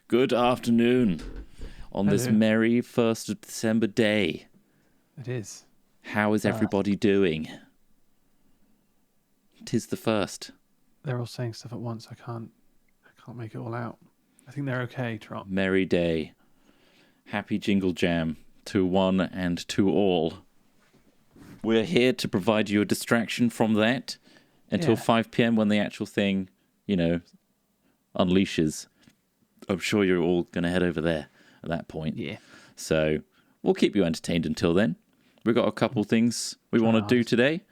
Good afternoon on this merry 1st of December day. It is. How is everybody doing? 'Tis the first. They're all saying stuff at once. I can't make it all out. I think they're okay, Trott. Merry day. Happy Jingle Jam to one and to all. We're here to provide you a distraction from that until 5 p.m. when the actual thing, unleashes. I'm sure you're all going to head over there at that point. Yeah. So we'll keep you entertained until then. We've got a couple things we want to do today.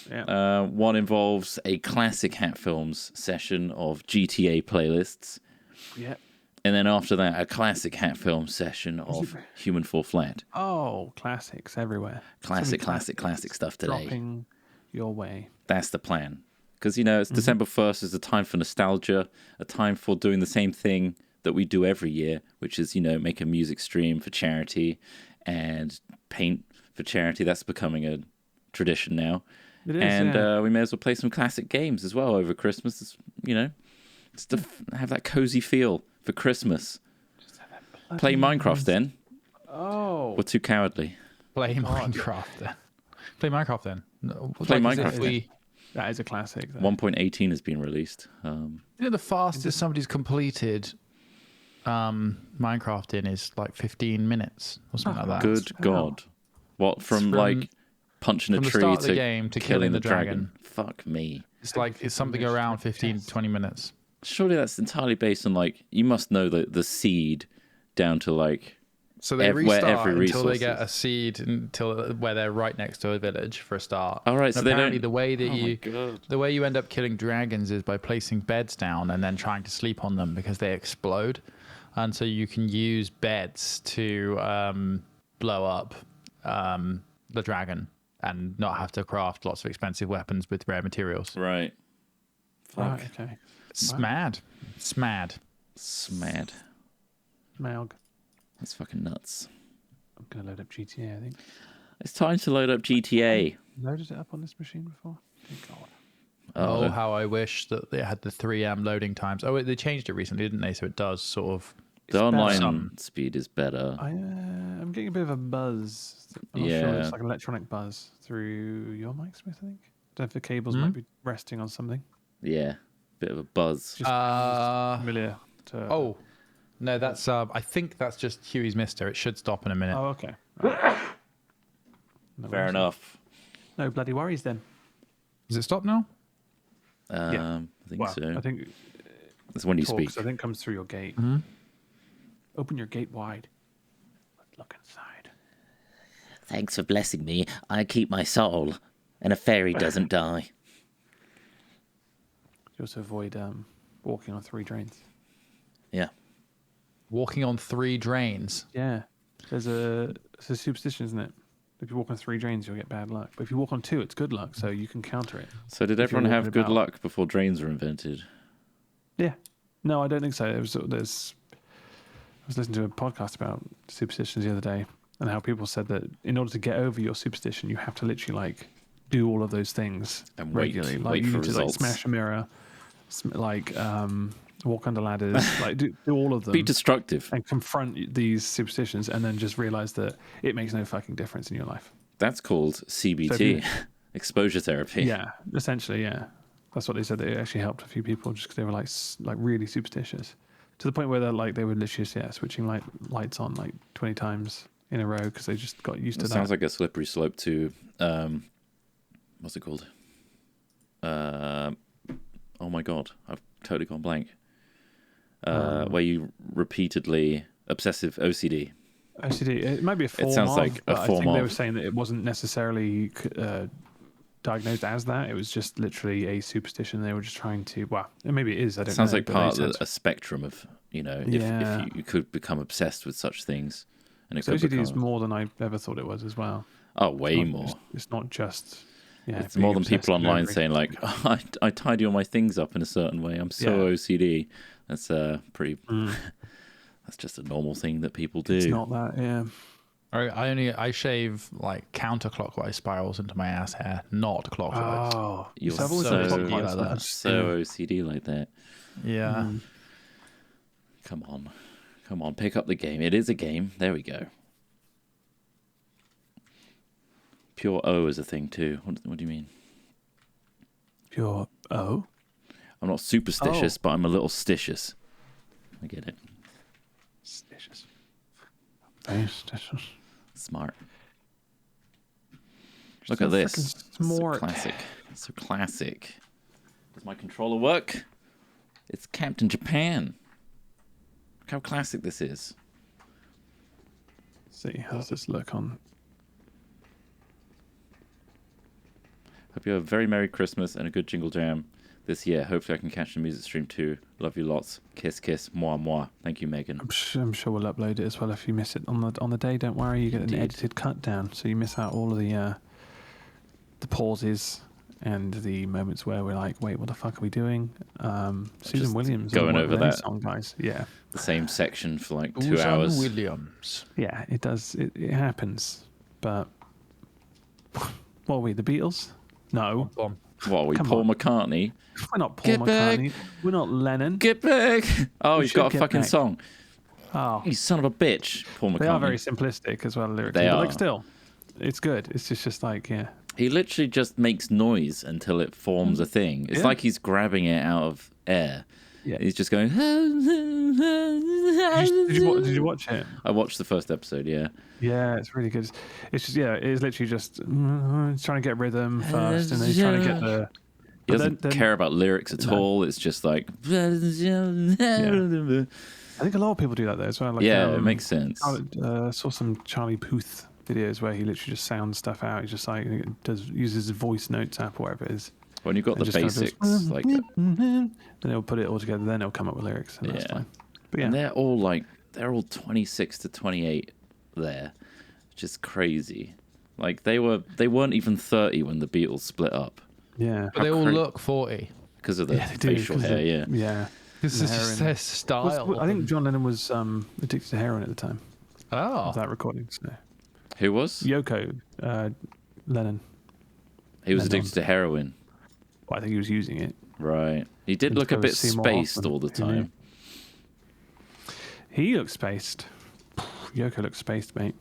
Yeah. One involves a classic Hat Films session of GTA playlists. Yeah. And then after that, a classic Hat Films session of Human Fall Flat. Oh, classics everywhere. Classic stuff today. Dropping your way. That's the plan. Because, it's December 1st is a time for nostalgia, a time for doing the same thing that we do every year, which is, make a music stream for charity and paint for charity. That's becoming a tradition now. It is, and we may as well play some classic games as well over Christmas, just to have that cozy feel for Christmas. Play Minecraft then. Oh. We're too cowardly. Play Minecraft then. Play Minecraft then. Play Minecraft. That is a classic. 1.18 has been released. The fastest somebody's completed Minecraft in is like 15 minutes or something like that. Good God. What, from punching a tree to the game to killing the dragon? Fuck me. It's something around 15 to 20 minutes. Surely that's entirely based on you must know the seed down to so they restart every until they resource get a seed where they're right next to a village for a start. All right, so apparently they don't. the way you end up killing dragons is by placing beds down and then trying to sleep on them because they explode, and so you can use beds to blow up the dragon and not have to craft lots of expensive weapons with rare materials. Right. Fuck. Right, okay. Smad. Smaug. That's fucking nuts. I'm going to load up GTA, I think. It's time to load up GTA. Loaded it up on this machine before? Thank God. Oh, how I wish that they had the 3M loading times. Oh, they changed it recently, didn't they? So it does sort of... The online speed is better. I'm getting a bit of a buzz. I'm not sure. It's like electronic buzz through your mic, Smith, I think. I don't know if the cables might be resting on something. Yeah, bit of a buzz. Just familiar to... Oh, no, that's... I think that's just Huey's Mister. It should stop in a minute. Oh, okay. Right. No Fair enough. No bloody worries then. Does it stop now? I think so. I think... That's when you speak. I think comes through your gate. Mm-hmm. Open your gate wide. Look inside. Thanks for blessing me. I keep my soul, and a fairy doesn't die. You also avoid walking on 3 drains. Yeah. Walking on 3 drains? Yeah. It's a superstition, isn't it? If you walk on 3 drains, you'll get bad luck. But if you walk on 2, it's good luck, so you can counter it. So did everyone have good luck before drains were invented? Yeah. No, I don't think so. I was listening to a podcast about superstitions the other day and how people said that in order to get over your superstition, you have to literally do all of those things and regularly. Wait you for need results. to smash a mirror, walk under ladders, do all of them. Be destructive and confront these superstitions, and then just realize that it makes no fucking difference in your life. That's called CBT, exposure therapy. Yeah, essentially, yeah. That's what they said. That it actually helped a few people just because they were like really superstitious. To the point where they were literally switching lights on 20 times in a row because they just got used to that. Sounds like a slippery slope to what's it called? Oh my God, I've totally gone blank. Where you repeatedly obsessive OCD. OCD. It might be a form. It sounds like a form. I think they were saying that it wasn't necessarily diagnosed as that. It was just literally a superstition. They were just trying to. Well, maybe it is. I don't know. Sounds like part of a spectrum of if you could become obsessed with such things, and it could OCD is more than I ever thought it was as well. Oh, way more. It's not just. Yeah, it's more than people online saying I tidy all my things up in a certain way. I'm so OCD. That's pretty. That's just a normal thing that people do. It's not that. Yeah. I shave counterclockwise spirals into my ass hair, not clockwise. Oh, you're so OCD like that. Yeah. Come on. Come on, pick up the game. It is a game. There we go. Pure O is a thing too. What do you mean? Pure O? I'm not superstitious, but I'm a little stitious. I get it. Stitious. Very stitious. Smart. Look at this. It's so Smart. classic. It's so classic. Does my controller work? It's Captain Japan. Look how classic this is. See, how does this look on? Hope you have a very Merry Christmas and a good Jingle Jam this year. Hopefully I can catch the music stream too. Love you lots. Kiss, kiss, moi, moi. Thank you, Megan. I'm sure we'll upload it as well if you miss it on the day. Don't worry, you get Indeed. an edited cut down, so you miss out all of the pauses and the moments where we're like, wait, what the fuck are we doing? Susan Just Williams going over that. song, guys. Yeah, The same section for like 2 Susan hours. Williams. yeah, it does. It happens, but what are we? The Beatles? No, Bomb. What are we, Come Paul on. McCartney? we're not Paul Get back. McCartney. We're not Lennon. Get back! Oh, We he's should got a get fucking back. song. Oh, You son of a bitch, Paul McCartney. they are very simplistic as well lyrically. They but are. like still, it's good. It's just like yeah. He literally just makes noise until it forms a thing. It's Yeah. like he's grabbing it out of air. Yeah. He's just going. Did you watch it? I watched the first episode. Yeah. Yeah, it's really good. It's just yeah, it's literally just he's trying to get rhythm first, and then he's trying to get the. He but doesn't then- care about lyrics at No. all. It's just like. I think a lot of people do that though as well. Like, Yeah, it makes sense. Saw some Charlie Puth videos where he literally just sounds stuff out. He just like uses his voice notes app or whatever it is. When you've got And the just kind of basics, goes, like, then he'll put it all together. Then he'll come up with lyrics, and that's Yeah. fine. But yeah, and they're all 26 to 28 there, which is crazy. Like they weren't even 30 when the Beatles split up yeah. But they all cra- look 40. because of the Yeah, they do, facial 'cause hair. they- Yeah. yeah. This And is the just heroin. their style. I think John Lennon was addicted to heroin at the time Oh. of that recording. So Who was? Yoko Lennon. He was Lennon. addicted to heroin. Well, I think he was using it. Right. He did And look a go bit see more spaced often. all the Who knew? time. He looks spaced. Yoko looks spaced, mate.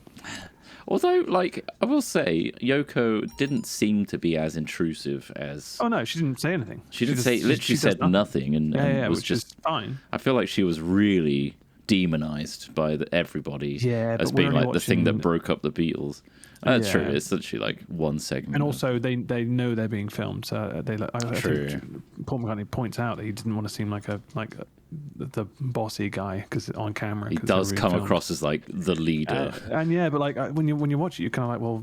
Although, like, I will say, Yoko didn't seem to be as intrusive as. Oh no, she didn't say anything. She didn't just- say, literally she does said nothing, and, Yeah, and yeah, was which just. is fine. I feel like she was really demonized by everybody Yeah, as but being we're only like the thing that watching- broke up the Beatles. That's Yeah. true. It's literally like one segment. And of- also, they know they're being filmed, so they. I True. think Paul McCartney points out that he didn't want to seem like the bossy guy because on camera. he 'cause they're does being come filmed. across as like the leader. And yeah, but like when you watch it, you're kind of like, well,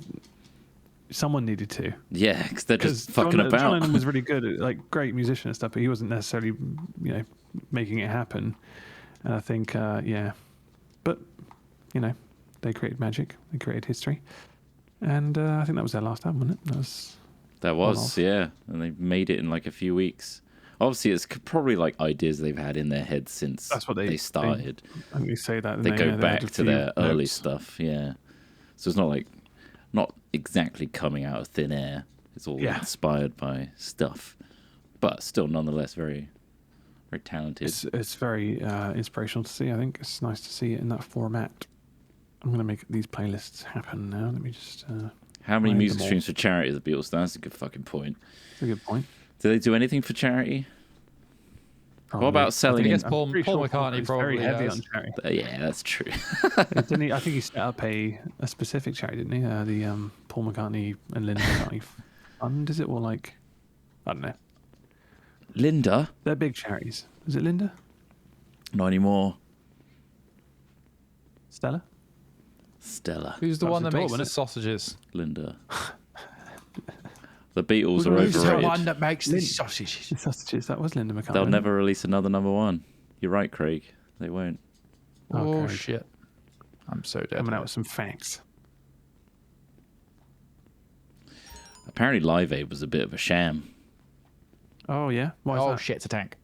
someone needed to. Yeah, because they're just fucking John about. Lennon was really good, like great musician and stuff, but he wasn't necessarily, making it happen. And I think, yeah, but they created magic, they created history, and I think that was their last album, wasn't it? That one was, off. yeah, and they made it in like a few weeks. Obviously, it's probably like ideas they've had in their heads since That's what they started. I think they say that They go had back a to few their early notes. stuff, yeah. So it's not exactly coming out of thin air. It's all Yeah. inspired by stuff, but still, nonetheless, very, very talented. It's very inspirational to see. I think it's nice to see it in that format. I'm going to make these playlists happen now. Let me just. How many find music them all. streams for charity are the Beatles? That's a good fucking point. That's a good point. Do they do anything for charity? Probably. about selling I in- guess Paul pretty Paul sure McCartney is very probably heavy does. on charity. Yeah, that's true. Didn't he? I think he set up a specific charity, didn't he? The Paul McCartney and Linda McCartney Fund, is it? Or like, I don't know. Linda? They're big charities. Is it Linda? Not anymore. Stella? Stella. Who's the That was one a that door, makes the wasn't it? sausages? Linda. The Beatles are Who's the overrated. one that makes the Lin- sausages? The sausages. That was Linda McCartney. They'll wasn't never release another number one. You're right, Craig. They won't. Oh, Craig. shit. I'm so it? dead. Coming out with some facts. Apparently, Live Aid was a bit of a sham Oh yeah. Why is Oh, that? shit, it's a tank.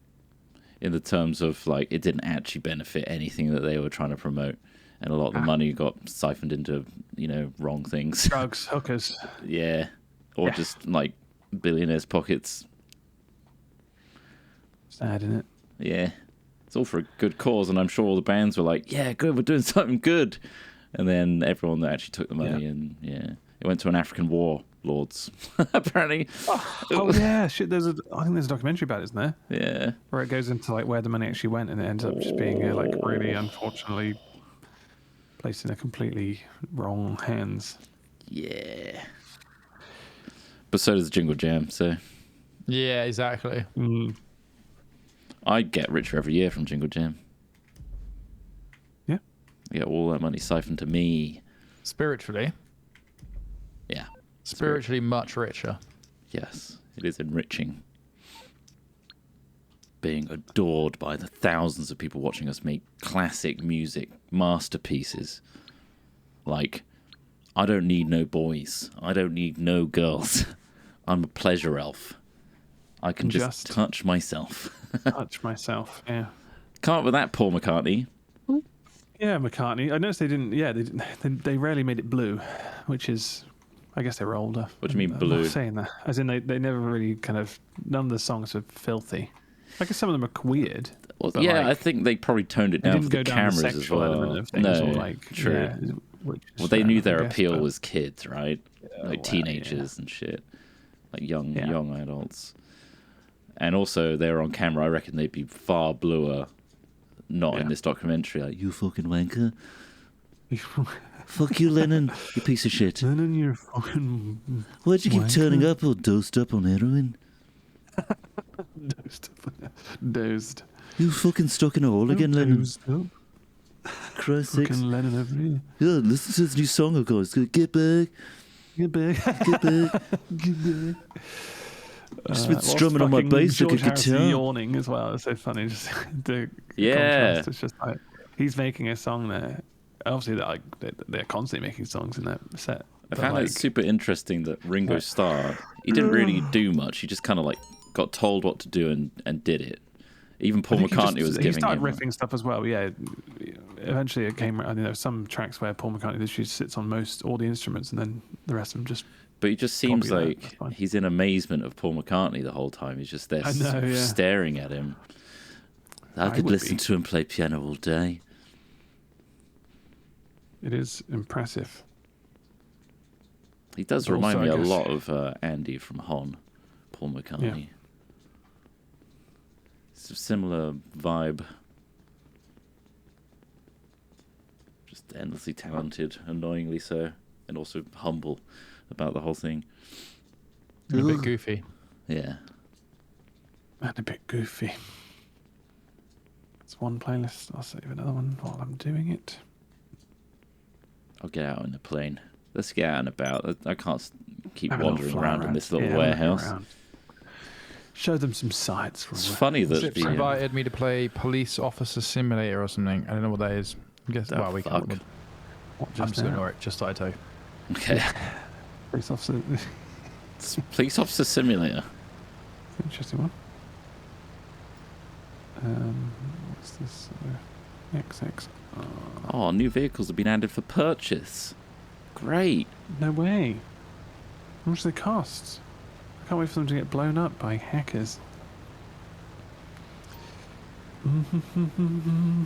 in the terms of like it didn't actually benefit anything that they were trying to promote, and a lot of the money got siphoned into wrong things. Drugs, hookers. Yeah, or Yeah. just like billionaires' pockets. Sad, isn't it? Yeah, It's all for a good cause, and I'm sure all the bands were like, yeah, good, we're doing something good. And then everyone that actually took the money and it went to an African warlords, apparently. Oh yeah, shit. I think there's a documentary about it, isn't there? Yeah. Where it goes into like where the money actually went, and it ends up just being like really unfortunately placed in a completely wrong hands. Yeah. But so does Jingle Jam, so Yeah, exactly. I get richer every year from Jingle Jam. Yeah. I get all that money siphoned to me. Spiritually. Yeah. Spiritually much richer. Yes, it is enriching. Being adored by the thousands of people watching us make classic music masterpieces. Like, I don't need no boys. I don't need no girls. I'm a pleasure elf. I can just touch myself. Touch myself, yeah. Come up with that, Paul McCartney. Yeah, McCartney. I noticed they didn't. Yeah, they rarely made it blue, which is, I guess they were older. What do you mean I'm blue? not saying that, as in they never really kind of. None of the songs are filthy. I guess some of them are weird. Well, yeah, like, I think they probably toned it down for the cameras as well. Of things, no, or like, true. Yeah, well, they knew their appeal was kids, right? Like teenagers and shit, like young adults. And also, they were on camera. I reckon they'd be far bluer. Not in this documentary. Like, you fucking wanker. Fuck you, Lennon. You piece of shit. Lennon, you're fucking. Why'd you keep turning up all dosed up on heroin? Dosed. You fucking stuck in a hole again, Lennon. Christ sakes. Fucking Lennon over here. Yeah, listen to this new song I've got. It's good. Get back. Get back. Get back. Get back. Just been strumming on my bass like a guitar. Yawning as well. It's so funny. Just the contrast. It's just like he's making a song there. Obviously, they're constantly making songs in that set. I found it super interesting that Ringo Starr, he didn't really do much. He just kind of like got told what to do and did it. Even Paul McCartney was giving him. He started riffing stuff as well. Yeah, eventually it came. I mean, there were some tracks where Paul McCartney literally sits on all the instruments, and then the rest of them just. But he just seems like he's in amazement of Paul McCartney the whole time. He's just there staring at him. I could listen to him play piano all day. It is impressive. He does remind me a lot of Andy from Hon, Paul McCartney. Yeah. It's a similar vibe. Just endlessly talented, annoyingly so, and also humble about the whole thing. And a bit goofy. Yeah. And a bit goofy. It's one playlist. I'll save another one while I'm doing it. I'll get out in the plane. Let's get out and about. I can't keep wandering around in this little warehouse. Show them some sights. It's funny that Zips invited me to play Police Officer Simulator or something. I don't know what that is. I guess. Well, we can. I'm just ignore it. Just thought I'd tell you. Okay. Police Officer. Police Officer Simulator. Interesting one. What's this? XX. Oh, new vehicles have been added for purchase. Great. No way. How much do they cost? I can't wait for them to get blown up by hackers.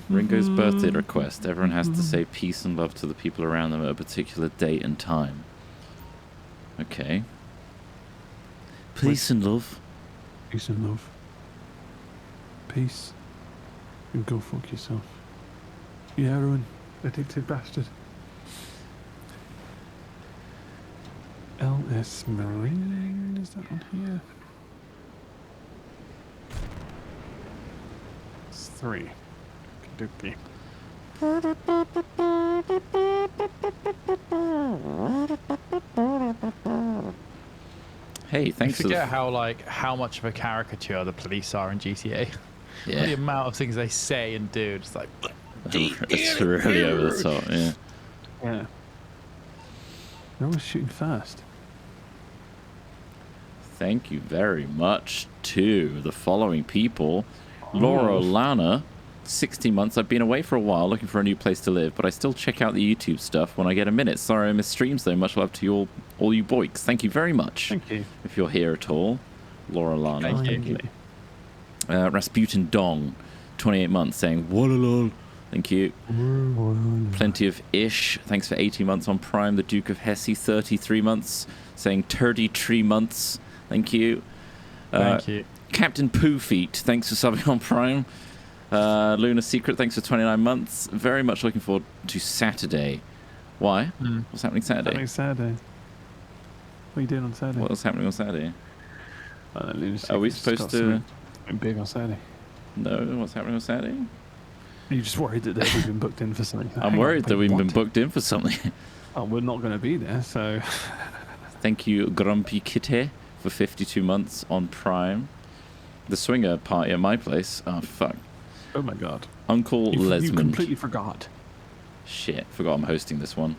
Ringo's birthday request. Everyone has to say peace and love to the people around them at a particular date and time. Okay. Peace and love. Peace and love. Peace. And go fuck yourself. You heroin addicted bastard. LS Marine, is that on here? It's 3. Okey-dokey. Hey, thanks. I forget how much of a caricature the police are in GTA. Yeah. The amount of things they say and do, it's like it's really over the top. Yeah. Yeah. They're always shooting fast. Thank you very much to the following people. Laura Lana, 60 months. I've been away for a while looking for a new place to live, but I still check out the YouTube stuff when I get a minute. Sorry I missed streams though. Much love to you all you boys. Thank you very much. Thank you. If you're here at all. Laura Lana. Thank you. Rasputin Dong. 28 months, saying "Wallalol." Thank you. Plenty of Ish. Thanks for 18 months on Prime. The Duke of Hesse, 33 months, saying 33 months. Thank you. Thank you. Captain Poo Feet, thanks for subbing on Prime. Lunar Secret, thanks for 29 months. Very much looking forward to Saturday. Why? What's happening Saturday? Happening Saturday. What are you doing on Saturday? What's happening on Saturday? Are we supposed to... big on Saturday? No, what's happening on Saturday? Are you just worried that we've been booked in for something? I'm worried that we've been booked in for something. Oh, we're not going to be there, so... Thank you, Grumpy Kitty, for 52 months on Prime. The swinger party at my place. Oh, fuck. Oh, my God. Uncle Lesmond. You completely forgot. Shit, forgot I'm hosting this one.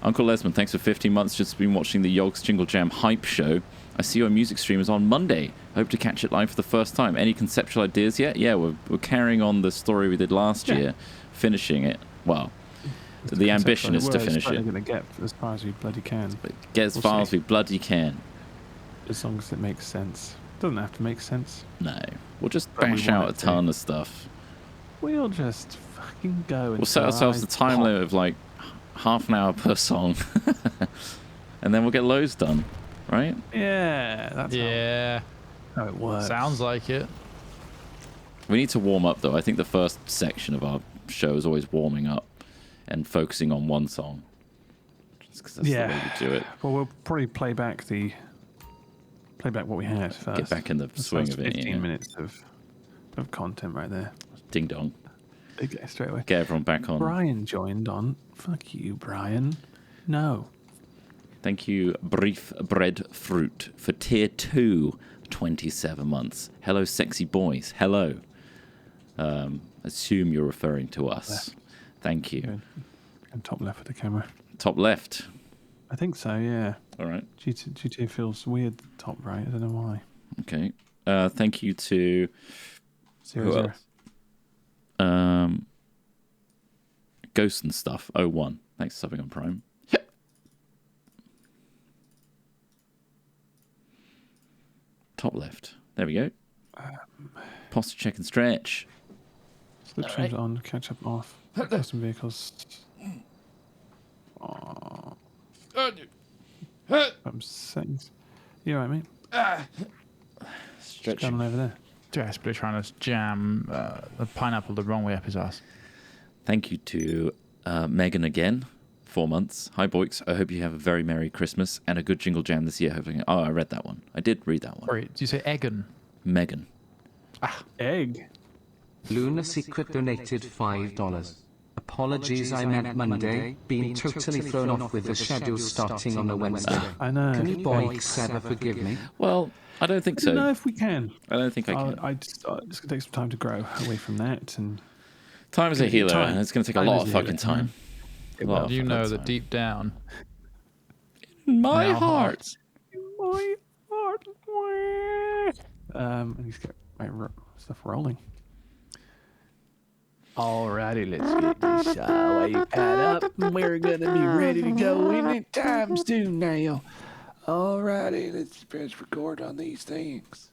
Uncle Lesmond, thanks for 15 months. Just been watching the Yogs Jingle Jam hype show. I see your music stream is on Monday. Hope to catch it live for the first time. Any conceptual ideas yet? Yeah, we're carrying on the story we did last year, finishing it. Well, the ambition is to finish it. We're going to get as far as we bloody can. Get as far as we bloody can. As long as it makes sense. Doesn't have to make sense. No, we'll just bash out a ton of stuff. We'll just fucking go. We'll set ourselves a time limit of like half an hour per song, and then we'll get loads done, right? Yeah, that's how it works. Sounds like it. We need to warm up though. I think the first section of our show is always warming up and focusing on one song. Just 'cause that's the way we do it. Well, we'll probably play back what we had first. Get back in the swing of it. 15 minutes of content right there. Ding dong. Okay, straight away. Get everyone back on. Brian joined on. Fuck you, Brian. No. Thank you, Brief Bread Fruit, for tier 2, 27 months. Hello, sexy boys. Hello. Assume you're referring to us. Left. Thank you. Good. And top left with the camera. Top left. I think so, yeah. All right. GTA feels weird top right. I don't know why. Okay. Thank you to... Zero. Ghost and Stuff 01. Thanks for subbing on Prime. Top left. There we go. Posture check and stretch. Slip change on, catch up off. Custom vehicles. Settings. You alright, mate? Stretch. What's going on over there? Desperately trying to jam the pineapple the wrong way up his ass. Thank you to Megan again. 4 months. Hi, Boix. I hope you have a very Merry Christmas and a good Jingle Jam this year. Oh, I read that one. I did read that one. Sorry, did you say Egan? Megan. Egg. Lunar Secret donated $5. Apologies, I meant Monday. Been totally thrown off with the schedule starting on a Wednesday. I know. Can you boys ever forgive me? Well, I don't think I don't know so. if we can. I don't think I can. I just going to take some time to grow away from that. And Time is a healer, and it's going to take a lot of fucking time. Well, you know that deep down, in my in our heart. hearts, my heart. I need to get my stuff rolling. Alrighty, let's get this iPad up. We're gonna be ready to go anytime soon now. Alrighty, let's press record on these things.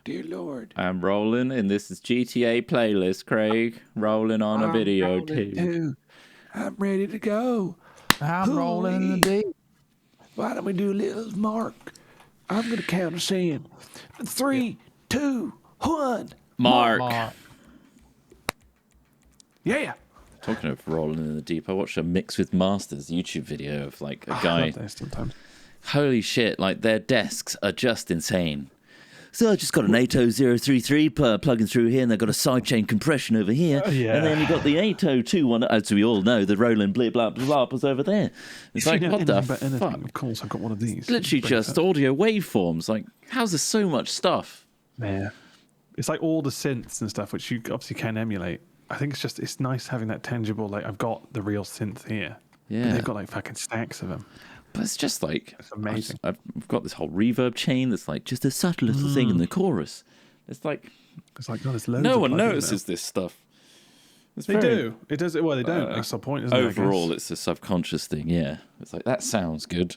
Dear Lord. I'm rolling, and this is GTA playlist, Craig. Rolling on a video too. I'm ready to go. I'm rolling in the deep. Why don't we do a little mark? I'm going to count us in. 3, 2, 1. Mark. Yeah. Talking of rolling in the deep, I watched a Mix with Masters YouTube video of like a guy. Holy shit, like their desks are just insane. So I just got an 80033 plugging through here, and they've got a sidechain compression over here. And then you've got the 802 as we all know, the rolling blip blap blap was over there. It's like, what the fuck? Of course, I've got one of these. It's literally just audio waveforms. Like, how's there so much stuff? Yeah. It's like all the synths and stuff, which you obviously can emulate. I think it's nice having that tangible, like, I've got the real synth here. Yeah. And they've got like fucking stacks of them. But it's just like, it's amazing. I've got this whole reverb chain that's like just a subtle little thing in the chorus. It's like God, there's loads no of one plugins notices now. this stuff. They do. It does. Well, they don't. That's the point, isn't it? Overall, it's a subconscious thing. Yeah, it's like that sounds good.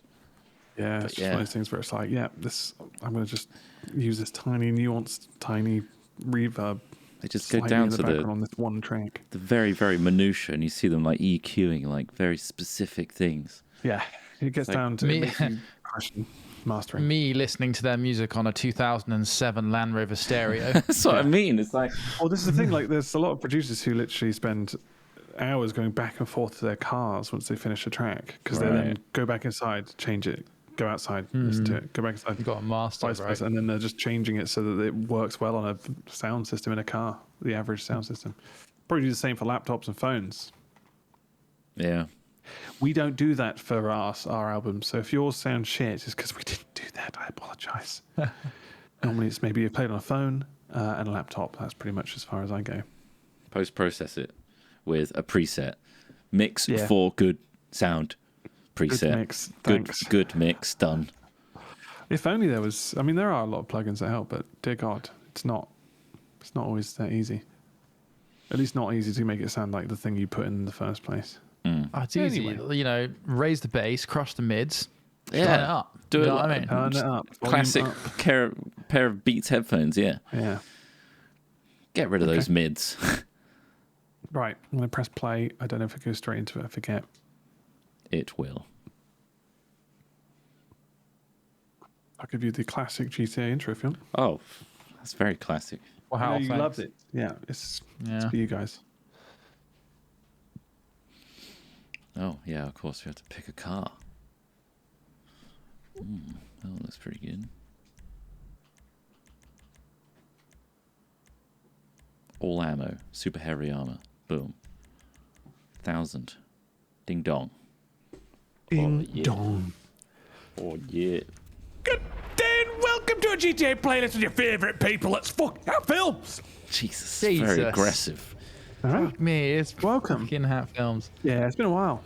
Yeah, it's just one of those things where it's like, I'm going to just use this tiny nuanced, tiny reverb They just go sliding down in the to background on this one track. the very, very minutiae, and you see them like EQing like very specific things. Yeah, it gets Like down to me- it makes you question mastering. Me listening to their music on a 2007 Land Rover stereo. That's what I mean. It's like, Well, this is the thing. Like, there's a lot of producers who literally spend hours going back and forth to their cars once they finish a track because they then Right. go back inside, change it, go outside, listen to it, go back inside, You've got a master, vice right? versa, and then they're just changing it so that it works well on a sound system in a car, the average sound system. Probably do the same for laptops and phones. yeah. We don't do that for our albums. So if yours sound shit, it's because we didn't do that. I apologize. Normally, it's maybe you play it on a phone and a laptop. That's pretty much as far as I go. Post-process it with a preset. Mix Yeah. for good sound. Preset. Good mix. Thanks. Good mix. Done. If only there was. I mean, there are a lot of plugins that help, but dear God, it's not. It's not always that easy. At least not easy to make it sound like the thing you put in the first place. Oh, it's easy. Anyway. You know, raise the bass, crush the mids, Yeah. turn it up. Do you it know what I like- mean? Turn it up. volume Classic up. pair of Beats headphones. Yeah. Yeah. Get rid of those mids. Right. I'm going to press play. I don't know if it goes straight into it. I forget. It will. I'll give you the classic GTA intro if you want. Oh, that's very classic. Wow, I know you thanks. loved it. Yeah. It's Yeah. for you guys. Oh, yeah, of course, we have to pick a car. Oh, that's pretty good. All ammo, super heavy armor. Boom. 1,000. Ding dong. Ding yeah. dong. Oh, yeah. Good day and welcome to a GTA playlist with your favourite people. Let's fuck out films. Jesus, Jesus. very aggressive. All right. Fuck me, it's Welcome. fucking Hat Films. Yeah, it's been a while.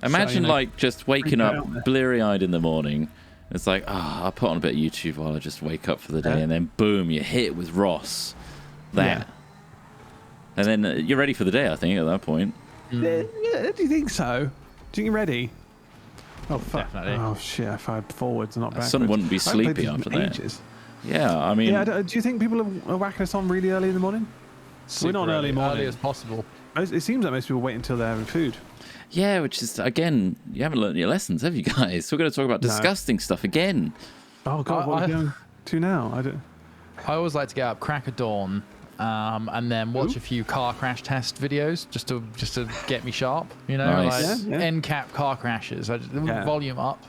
Imagine, you know, like, just waking freak up out there. bleary-eyed in the morning. It's like, I'll put on a bit of YouTube while I just wake up for the day. Yeah. And then, boom, you're hit with Ross. That. Yeah. And then you're ready for the day, I think, at that point. Yeah, do you think so? Do you think you're ready? Oh, fuck. Definitely. Oh, shit. I fired forwards, not backwards. Son wouldn't be I haven't played sleepy this in after that. ages. Yeah, I mean, Yeah, do you think people are whacking us on really early in the morning? We're not Super early morning. early as possible. It seems like most people wait until they're having food. yeah, which is, again, you haven't learned your lessons, have you guys? We're going to talk about No. disgusting stuff again. Oh, God, what are we going to now? I don't... I always like to get up crack of dawn, and then watch a few car crash test videos just to get me sharp. You know, Nice. like Yeah, yeah. end cap car crashes. I just, Yeah. Volume up,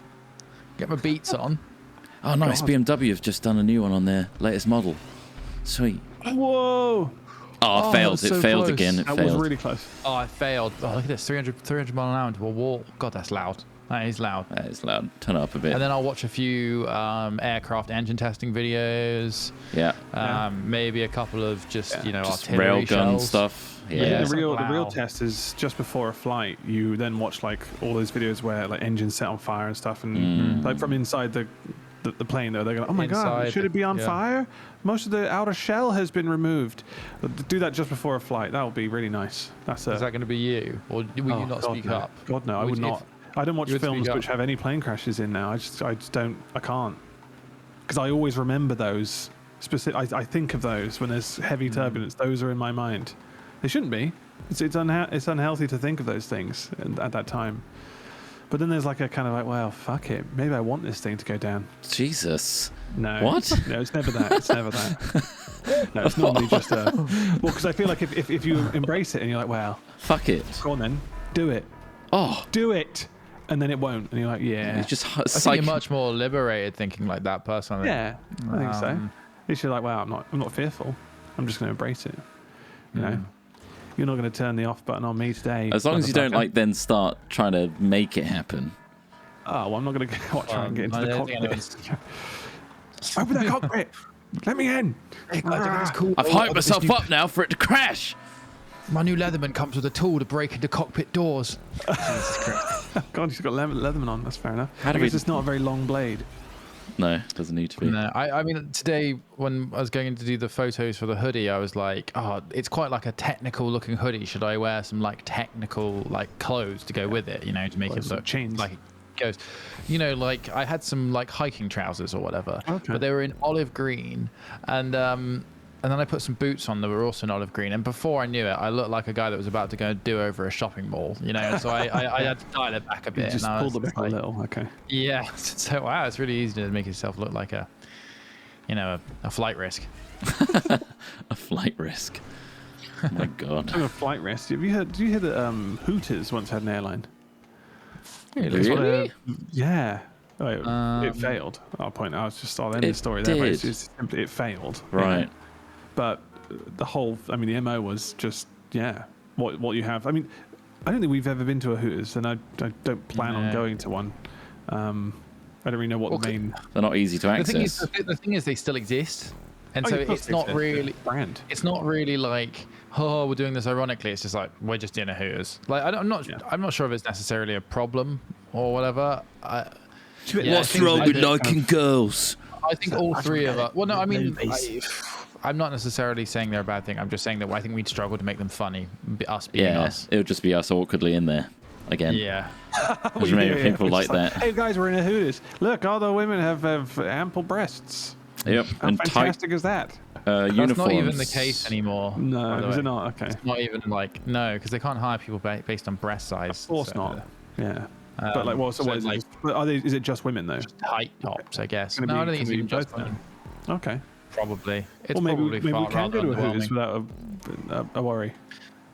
get my beats on. Oh, nice. God. BMW have just done a new one on their latest model. Sweet. Whoa! Oh, it failed. that's It so failed close. again. It That was failed. really close. Oh, I failed. Oh, look at this, 300 mile an hour into a wall. God, that's loud. That is loud. That is loud. Turn it up a bit. And then I'll watch a few aircraft engine testing videos. Yeah. Maybe a couple of just, you know, Just artillery railgun shells. stuff. I Yeah. think it's the real like, wow. test is just before a flight. You then watch like all those videos where like engines set on fire and stuff, and like from inside the plane, though they're going, oh my god, Inside, should it be on yeah. fire? Most of the outer shell has been removed. Do that just before a flight. That would be really nice. That's Is that going to be you, or will you not God, speak no. up? God no, I Would would you- not. I don't watch you would films speak which up. have any plane crashes in now. I just don't. I can't because I always remember those. I think of those when there's heavy turbulence. Those are in my mind. They shouldn't be. It's unhealthy to think of those things at that time. But then there's like a kind of like, well, fuck it. Maybe I want this thing to go down. Jesus. No. What? No, it's never that. It's never that. No, it's normally just a. Well, because I feel like if you embrace it and you're like, well, Fuck it. go on then, do it, Oh, and then it won't, and you're like, yeah, it's just I think you're much more liberated thinking like that personally. yeah, I think so. Um, It's just like, wow, I'm not fearful. I'm just going to embrace it. You know, you're not going to turn the off button on me today. As long as you don't motherfucker. like then start trying to make it happen. Oh, well, I'm not going to try and get into I the don't think cockpit. Open the cockpit. Let me in. it's cool. I've hyped myself up now for it to crash. My new Leatherman comes with a tool to break into cockpit doors. God, he's got Leatherman on. That's fair enough. How do I guess we- it's not a very long blade. No, doesn't need to be. No, I mean, today when I was going to do the photos for the hoodie, I was like, oh, it's quite like a technical looking hoodie. Should I wear some like technical like clothes to go with it, you know, to make Like it some look chains. like it goes, you know, like I had some like hiking trousers or whatever, Okay. but they were in olive green, and And then I put some boots on that were also an olive green. And before I knew it, I looked like a guy that was about to go do over a shopping mall, you know. So I had to dial it back a bit. You just and I pulled was it back like, a little. Okay. Yeah. So wow, it's really easy to make yourself look like a, you know, a flight risk. A flight risk. Oh my God. A flight risk. Have you heard? Do you hear that Hooters once had an airline? Really? Yeah. Oh, it failed. I'll end the story there. But it's just simply, it failed. Right. But the MO was just, what you have. I mean, I don't think we've ever been to a Hooters, and I don't plan on going to one. I don't really know what the main... They're not easy to access. The thing is, they still exist. And so it's not really... brand. It's not really like, oh, we're doing this ironically. It's just like, we're just in a Hooters. Like, I'm not sure if it's necessarily a problem or whatever. What's wrong with liking girls? I think all three of us... Well, no, I mean... I'm not necessarily saying they're a bad thing. I'm just saying that I think we'd struggle to make them funny, us being us. It would just be us awkwardly in there again. Yeah. There's many people like that. Hey guys, we're in a Hooters. Look, all the women have ample breasts. Yep. How and fantastic is that? Uniforms. That's not even the case anymore. No, is it not? Okay. It's not even like, no, because they can't hire people based on breast size. Of course not. Yeah. But like, what is like, it? Is it just women though? Tight tops, I guess. It's No, I don't gonna think it's be even just both then. women. Okay. Probably. It's Well, probably maybe far we can rather go to a Hooters underwhelming. without a worry.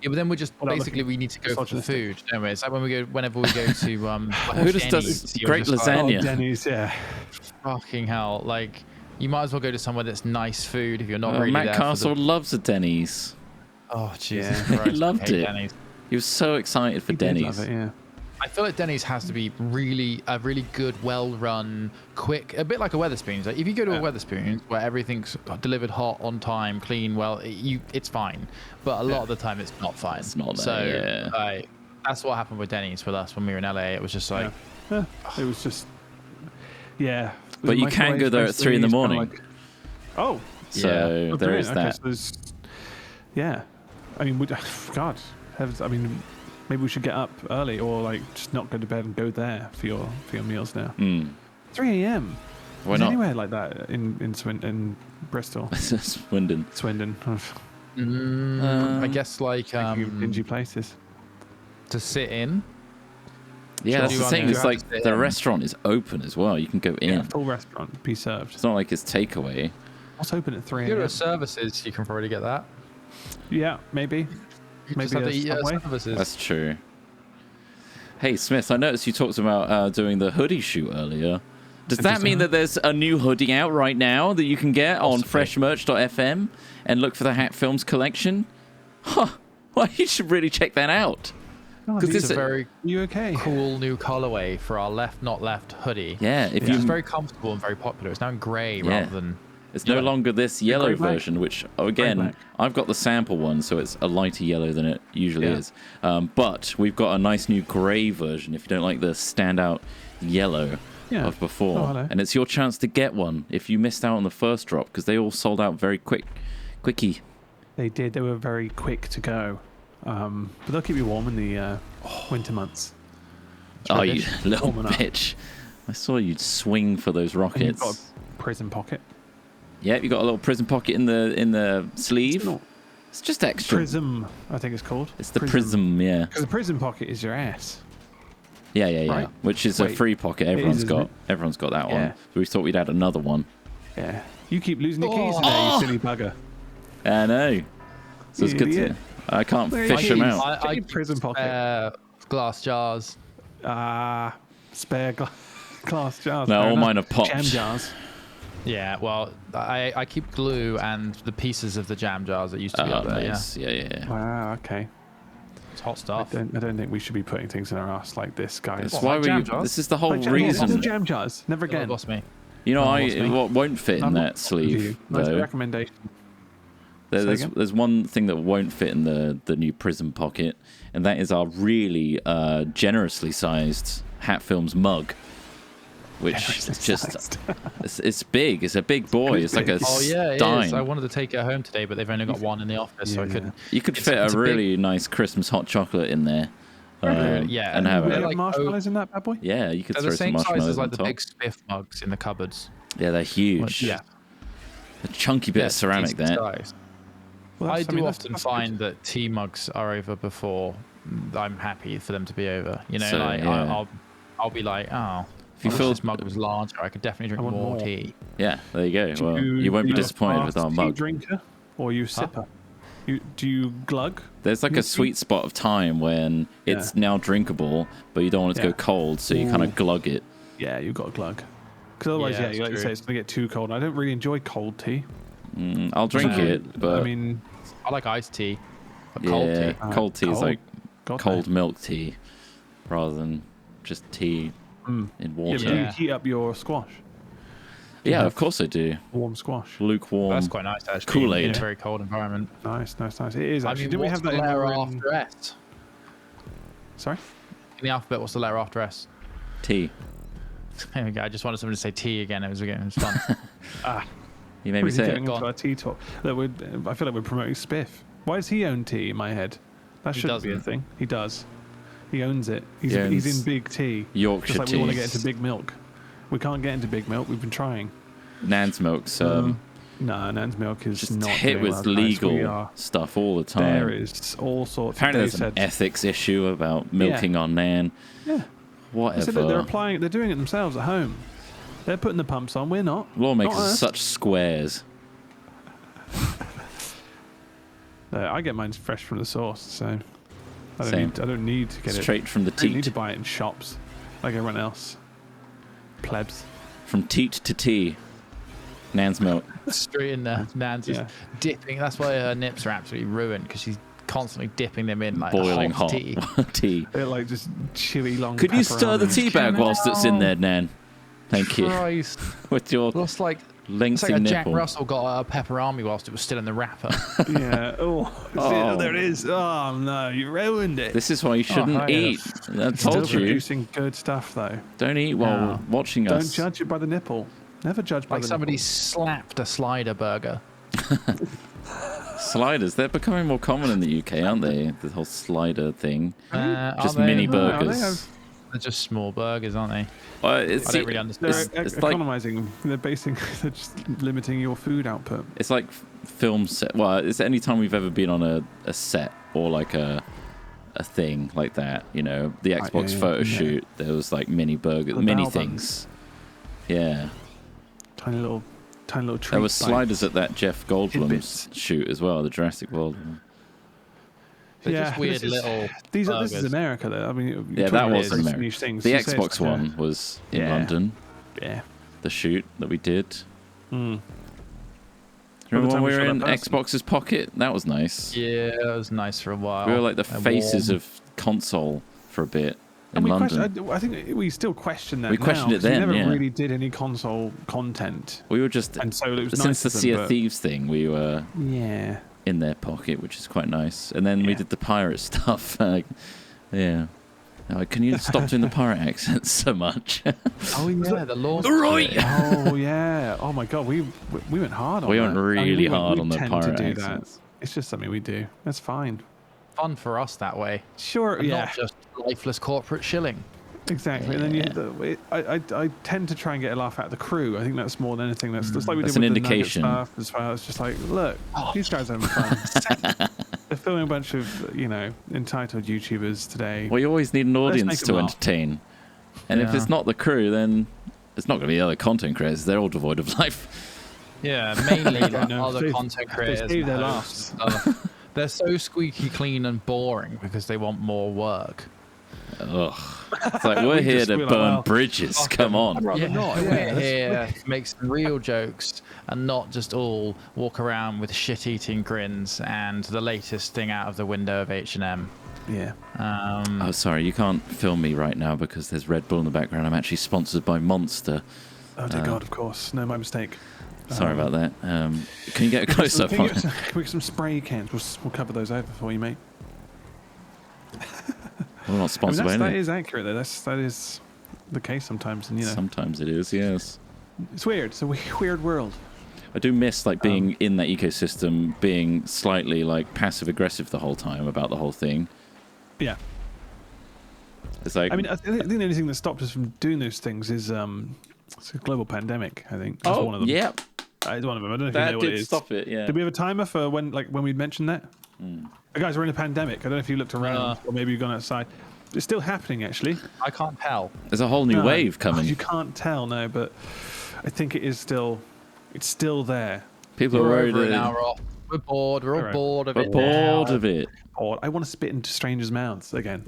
Yeah, but then we're just basically we need to go for the food, don't we? It's like whenever we go to Hooters does great lasagna. Oh, Denny's, yeah. Fucking hell! Like you might as well go to somewhere that's nice food if you're not really Matt there. Castle loves a Denny's. Oh Jesus Yeah. Christ! He loved it. Denny's. He was so excited for Denny's. Love it, yeah. I feel like Denny's has to be really good, well-run, quick, a bit like a Wetherspoons. Like if you go to a Wetherspoons where everything's delivered hot, on time, clean, well, it's fine. But a lot of the time, it's not fine. It's not so, there, that's what happened with Denny's with us when we were in LA. It was just like, Yeah, it was just, yeah. But you can go there at 3 in the morning. Oh, so there is that. Okay, so yeah, I mean, God, maybe we should get up early, or like just not go to bed and go there for your meals now. 3 a.m. Why Is not? anywhere like that in Bristol, Swindon. I guess like dingy places. to sit in. Yeah, that's the thing. It's like the in. restaurant is open as well. You can go in. Yeah, full restaurant, be served. It's not like it's takeaway. What's open at 3 Go to a.m.? a services, you can probably get that. Yeah, maybe. You Maybe just have to a eat at Subway? services. That's true. Hey, Smith, I noticed you talked about doing the hoodie shoot earlier. Does that mean that there's a new hoodie out right now that you can get on freshmerch.fm and look for the Hat Films collection? Huh. Well, you should really check that out. Because It's a very you okay? cool new colorway for our left not left hoodie. Yeah, if It's very comfortable and very popular. It's now in grey rather than... It's no longer this yellow grey-black? version, which, again, Grey-black. I've got the sample one, so it's a lighter yellow than it usually is. But we've got a nice new grey version, if you don't like the standout yellow of before. Oh, hello. And it's your chance to get one if you missed out on the first drop, because they all sold out very quickie. They did. They were very quick to go. But they'll keep you warm in the winter months. Oh, you little Warming up. bitch. I saw you'd swing for those And you've rockets. got a prison pocket. Yeah, you got a little prism pocket in the sleeve. It's just extra. Prism, I think it's called. It's the prism, yeah. Because the prison pocket is your ass. Yeah. Right? Which is a Wait, free pocket. it is, isn't it? Everyone's got that Yeah. one. So we thought we'd add another one. Yeah. You keep losing your keys in there, you silly bugger. I know. So it's You good idiot. to. I can't There fish you them go. out. Check your prison pocket. Glass jars. Spare glass jars. No, fair all enough. mine are popped. Jam jars. Yeah, well, I keep glue and the pieces of the jam jars that used to be up there. Nice. Yeah. Wow, okay. It's hot I stuff. don't think we should be putting things in our ass like this, guys. That's why jam we. jars? This is the whole Like, reason. jam jars. Never Don't again. boss me. You know, what's me? what won't fit in I'm that not sleeve That's a though. recommendation. There's again? there's one thing that won't fit in the new prism pocket, and that is our really generously sized Hat Films mug, which is just it's big. It's a big boy. It's like a Oh yeah, it dime. is. I wanted to take it home today, but they've only got one in the office, so I couldn't. You could It's- fit it's a a big- really nice Christmas hot chocolate in there. Yeah, and have Do we it. have like, marshmallows in that bad boy? Yeah, you could They're throw the some same size marshmallows as like on the top. big spiff mugs in the cupboards. Yeah, they're huge. Yeah. A chunky bit of ceramic decent there. size. Well, I that's- do mean, that's- often that's find good. that tea mugs are over before I'm happy for them to be over. You know, So, like yeah. I'll be like, oh, If you I wish feel- this mug was larger. I could definitely I drink want more more. tea. Yeah, there you go. Do Well, you won't are be a disappointed with fast our tea mug. drinker or you sipper? Do you glug? There's like a sweet spot of time when it's now drinkable, but you don't want it to Yeah. go cold, so you kind Ooh. of glug it. Yeah, you've got to glug. Because otherwise, Yeah, yeah, that's like you true. say, it's going to get too cold. I don't really enjoy cold tea. I'll drink No. it, but I mean, I like iced tea, but yeah, cold tea. cold tea is cold. like God, cold milk tea rather than just tea in Yeah, water. but do you Yeah. heat up your squash? Yeah, of course I do. Warm squash. Lukewarm. That's quite nice actually. Kool-Aid. in a very cold environment. Nice. It is I actually. mean, Didn't we what's have the that in letter our, after S? Sorry? In the alphabet, what's the letter after S? Tea. There we go. I just wanted someone to say T again. It was fun. You made me We're say getting it. into our tea talk. Look, I feel like we're promoting Spiff. Why does he own tea in my head? That He shouldn't be a doesn't. thing. He does. He owns it. He's He in owns big tea. Yorkshire Just like we want to tea. get into big milk. We can't get into big milk. We've been trying. Nan's milk's No, Nan's milk is just not hit doing with well, guys. We legal are- stuff all the time. There is all sorts. Apparently, Dave there's an said, ethics issue about milking on Nan. Yeah. I Whatever. said, look, they're applying. They're doing it themselves at home. They're putting the pumps on. We're not. Lawmakers Not are us. such squares. I get mine fresh from the source, so Same. I don't need to get Straight from the it. I don't need to teat. buy it in shops like everyone else. Plebs. From teat to tea. Nan's milk. Straight in there. Nan's just Yeah. dipping. That's why her nips are absolutely ruined because she's constantly dipping them in like Boiling hot hot tea. tea. They're like just chewy long. Could you stir the pepperonis. tea bag whilst it's in there, Nan? Thank you. Christ. With your That's like it's lengthy like a Jack nipple. Russell got a pepperami whilst it was still in the wrapper. Yeah. Oh. Oh. There it is. Oh no, you ruined it. This is why you shouldn't hi, eat. I Still told you. producing good stuff though. Don't eat while No. watching Don't us. judge it by the nipple. Never judge by Like the somebody nipple. slapped a slider burger. Sliders, they're becoming more common in the UK, aren't they? The whole slider thing. Just Are they? mini No, they burgers. have- They're just small burgers, aren't they? It's, I don't really understand. They're it's like economizing. They're they're just limiting your food output. it's like film set. Well, it's any time we've ever been on a set or like a thing like that. You know, the Xbox yeah, photo yeah. shoot. There was like mini burgers, The mini bao things. Yeah, Tiny little treats. there were sliders bites. at that Jeff Tidbits. Goldblum's shoot as well, the Jurassic World one. They're Yeah, just weird this is- little This burgers. is America, though. I mean, you're Yeah, talking that about was very America. niche things. The You say it's Xbox like a- one was in Yeah. London. Yeah. The shoot that we did. Mm. Remember time when we we were shot in that person. Xbox's pocket? That was nice. Yeah, it was nice for a while. We were like the And faces warm. of console for a bit in And we London. I think we still question that. We questioned now, it 'cause then, We never yeah. really did any console content, We were just and so it was since nice the of them, Sea of but- Thieves thing, we were Yeah. in their pocket, which is quite nice. And then we Yeah. did the pirate stuff. Yeah. Like, can you stop doing the pirate accents so much? Oh yeah, the law. Right. Oh yeah. Oh my god. We went hard on We that. went really hard we on the tend pirate to do accents. that. It's just something we do. That's fine. Fun for us that way. Sure. And Yeah. Not just lifeless corporate shilling. Exactly. And then I tend to try and get a laugh out of the crew. I think that's more than anything. That's like we That's did an with the Nugget indication. stuff as well. It's just like, look, these guys are having fun. They're filming a bunch of entitled YouTubers today. Well, you always need an audience make to them laugh. entertain. And if Yeah. it's not the crew, then it's not going to be other content creators. They're all devoid of life. Yeah, mainly the No, other they- content they creators. save and their hosts and stuff. They're so squeaky clean and boring because they want more work. Ugh. It's like, we're here to we're like, burn well, bridges. fuck Come 'em. on. rather not. Yeah, we're that's- here to make some real jokes and not just all walk around with shit-eating grins and the latest thing out of the window of H&M. Yeah. Oh, sorry, you can't film me right now because there's Red Bull in the background. I'm actually sponsored by Monster. Oh dear God, of course. No, my mistake. Sorry about that. Can you get a close up Can on you it? can we get some spray cans? We'll cover those over for you, mate. We're not I mean, sponsored by that anything. is accurate, though. That is the case sometimes, and Sometimes it is, yes. it's weird. It's a weird world. I do miss like being in that ecosystem, being slightly like passive aggressive the whole time about the whole thing. Yeah. It's like, I mean, I think the only thing that stopped us from doing those things is it's a global pandemic. I think. That's one of them. yeah. It's one of them. I don't know if you That know what it did is. stop it, yeah. Did we have a timer for when we'd mentioned that? Guys, we're in a pandemic. I don't know if you looked around or maybe you've gone outside. It's still happening, actually. I can't tell. There's a whole new wave coming. You can't tell, no, but I think it is still. It's still there. People are We're worried. over an hour off. We're bored. We're all Alright. bored of We're it. bored now. of it. Or I want to spit into strangers' mouths again,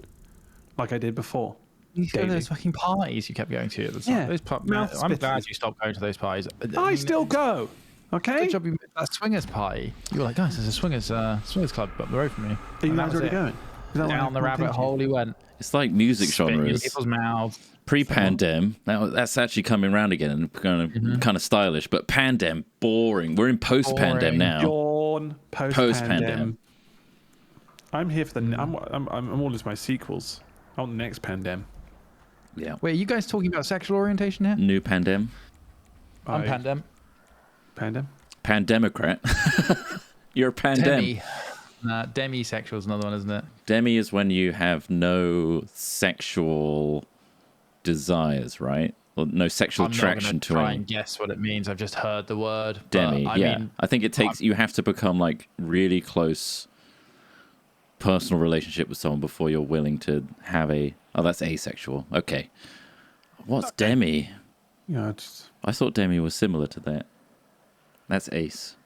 like I did before. You go to Daily. those fucking parties you kept going to at the time. Yeah, Those mouth I'm glad spitters. you stopped going to those parties. I still go. Okay. Good job you made that swingers party. You were like, guys, there's a swingers club up the road from me. Are you And that guys was already it. going? Is that what Down the I'm rabbit thinking? hole he went. It's like music Spitting in genres. people's mouths. Pre-pandem, that's actually coming around again and kind of stylish. But pandem, boring. We're in post-pandem Boring. now. Yawn. Post-pandem. I'm here for the. I'm all just my sequels. I want the next pandem. Yeah. Wait, are you guys talking about sexual orientation here? New pandem. I'm Pandem. Pandem. Pandemocrat. You're a pandem. Demi. Demisexual is another one, isn't it? Demi is when you have no sexual desires, right? Or no sexual I'm attraction not to gonna try any. and guess what it means. I've just heard the word. but Demi, I yeah. mean, I think it takes, you have to become like really close personal relationship with someone before you're willing to have a, oh, that's asexual. Okay. What's Demi? Yeah. It's, I thought Demi was similar to that. That's ace.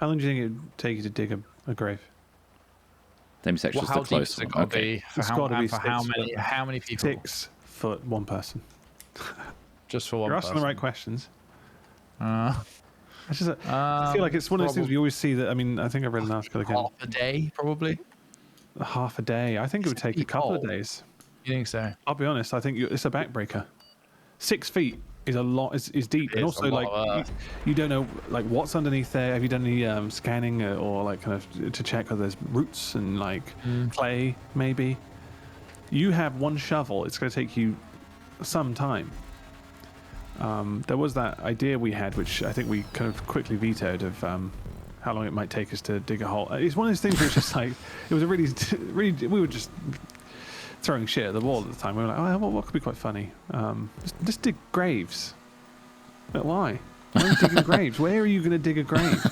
how long do you think it would take you to dig a grave? Demisexual is how the deep has close it one. got to Okay. be? For It's how, gotta and be for how 6 many? foot. How many people? 6 foot, one person. Just for one You're person. asking the right questions. Uh, I just, I feel like it's one of those things probably- we always see that. I mean, I think I read an article again. half a day, probably. Half a day. I think it would take a couple of days. You think so? I'll be honest. I think it's a backbreaker. 6 feet is a lot. Is deep, It and is a also lot like of earth. you don't know like what's underneath there. Have you done any scanning or like kind of to check whether there's roots and like clay maybe? You have one shovel. It's going to take you some time. There was that idea we had, which I think we kind of quickly vetoed, of how long it might take us to dig a hole. It's one of those things where it's just like it was a really, really. We were just throwing shit at the wall at the time. We were like, oh, what could be quite funny? Just dig graves. But why? Why are you digging graves? Where are you going to dig a grave?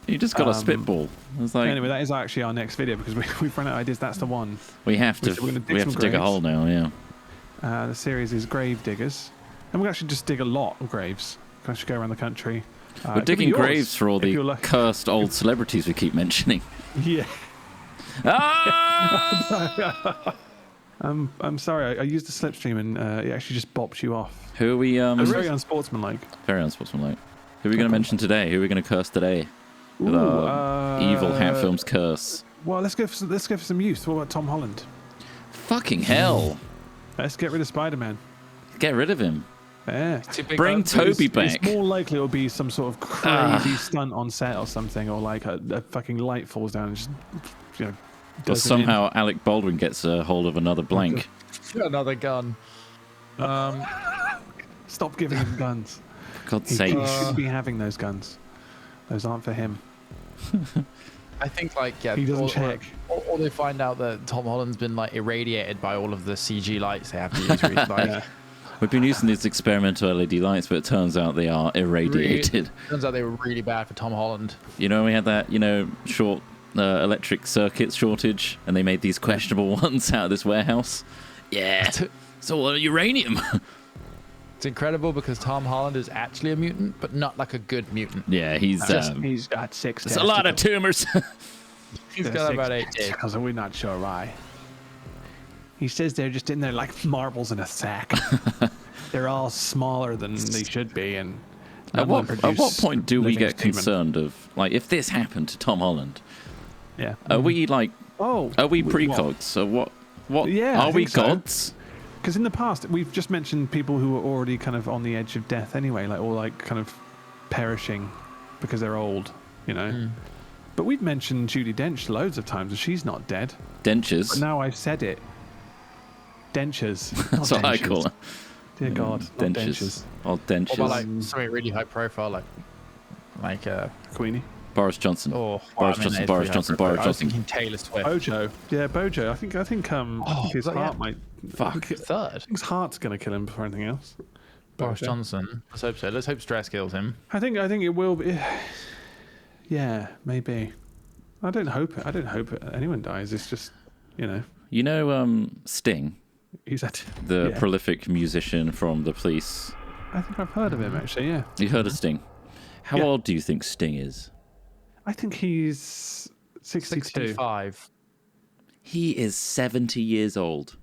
You just got a spitball. It's like, Anyway, that is actually our next video because we've run out of ideas. That's the one. we have to, we're gonna dig we have some to dig a graves. hole now, yeah. The series is Grave Diggers. And we actually just dig a lot of graves. We actually go around the country. We're it could be digging yours, graves for all if the you're lucky. cursed old celebrities we keep mentioning. Yeah. Ah! I'm sorry. I used the slipstream and it actually just bopped you off. Who are we? It was very unsportsmanlike. Very unsportsmanlike. Who are we going to mention today? Who are we going to curse today? With our evil Hat Films curse. Well, let's go for some youth. What about Tom Holland? Fucking hell! Let's get rid of Spider-Man. Get rid of him. Yeah. Bring Toby back. It's more likely it'll be some sort of crazy stunt on set or something, or like a fucking light falls down and just, you know, Or does it in. somehow Alec Baldwin gets a hold of another blank. Another gun. Stop giving him guns. For God's He sake. shouldn't be having those guns. Those aren't for him. I think like yeah, He doesn't check. Or they find out that Tom Holland's been like irradiated by all of the CG lights they have to use. Like, We've been using these experimental LED lights, but it turns out they are irradiated. turns out they were really bad for Tom Holland. You know, we had that, short electric circuit shortage, and they made these questionable ones out of this warehouse. Yeah. It's all uranium. It's incredible because Tom Holland is actually a mutant, but not like a good mutant. Yeah, he's He's got 6 there's a lot of tumors. He's got about 8 days. Because we're not sure why. He says they're just in there like marbles in a sack. They're all smaller than they should be, and At what point do we get concerned of, like, if this happened to Tom Holland? Yeah. Are we like? Oh. Are we precogs? So what? Yeah, I Are we think so. gods? Because in the past, we've just mentioned people who were already kind of on the edge of death anyway, like, or like kind of perishing because they're old, you know. But we've mentioned Judi Dench loads of times, and she's not dead. Dentures. But now I've said it. Dentures. not That's what I dentures. call it. Dear God. not Dentures. Old Or dentures. about like something really high profile, like Queenie. Boris Johnson. oh Boris Johnson. Boris Johnson. Boris I was Johnson. thinking Taylor Swift. Bojo. Yeah, Bojo. I think I think his is that- heart yeah. might. Fuck. Third. I think his heart's gonna kill him before anything else. Boris Johnson. Let's hope so. Let's hope stress kills him. I think it will be. Yeah, maybe. I don't hope anyone dies. It's just, Sting, he's the prolific musician from The Police. I think I've heard of him actually. Yeah. You heard of Sting? How old do you think Sting is? I think he's 62. 65. He is 70 years old.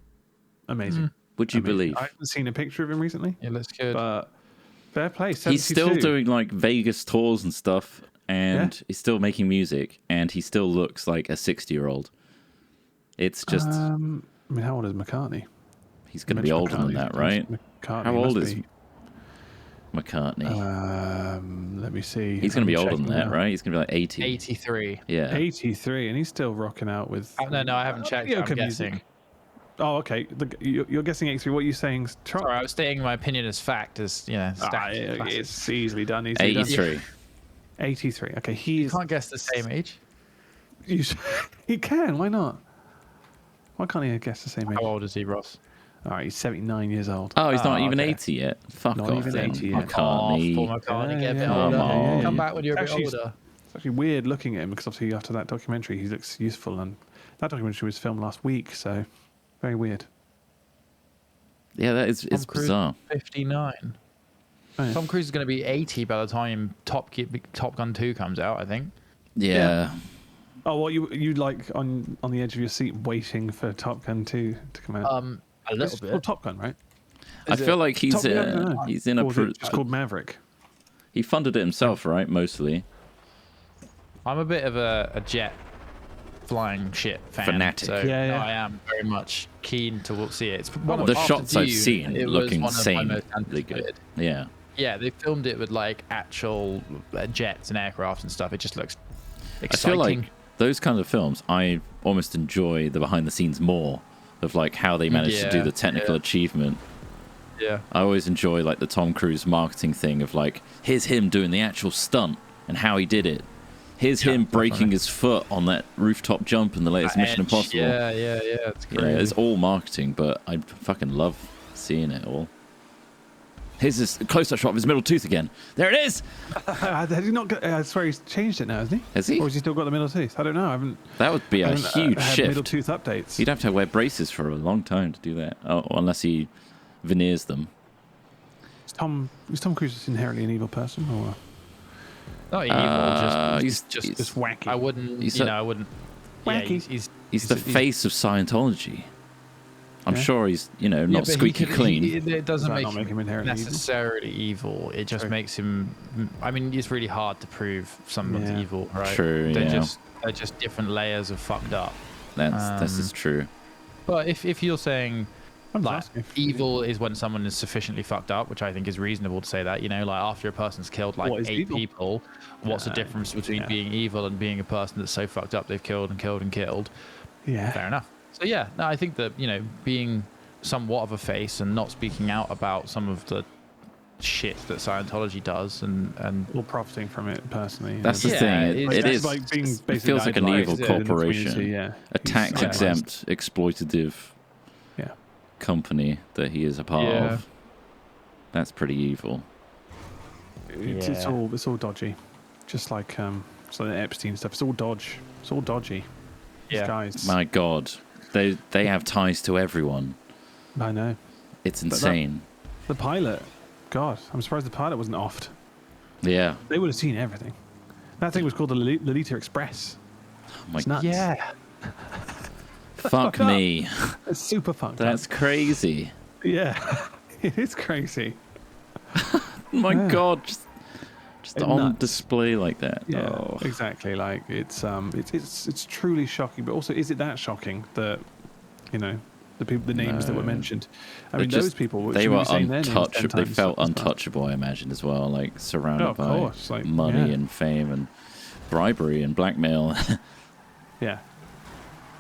Amazing. Would you believe? I haven't seen a picture of him recently. It looks good. But fair play. 72. He's still doing like Vegas tours and stuff, and he's still making music, and he still looks like a 60-year-old. It's just. How old is McCartney? He's going to be older than that, right? How old is McCartney? Let me see. He's going to be older than that, right? He's going to be like 80. 83. Yeah. 83, and he's still rocking out with. No, I haven't checked. I'm guessing. Music. Oh, okay. You're guessing 83. What are you saying, Trott? Sorry, I was stating my opinion as fact, it's easily done. 83. 83. Okay, You can't guess the same age. He can. Why not? Why can't he guess the same age? How old is he, Ross? All right, he's 79 years old. Oh, he's not even 80 yet. Fuck Not off even then. 80 yet. McCartney. McCartney, get a bit yeah, older. yeah. Come back when you're a bit Actually, older. It's actually weird looking at him because obviously after that documentary he looks youthful, and that documentary was filmed last week, so very weird. Yeah, it's bizarre. 59. Oh, yeah. Tom Cruise is going to be 80 by the time Top Gun 2 comes out, I think. Yeah. Oh, well, you like on the edge of your seat waiting for Top Gun 2 to come out? A little It's bit. called Top Gun, right? I feel like he's Top Gun? I don't know. he's in a. Or is it just called Maverick. He funded it himself, right? Mostly. I'm a bit of a jet flying shit fan. Fanatic. So Yeah. I am very much keen to see it. It's The shots I've seen look insane. Really Good. Yeah. Yeah, they filmed it with like actual jets and aircraft and stuff. It just looks I exciting. feel like those kinds of films, I almost enjoy the behind the scenes more of like how they managed to do the technical achievement. Yeah. I always enjoy like the Tom Cruise marketing thing of like, here's him doing the actual stunt and how he did it. Here's him breaking his foot on that rooftop jump in the latest Mission Impossible. Yeah. It's great. Yeah, it's all marketing, but I fucking love seeing it all. Here's this close-up shot of his middle tooth again. There it is. Has he not? I swear he's changed it now, hasn't he? Has he? Or has he still got the middle tooth? I don't know. I haven't. That would be a huge had shift. middle tooth updates. You'd have to wear braces for a long time to do that, unless he veneers them. Is Tom Cruise inherently an evil person, or Not evil, just just wacky? I wouldn't. He's I wouldn't. Wacky. Yeah, He's the face of Scientology. I'm Yeah. sure he's, not but squeaky clean. It doesn't Does that make not make him inherently evil? necessarily evil. It just True. makes him. I mean, it's really hard to prove someone's Yeah. evil, right? True, They're yeah. just different layers of fucked up. This is true. But if you're saying I'm like asking. evil is when someone is sufficiently fucked up, which I think is reasonable to say that, like after a person's killed like What is 8 evil? people, what's the difference between being evil and being a person that's so fucked up they've killed and killed and killed? Yeah. Fair enough. So yeah, no, I think that being somewhat of a face and not speaking out about some of the shit that Scientology does and Or profiting from it personally. That's the Yeah, thing. it's It is. like being It basically feels like an idolized evil in the corporation, community, yeah. a tax-exempt, exploitative Yeah. company that he is a part Yeah. of. That's pretty evil. It's Yeah. all dodgy, just like the Epstein stuff. It's all dodge. It's all dodgy. These Yeah. guys. My God, they have ties to everyone. I know. It's insane. The pilot. God, I'm surprised the pilot wasn't offed. Yeah. They would have seen everything. That thing was called the Lolita Express. Oh my It's nuts. yeah. fuck me. It's super fucked That's up. crazy. Yeah. It is crazy. My Yeah. God, just It's on nuts. display like that. Yeah, Oh. exactly. Like it's truly shocking, but also is it that shocking that the names that were mentioned? I mean, Just- those people they should were be saying their names 10 untouchable. They times felt as well. untouchable, I imagine, as well. Like surrounded Oh, of by course, like, money yeah. and fame and bribery and blackmail. Yeah,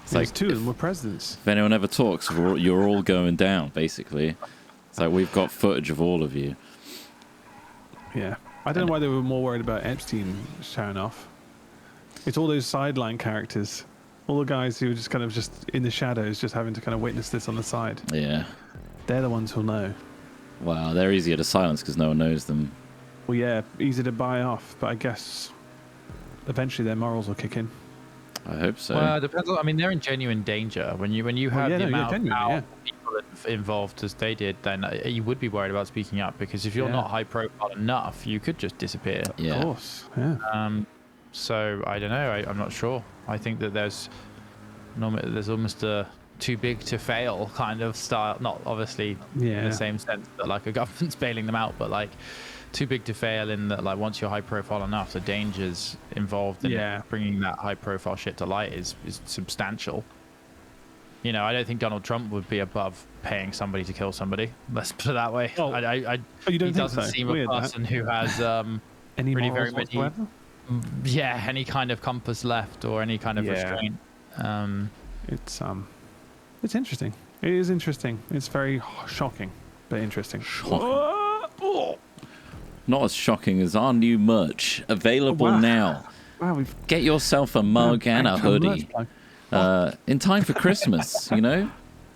It's like like two of them were presidents. if anyone ever talks, you're all going down. Basically, it's like we've got footage of all of you. Yeah, I don't know why they were more worried about Epstein showing off. It's all those sideline characters, all the guys who are just kind of just in the shadows, just having to kind of witness this on the side. Yeah. They're the ones who'll know. Wow, they're easier to silence because no one knows them. Well, yeah, easy to buy off, but I guess eventually their morals will kick in. I hope so. Well, it depends. I mean, they're in genuine danger when you have the amount of power people involved as they did. Then you would be worried about speaking up, because if you're not high profile enough, you could just disappear. Yeah. Of course. Yeah. So I don't know. I'm not sure. I think that there's almost a too big to fail kind of style. Not obviously in the same sense that like a government's bailing them out, but like too big to fail in that, like, once you're high profile enough, the dangers involved in bringing that high profile shit to light is substantial. You know, I don't think Donald Trump would be above paying somebody to kill somebody. Let's put it that way. Oh, he doesn't seem a person who has any really morals very many, whatsoever? any kind of compass left or any kind of restraint. It's interesting. It is interesting. It's very shocking, but interesting. Not as shocking as our new merch, available now. Wow, get yourself a mug and a hoodie in time for Christmas. You know,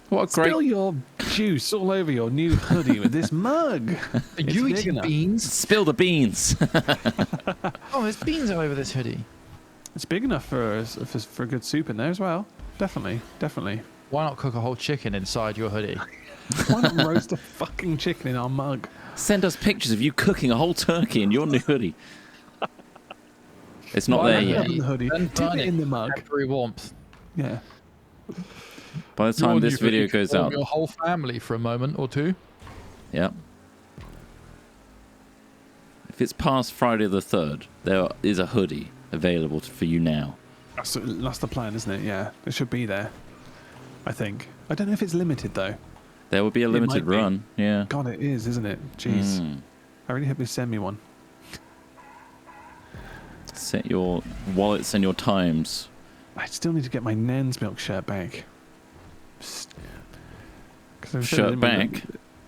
what a great. Spill your juice all over your new hoodie with this mug. Are you eating beans? Spill the beans. Oh, there's beans all over this hoodie. It's big enough for a good soup in there as well. Definitely. Why not cook a whole chicken inside your hoodie? Why not roast a fucking chicken in our mug? Send us pictures of you cooking a whole turkey in your new hoodie. It's not there yet. The hoodie. Dip it in the mug. Temporary warmth. Yeah. By the time this video goes out, your whole family for a moment or two. Yeah. If it's past Friday the 3rd, there is a hoodie available for you now. That's the plan, isn't it? Yeah, it should be there. I think. I don't know if it's limited though. There will be a limited run. Yeah. God, it is, isn't it? Jeez. I really hope they send me one. Set your wallets and your times. I still need to get my Nan's Milk shirt back. Shirt back?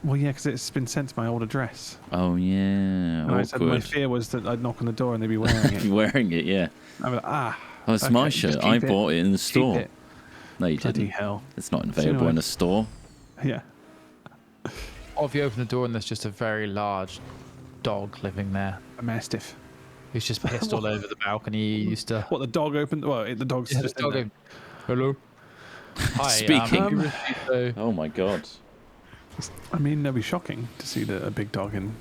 Well, yeah, because it's been sent to my old address. Oh, yeah. And I said my fear was that I'd knock on the door and they'd be wearing it. Wearing it, yeah. I'm like, oh, it's my shirt. I bought it in the store. No, you Bloody didn't. hell. It's not available in a store. Yeah. Or if you open the door and there's just a very large dog living there. A mastiff. Who's just pissed all over the balcony. He used to... What, the dog opened? Well, the dog's just in there. Hello. Hi. Speaking. Oh my god. I mean, that'd be shocking to see a big dog in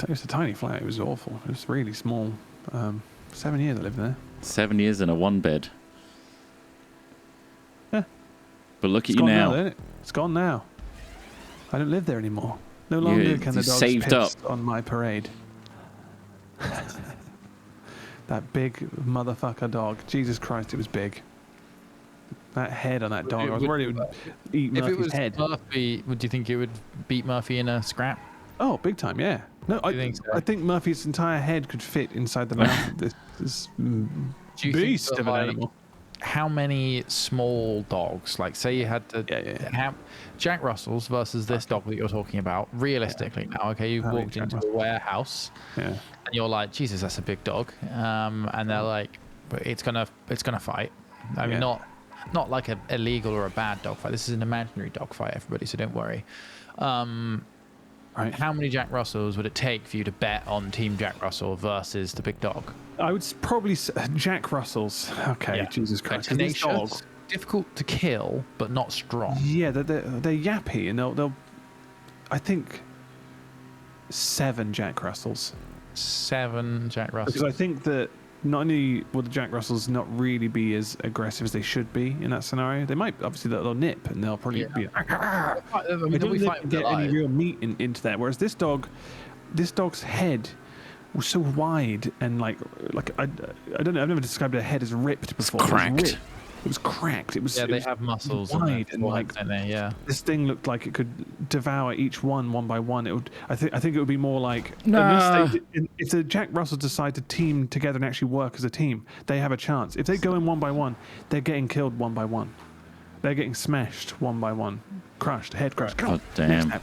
it's a tiny flat. It was awful. It was really small. 7 years I lived there. 7 years in a one bed. Yeah. But look at you now. Isn't it? It's gone now. I don't live there anymore. No longer can the dogs saved piss on my parade. That big motherfucker dog. Jesus Christ, it was big. That head on that dog. I was worried it would eat Murphy's head. If it was Murphy, would you think it would beat Murphy in a scrap? Oh, big time, yeah. No, I think Murphy's entire head could fit inside the mouth of this beast of an animal. How many small dogs, like say you had to Jack Russells versus this dog that you're talking about, realistically now, okay, you've walked into a warehouse and you're like, Jesus, that's a big dog. And they're like, but it's gonna fight. I mean, not like an illegal or a bad dog fight. This is an imaginary dog fight, everybody, so don't worry. Right. How many Jack Russells would it take for you to bet on Team Jack Russell versus the big dog? I would probably say Jack Russells. Okay, yeah. Jesus Christ. Tenacious, dogs, difficult to kill, but not strong. Yeah, they're yappy, and they'll I think 7 Jack Russells. 7 Jack Russells. Because I think that not only will the Jack Russells not really be as aggressive as they should be in that scenario, they might, obviously, they'll nip and they'll probably be. I don't think they can get any real meat into that. Whereas this dog's head was so wide and like I don't know. I've never described a head as ripped before. It's cracked. It was cracked. It was they have muscles wide and like this thing looked like it could devour each one by one. It would. I think it would be more like if the Jack Russells decide to team together and actually work as a team, they have a chance. If they go in one by one, they're getting killed one by one. They're getting smashed one by one, crushed, head crushed. Oh damn!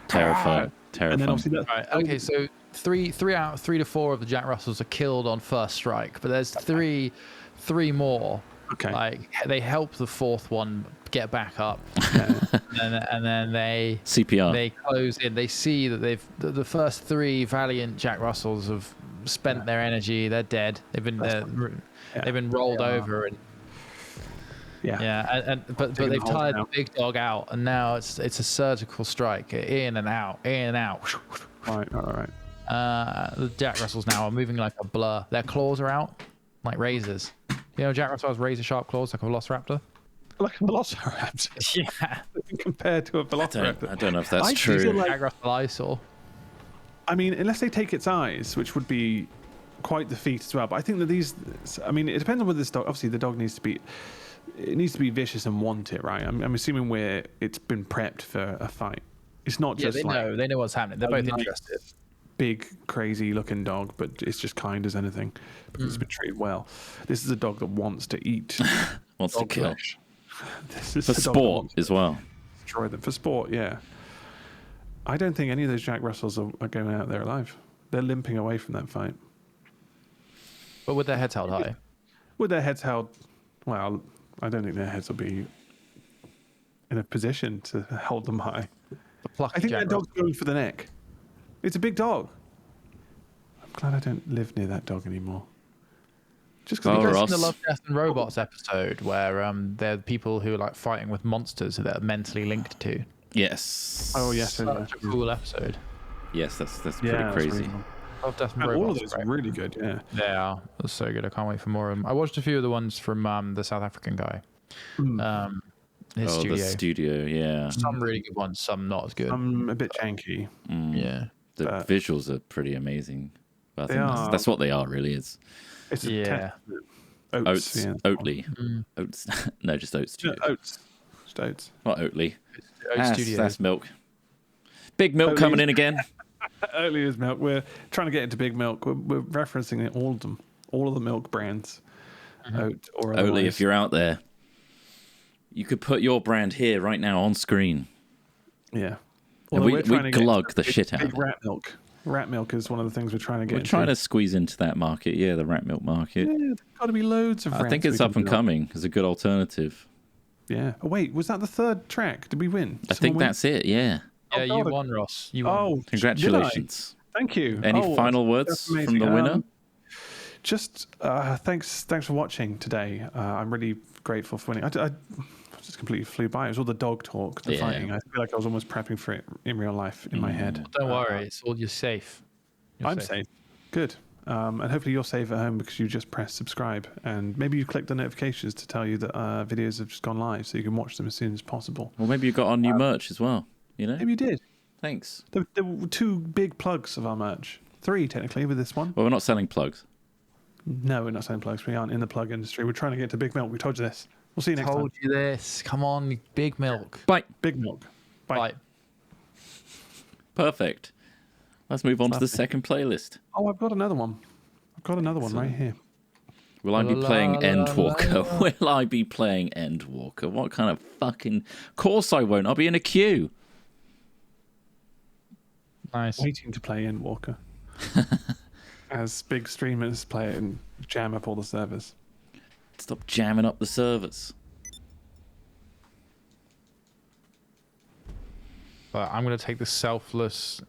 Terrified. And then obviously okay, so three to four of the Jack Russells are killed on first strike, but there's three more. Okay. Like they help the fourth one get back up, Yeah. and then they CPR. close in. They see that the first 3 valiant Jack Russells have spent their energy. They're dead. They've been they've been rolled over, and but Taking they've the whole tired the down. big dog out, and now it's a surgical strike, in and out, in and out. Right. All right. The Jack Russells now are moving like a blur. Their claws are out like razors. You know, Jack Russell has razor sharp claws like a velociraptor. Like a velociraptor. Yeah, Compared to a velociraptor. I don't know if that's I true. feel like- Jack Russell eyesore. I mean, unless they take its eyes, which would be quite the feat as well. But I think that these, I mean, it depends on whether this dog. Obviously, the dog needs to be vicious and want it, right? I'm assuming it's been prepped for a fight. It's not just They know what's happening. They're both nice, interested. big, crazy looking dog, but it's just kind as anything because it's been treated well. This is a dog that wants to eat. Wants to dog kill. flesh. This is For a dog that sport wants to as well. destroy them for sport. Yeah. I don't think any of those Jack Russells are going out there alive. They're limping away from that fight. But with their heads held high. With their heads held, well, I don't think their heads will be in a position to hold them high. The plucky I think Jack that dog's going for the neck. It's a big dog. I'm glad I don't live near that dog anymore. Just Oh, because Russell. Ross. In the Love, Death and Robots episode, where there are people who are like fighting with monsters that are mentally linked to. Yes. Oh yes, Such a cool episode. Yes, that's yeah, pretty that's crazy. really cool. Love, Death and And Robots. all of those right? are really good. Yeah. They are. That's so good. I can't wait for more of them. I watched a few of the ones from the South African guy. His Oh, studio. the studio, yeah. Some really good ones, some not as good. I'm a bit janky. Yeah. The but- visuals are pretty amazing. But I They think are. that's what they are, really. It's It's a Yeah. testament. Oats, yeah. Oatly. Oats. No, just Oats Yeah, Studio. Oats. Just Oats. Not Oatly. Oats Studios. That's milk. Big milk Oatly. coming in again. Oatly is milk. We're trying to get into big milk. We're referencing it, all of them, all of the milk brands. Oat or otherwise. Oatly, if you're out there, you could put your brand here right now on screen. Yeah. And Although we we're trying to get glug into the big- shit out big of it. rat milk. Rat milk is one of the things we're trying to get We're into. trying to squeeze into that market. Yeah, the rat milk market. Yeah, there's got to be loads of I think rats it's we up can and build. coming as a good alternative. Yeah. Oh, wait, was that the third track? Did we win? I think Someone win? that's it, yeah. Yeah, you God. won, Ross. You won. Oh, Congratulations. did I? Thank you. Any Oh, final that's words from amazing. the winner? Just thanks for watching today. I'm really grateful for winning. I just completely flew by. It was all the dog talk, the Yeah. fighting. I feel like I was almost prepping for it in real life in my head. Don't worry, it's all you're safe. You're I'm safe. Good. And hopefully you're safe at home because you just pressed subscribe. And maybe you clicked the notifications to tell you that videos have just gone live so you can watch them as soon as possible. Well, maybe you got our new merch as well. You know? Maybe you did. Thanks. There were 2 big plugs of our merch. 3, technically, with this one. Well, we're not selling plugs. No, we're not selling plugs. We aren't in the plug industry. We're trying to get to Big Milk. We told you this. We'll see you next time. Told you this. Come on, big milk. Bye. Big Milk. Bye. Bye. Perfect. Let's move on to the Lovely. second playlist. Oh, I've got another one. I've got another one right here. Will I be La, playing la, Endwalker? la. Will I be playing Endwalker? What kind of fucking... Of course I won't. I'll be in a queue. Nice. Waiting to play in Walker. As big streamers play it and jam up all the servers. Stop jamming up the servers. But I'm going to take the selfless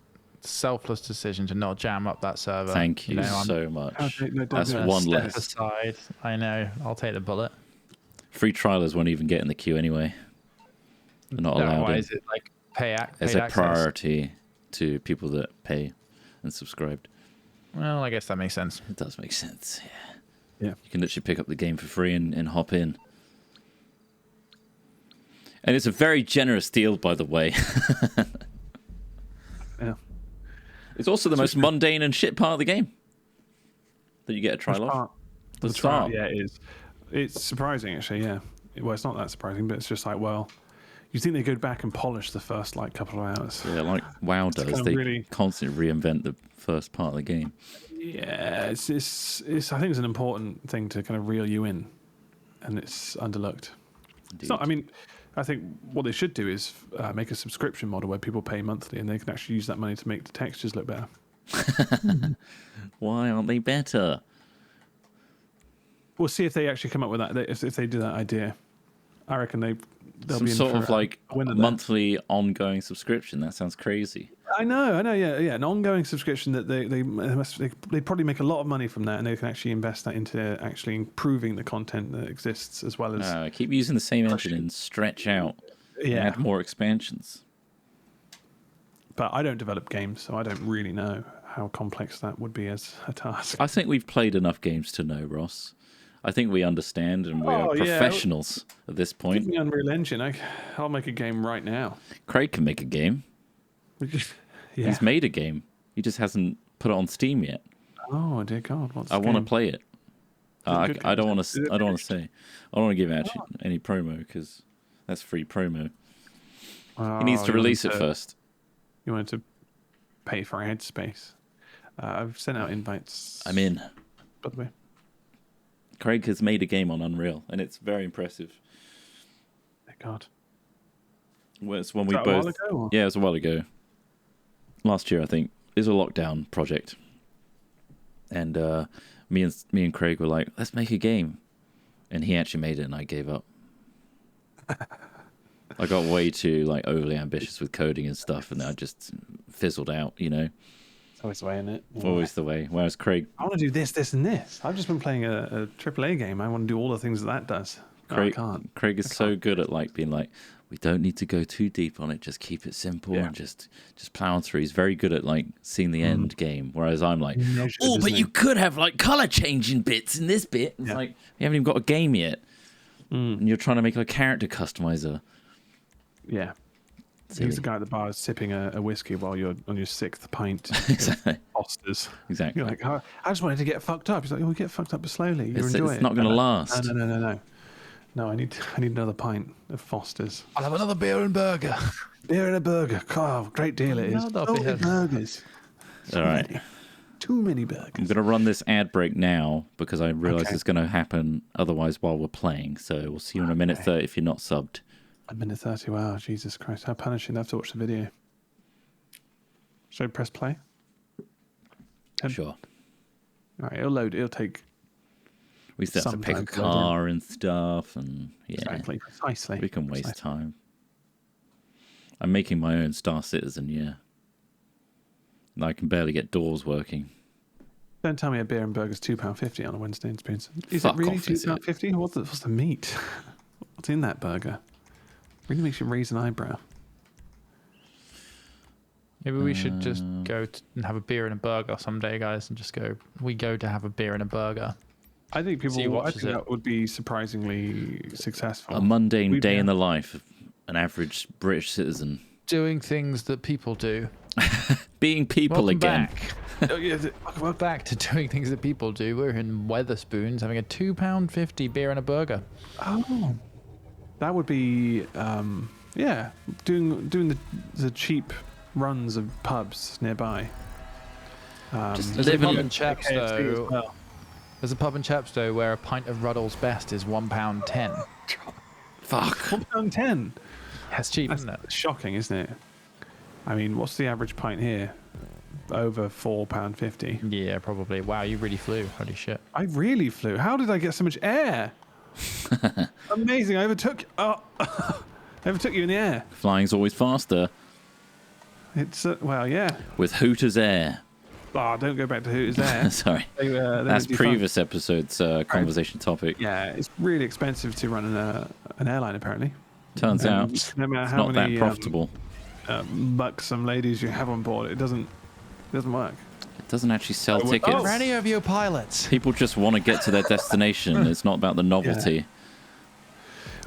decision to not jam up that server. Thank you I'm so much. Okay, no, don't That's do that. one step less. aside. I know. I'll take the bullet. Free trialers won't even get in the queue anyway. They're not allowed Why in. is it like As paid a access? priority to people that pay and subscribed. Well, I guess that makes sense. It does make sense, yeah. Yeah. You can literally pick up the game for free and hop in. And it's a very generous deal, by the way. Yeah. It's also the most mundane and shit part of the game that you get a trial of. Part- The trial, start. yeah, it is. It's surprising, actually, yeah. Well, it's not that surprising, but it's just like, well, you think they go back and polish the first, like, couple of hours. Yeah, like WoW does. kind of They really- constantly reinvent the first part of the game. Yeah, it's I think it's an important thing to kind of reel you in, and it's underlooked. It's not, I mean, I think what they should do is make a subscription model where people pay monthly and they can actually use that money to make the textures look better. Why aren't they better? We'll see if they actually come up with that, if they do that idea. I reckon they'll Some be in sort for of like a winner there. monthly ongoing subscription. That sounds crazy. I know, yeah, an ongoing subscription that they probably make a lot of money from that, and they can actually invest that into actually improving the content that exists as well as Keep using the same engine and stretch out. yeah. Add more expansions. But I don't develop games, so I don't really know how complex that would be as a task. I think we've played enough games to know, Ross. I think we understand, and we are Oh, yeah. professionals at this Give point. me Unreal Engine, I'll make a game right now. Craig can make a game. Yeah. He's made a game. He just hasn't put it on Steam yet. Oh dear God, what's I the want to game? play it. I good don't game? want Is to. it I don't want to finished? say. I don't want to give actually any promo because that's free promo. Oh, He needs to you release wanted it to- first. You wanted to pay for headspace. I've sent out invites. I'm in. By the way. Craig has made a game on Unreal, and it's very impressive. Thank God. Well, it's when we that a while both. ago, or? Yeah, it was a while ago. Last year, I think. It was a lockdown project, and me and Craig were like, "Let's make a game," and he actually made it, and I gave up. I got way too like overly ambitious with coding and stuff, and I just fizzled out. You know, It's always the way, isn't it? always the way. Whereas Craig, I want to do this, this, and this. I've just been playing a AAA game. I want to do all the things that does. No, I can't. Craig is so good at like being like, we don't need to go too deep on it. Just keep it simple Yeah. and just plow on through. He's very good at like seeing the end game. Whereas I'm like, Measured, oh, but isn't you he? could have like color changing bits in this bit. It's Yeah. like you haven't even got a game yet, and you're trying to make a character customizer. Yeah. Silly. He's the guy at the bar sipping a whiskey while you're on your sixth pint. Exactly. Fosters. Exactly. You're like, oh, I just wanted to get fucked up. He's like, oh, get fucked up slowly. You It's enjoy it. not going to No, last. No. No, I need another pint of Fosters. I'll have another beer and burger. Beer and a burger. Oh, great deal it is. Another So many beer. burgers. All right. Too many I'm burgers. going to run this ad break now because I realize Okay. it's going to happen otherwise while we're playing. So we'll see you in a minute 30 if you're not subbed. A minute 30. Wow, Jesus Christ. How punishing. I have to watch the video. Should I press play? Sure. All right, it'll load. It'll take We still have to pick a Sometimes, well, car and stuff, and yeah, exactly, precisely. we can waste precisely. time. I'm making my own Star Citizen, yeah. And I can barely get doors working. Don't tell me a beer and burger's £2.50 on a Wednesday in Spoons. Is Fuck it really off, is it? £2.50? What's the meat? What's in that burger? Really makes you raise an eyebrow. Maybe we should just go and have a beer and a burger someday, guys, and just go. We go to have a beer and a burger. I think See who people. I watches think it. that would be surprisingly successful. A mundane We've day in been- the life of an average British citizen. Doing things that people do. Being people Welcome again. back. Oh, yeah, Welcome back to doing things that people do. We're in Weatherspoons having a £2.50 beer and a burger. oh, that would be. Yeah, doing the cheap runs of pubs nearby. Just There's a living- pub in KFC as Chepstow. well. There's a pub in Chepstow where a pint of Ruddle's Best is £1.10. Fuck. £1.10. That's cheap, That's isn't it? shocking, isn't it? I mean, what's the average pint here? Over £4.50. Yeah, probably. Wow, you really flew. Holy shit. I really flew. How did I get so much air? Amazing! I overtook. Oh, I overtook you in the air. Flying's always faster It's well, yeah. with Hooters Air. Oh, don't go back to Hooters there. Sorry. They That's do previous episode's conversation topic. fun. Yeah, it's really expensive to run an airline. Apparently, Turns out no matter it's how not that many profitable. buxom ladies you have on board, it doesn't work. It doesn't actually sell Oh, tickets. oh. For any of you pilots. People just want to get to their destination. It's not about the novelty.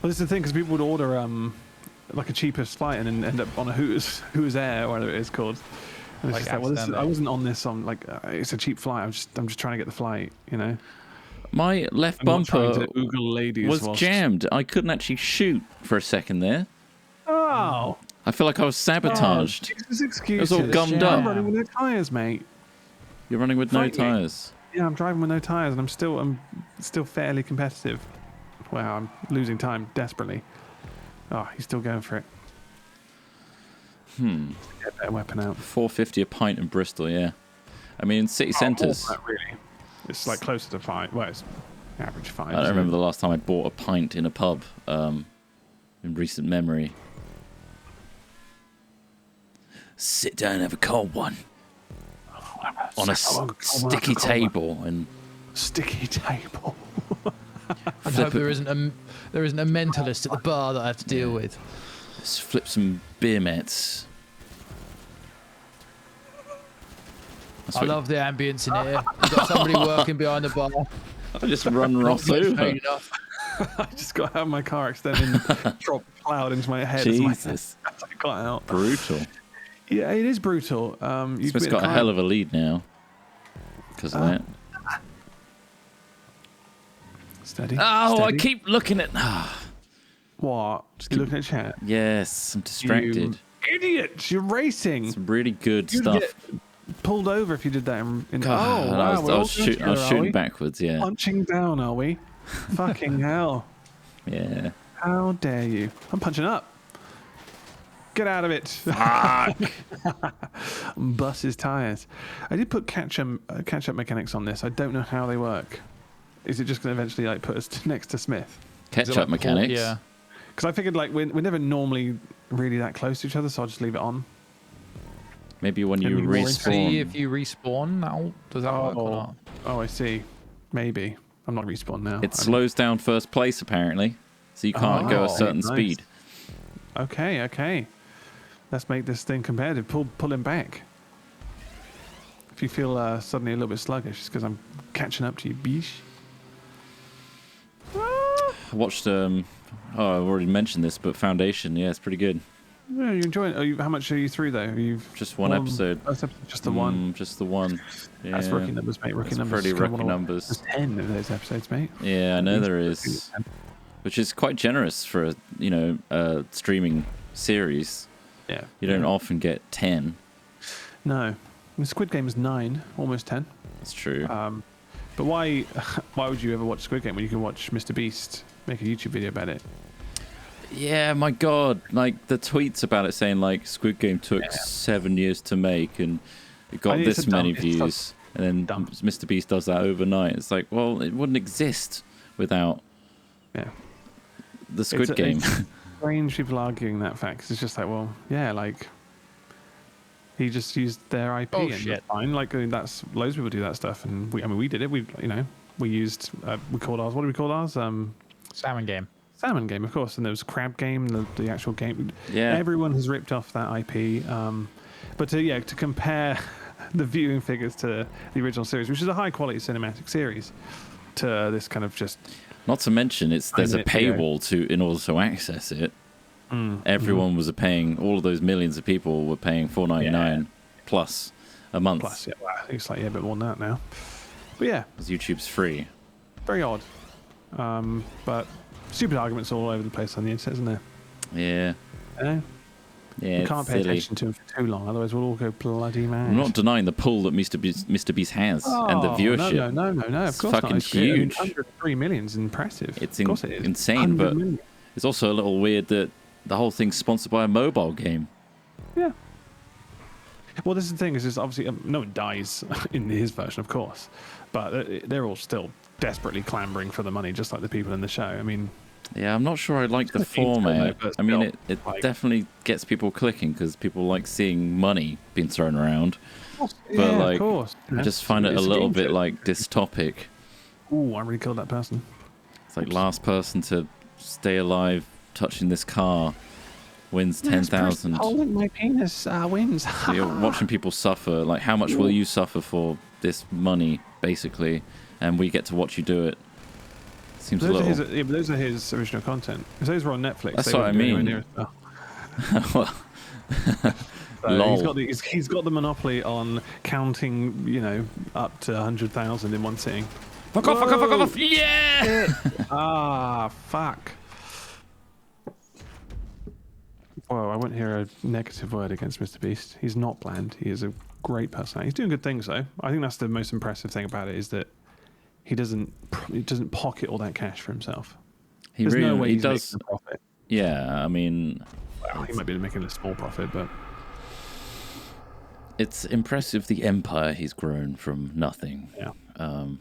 Well, this is the thing because people would order like a cheapest flight and then end up on a Hooters Air, or whatever it is called. And it's Like just like, well, accidentally. I wasn't on this on like it's a cheap flight. I'm just trying to get the flight, you know. My left I'm not trying bumper to oogle ladies was whilst- jammed. I couldn't actually shoot for a second there. Oh, I feel like I was sabotaged. Jesus, excuses. It was all gummed up. I'm running with no tires, mate. You're running with no Fight me. tyres. Yeah, I'm driving with no tires, and I'm still fairly competitive. Wow, I'm losing time desperately. Oh, he's still going for it. Get a better weapon out. $4.50 a pint in Bristol, yeah. I mean, in city centres, Oh, really. It's like closer to 5. Well, it's average 5. I don't remember the last time I bought a pint in a pub. in recent memory. Sit down and have a cold one on a sticky table and Sticky table. I hope there isn't a mentalist at the bar that I have to deal with. just flip some beer mats. I love the ambience in here. You've got somebody working behind the bar. I just run Ross Not over. paid enough. I just got out of my car accidentally and dropped a cloud into my head. Jesus. As I got out. Brutal. Yeah, it is brutal. Smith's got a hell of a lead now because of that. Steady. Oh, steady. I keep looking at... What? Just You keep- looking at chat? Yes, I'm distracted. You idiot! You're racing. Some really good You'd stuff. get pulled over if you did that. In God, oh, and wow, we're I all was shooting backwards, yeah. Punching down, are we? Fucking hell! Yeah. How dare you? I'm punching up. Get out of it. Fuck. Bust his tires. I did put catch-up mechanics on this. I don't know how they work. Is it just going to eventually like put us next to Smith? Ketchup mechanics. Yeah. Because I figured like we're never normally really that close to each other, so I'll just leave it on. Maybe when you Maybe more See respawn. if you respawn. Does that work or not? Oh, I see. Maybe. I'm not respawn now. It slows down first place, apparently. So you can't go a certain nice. speed. Okay. Let's make this thing competitive. Pull him back. If you feel suddenly a little bit sluggish, it's because I'm catching up to you, bish. I watched, I've already mentioned this, but Foundation, yeah, it's pretty good. Yeah, you're enjoying it. How much are you through, though? Just one episode. Just the one. Just the one. Yeah. That's rookie numbers, mate. Rookie That's numbers. pretty It's got rookie one of- numbers. There's 10 of those episodes, mate. Yeah, I know there is. Which is quite generous for a streaming series. Yeah. You don't often get 10. No. The Squid Game is 9, almost 10. That's true. But why would you ever watch Squid Game when you can watch Mr. Beast make a YouTube video about it? Yeah, my God. Like, the tweets about it saying, like, Squid Game took 7 years to make and it got It's this a many dumb- it's views. And then dumb. Mr. Beast does that overnight. It's like, well, it wouldn't exist without Yeah. the Squid Game. It's strange people arguing that fact 'cause it's just like, well, yeah, like he just used their IP Oh, and shit. that's fine. Like that's loads of people do that stuff, and we did it. We used we called ours. What do we call ours? Salmon game. Salmon Game, of course, and there was Crab Game, the actual game. Yeah. Everyone has ripped off that IP, but to compare the viewing figures to the original series, which is a high quality cinematic series, to this kind of just Not to mention, there's a 9 minutes ago. paywall in order to access it. Everyone was paying. All of those millions of people were paying $4.99 plus a month. plus. Yeah, well, I think it's like a bit more than that now. But yeah, Because YouTube's free. very odd. But stupid arguments all over the place on the internet, isn't there? Yeah. You know? Yeah. We it's can't pay silly. attention to them for too long, otherwise we'll all go bloody mad. I'm not denying the pull that Mr. Beast has and the Oh, viewership. No, of It's course fucking not. It's great. I mean, huge. 103 million is impressive. It's of course it is. insane, 100 but million. it's also a little weird that the whole thing's sponsored by a mobile game. Yeah. Well, this is the thing, is obviously no one dies in his version, of course, but they're all still desperately clambering for the money, just like the people in the show. I mean, Yeah, I'm not sure I like the It's kinda painful, format. though, but I mean, still, it like- definitely gets people clicking because people like seeing money being thrown around. yeah, like, of course. I just find it a It's little game bit show. like dystopic. Ooh, I really killed that person. It's like last person to stay alive touching this car wins 10,000. Holding my penis wins. So you're watching people suffer. Like, how much will you suffer for this money, basically? And we get to watch you do it. Seems a Those are, little. his, but those are his original content. If those were on Netflix, That's they what I wouldn't do anywhere mean. near as well. So Lol. he's got the monopoly on counting, up to 100,000 in one sitting. Fuck off, fuck off, fuck off! Yeah! Ah, fuck. Whoa, I won't hear a negative word against Mr. Beast. He's not bland. He is a great person. He's doing good things, though. I think that's the most impressive thing about it, is that he doesn't pocket all that cash for himself. He There's really no way he he's does. making a profit. Yeah, I mean, Well, he might be making a small profit, but it's impressive the empire he's grown from nothing. yeah. Um,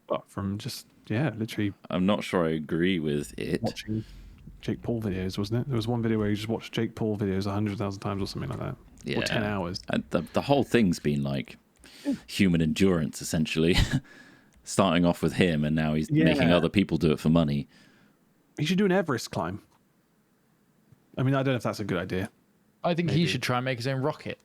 But from just, literally I'm not sure I agree with it. watching Jake Paul videos, wasn't it? There was one video where you just watched Jake Paul videos 100,000 times or something like that. Yeah. Or 10 hours. And the whole thing's been like human endurance, essentially. Starting off with him, and now he's making other people do it for money. He should do an Everest climb. I mean, I don't know if that's a good idea. I think he should try and make his own rocket.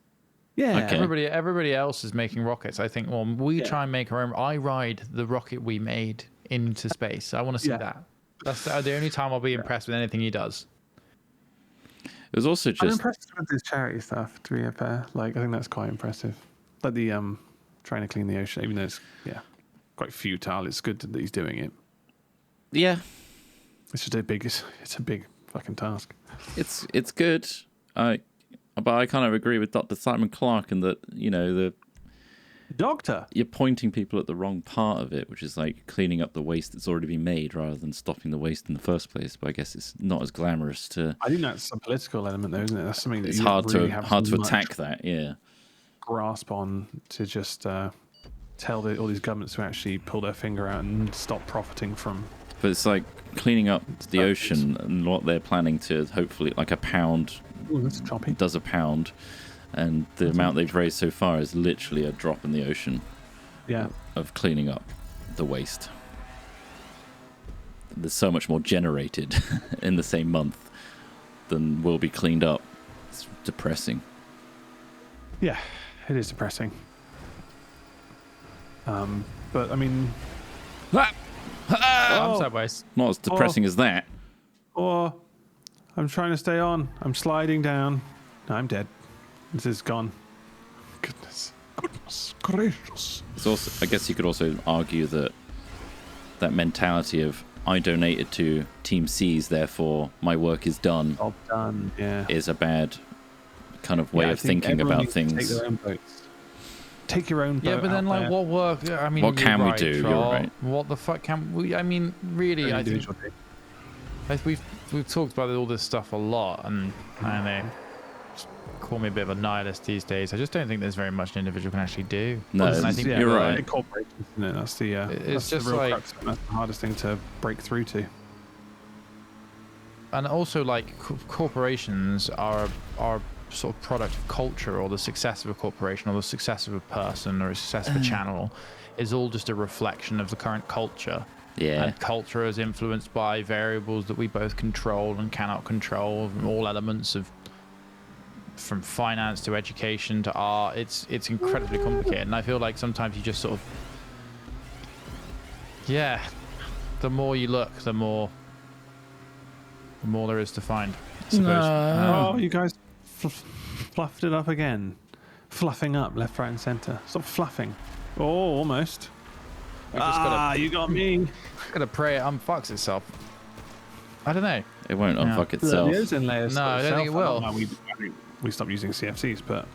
Yeah. Okay. Everybody else is making rockets. I think, well, we try and make our own. I ride the rocket we made into space. I want to see that. That's the only time I'll be impressed with anything he does. It was also I'm just impressed with his charity stuff, to be fair. Like, I think that's quite impressive. Like the trying to clean the ocean, even though it's quite futile. It's good that he's doing it. yeah, It's just it's a big fucking task. it's good. But I kind of agree with Dr. Simon Clark in that, you know, Doctor. you're pointing people at the wrong part of it, which is like cleaning up the waste that's already been made rather than stopping the waste in the first place. But I guess it's not as glamorous to. I think that's a political element, though, isn't it? That's something that It's you hard really to have much attack that. Yeah. grasp on to just tell all these governments to actually pull their finger out and stop profiting from. But it's like cleaning up the ocean and what they're planning to hopefully like a pound. Ooh, that's choppy. Does a pound, and the amount they've raised so far is literally a drop in the ocean. Yeah. Of cleaning up the waste. There's so much more generated in the same month than will be cleaned up. It's depressing. Yeah, it is depressing. But I mean, I'm sideways. Not as depressing as that. I'm trying to stay on. I'm sliding down. I'm dead. This is gone. Goodness gracious. It's also, I guess you could also argue that mentality of I donated to Team C's, therefore my work is done. Job done. Yeah. Is a bad kind of way I of think thinking everyone about needs to things. Take their own boats. Take your own boat. Yeah, but then out like, there. what work? I mean, What can we do? You're Trott. right. What the fuck can we? I mean, really, I think Individual thing. we've talked about all this stuff a lot, and I don't know. Call me a bit of a nihilist these days. I just don't think there's very much an individual can actually do. No, And I think you're right. Corporations, isn't it? That's the It's that's just the real like- crux. That's the hardest thing to break through to. And also, like, corporations are sort of product of culture, or the success of a corporation, or the success of a person, or a success of a channel is all just a reflection of the current culture. Yeah. And culture is influenced by variables that we both control and cannot control, from all elements of, from finance to education to art. It's incredibly complicated, and I feel like sometimes you just sort of, the more you look, the more there is to find, I suppose. Oh, you guys fluffed it up again. Fluffing up left, right, and centre. Stop fluffing. Oh, almost. We've just gotta, You got me. gotta pray it unfucks itself. I don't know. It won't unfuck The itself. ozone layer's No, I don't think it will. We stopped using CFCs, but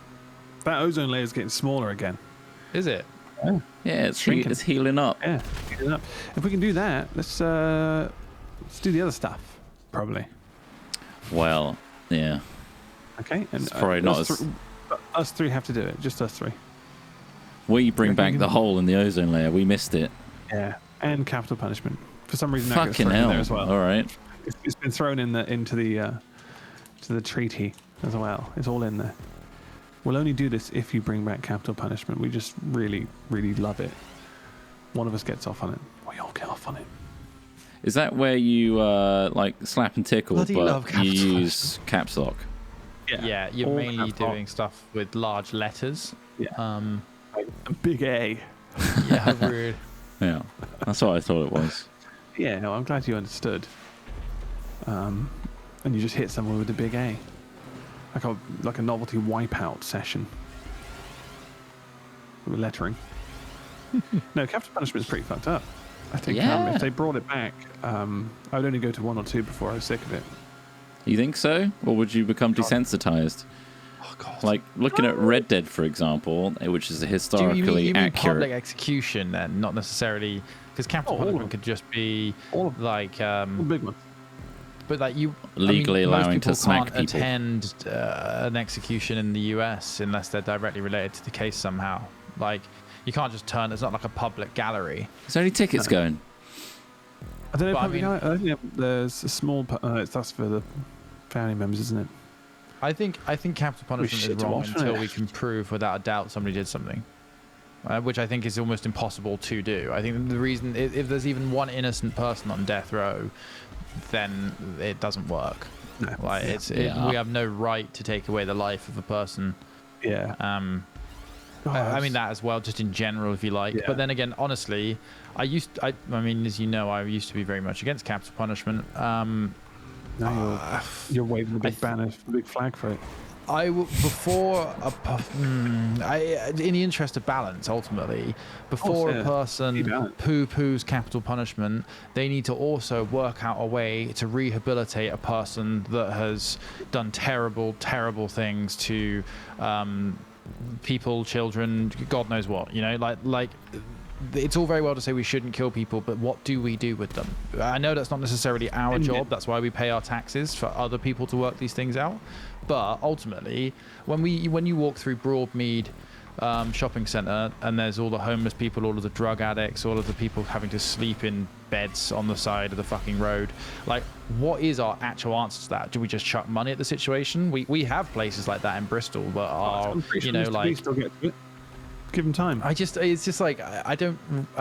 that ozone layer is getting smaller again. Is it? Yeah, it's Shrinking. it's healing up. Yeah, heating up. If we can do that, let's do the other stuff. Probably. Well, yeah. Okay. And It's probably not us, us three have to do it. Just us three. We bring Reckon back we the can- hole in the ozone layer. We missed it. Yeah. And capital punishment. For some reason, that gets Fucking thrown in hell. there as well. All right. It's been thrown in into the to the treaty as well. It's all in there. We'll only do this if you bring back capital punishment. We just really, really love it. One of us gets off on it. We all get off on it. Is that where you like slap and tickle, Bloody love but you capital use caps lock? Yeah, you're All mainly caps lock. doing stuff with large letters. Yeah. Like a big A. Yeah, rude. Yeah, that's what I thought it was. Yeah, no, I'm glad you understood. And you just hit someone with a big A. Like a novelty wipeout session. With lettering. No, capital punishment is pretty fucked up. I think Yeah. if they brought it back, I would only go to 1 or 2 before I was sick of it. You think so, or would you become desensitized? Oh god. Like looking at Red Dead, for example, which is a Do you historically mean accurate. public execution then, not necessarily, because capital Oh, all of punishment them. could just be All of them. like, The big one. but like you Legally most allowing to people smack can't people. attend an execution in the US unless they're directly related to the case somehow. Like you can't just turn. It's not like a public gallery. There's only tickets going. I don't know. But I Public mean- eye, I think there's a small. That's for the family members, isn't it? I think capital punishment shit is to wrong watch, isn't until it? we can prove without a doubt somebody did something, which I think is almost impossible to do. I think the reason, if there's even one innocent person on death row, then it doesn't work. No. Like we have no right to take away the life of a person. Yeah. I mean that as well, just in general, if you like. Yeah. But then again, honestly, I mean, as you know, I used to be very much against capital punishment. Now you're waving the big banner, the big flag for it. In the interest of balance, ultimately, before a person poo-poos capital punishment, they need to also work out a way to rehabilitate a person that has done terrible, terrible things to people, children, God knows what. You know, like. It's all very well to say we shouldn't kill people, but what do we do with them? I know that's not necessarily our job. That's why we pay our taxes for other people to work these things out. But ultimately, when you walk through Broadmead shopping centre and there's all the homeless people, all of the drug addicts, all of the people having to sleep in beds on the side of the fucking road, like, what is our actual answer to that? Do we just chuck money at the situation? We have places like that in Bristol that are, you know, like. Still get to it. Give them time. It's just like, I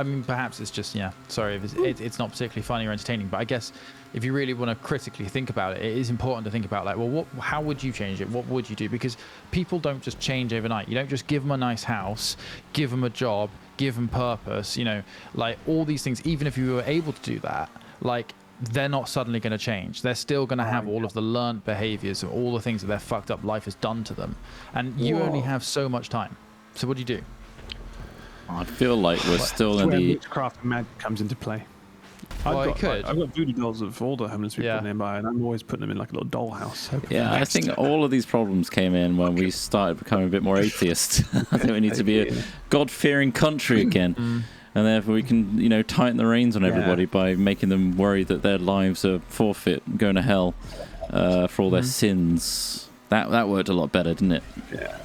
mean, perhaps it's just, sorry if it's not particularly funny or entertaining, but I guess if you really want to critically think about it, it is important to think about, like, well, how would you change it? What would you do? Because people don't just change overnight. You don't just give them a nice house, give them a job, give them purpose, you know, like all these things. Even if you were able to do that, like, they're not suddenly going to change. They're still going to have all of the learned behaviors and all the things that their fucked up life has done to them. And you only have so much time. So what do you do? I feel like we're still in where the. witchcraft and magic comes into play. Well, I've got voodoo dolls of all the homeless people nearby, and I'm always putting them in like a little dollhouse. Yeah, I think all of these problems came in when we started becoming a bit more atheist. I think we need to be a God-fearing country again. And therefore we can, you know, tighten the reins on everybody by making them worry that their lives are forfeit, going to hell for all their sins. That worked a lot better, didn't it? Yeah.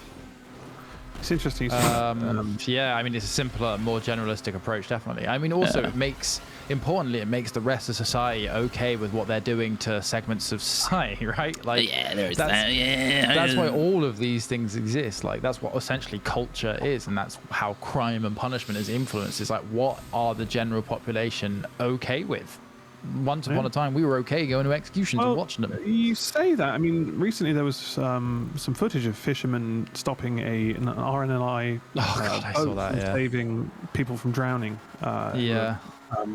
It's interesting. Yeah, I mean, it's a simpler, more generalistic approach, definitely. I mean, also, it makes the rest of society okay with what they're doing to segments of society, right? Like, there's that. Yeah, that's why all of these things exist. Like, that's what essentially culture is, and that's how crime and punishment is influenced. It's like, what are the general population okay with? Once upon a time, we were okay going to executions and watching them. You say that. I mean, recently there was some footage of fishermen stopping an RNLI I saw that, from saving people from drowning.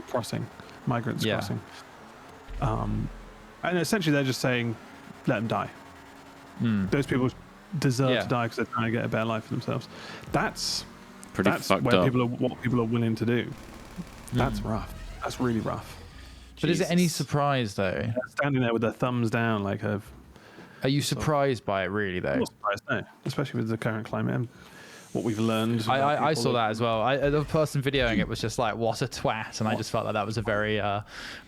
Crossing, migrants crossing. And essentially they're just saying, let them die. Those people deserve to die because they're trying to get a better life for themselves. That's fucked where up. what people are willing to do. That's rough. That's really rough. But is it any surprise, though? They're standing there with their thumbs down, like a. Are you surprised by it, really, though? I'm not surprised, no. Especially with the current climate and what we've learned. I saw that as well. The person videoing it was just like, what a twat. And I just felt like that was a very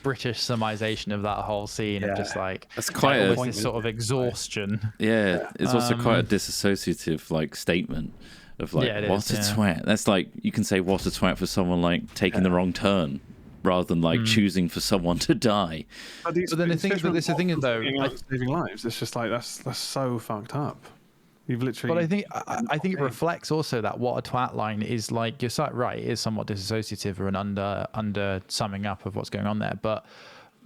British summarization of that whole scene. Of just like, that's quite this sort of exhaustion. Yeah, it's also quite a disassociative like statement of like, what a twat. That's like, you can say what a twat for someone like taking the wrong turn, rather than like choosing for someone to die. But then the thing is though, saving lives. It's just like that's so fucked up. You've literally. But I think it reflects also that what a twat line is like. You're right, it is somewhat disassociative or an under summing up of what's going on there, but.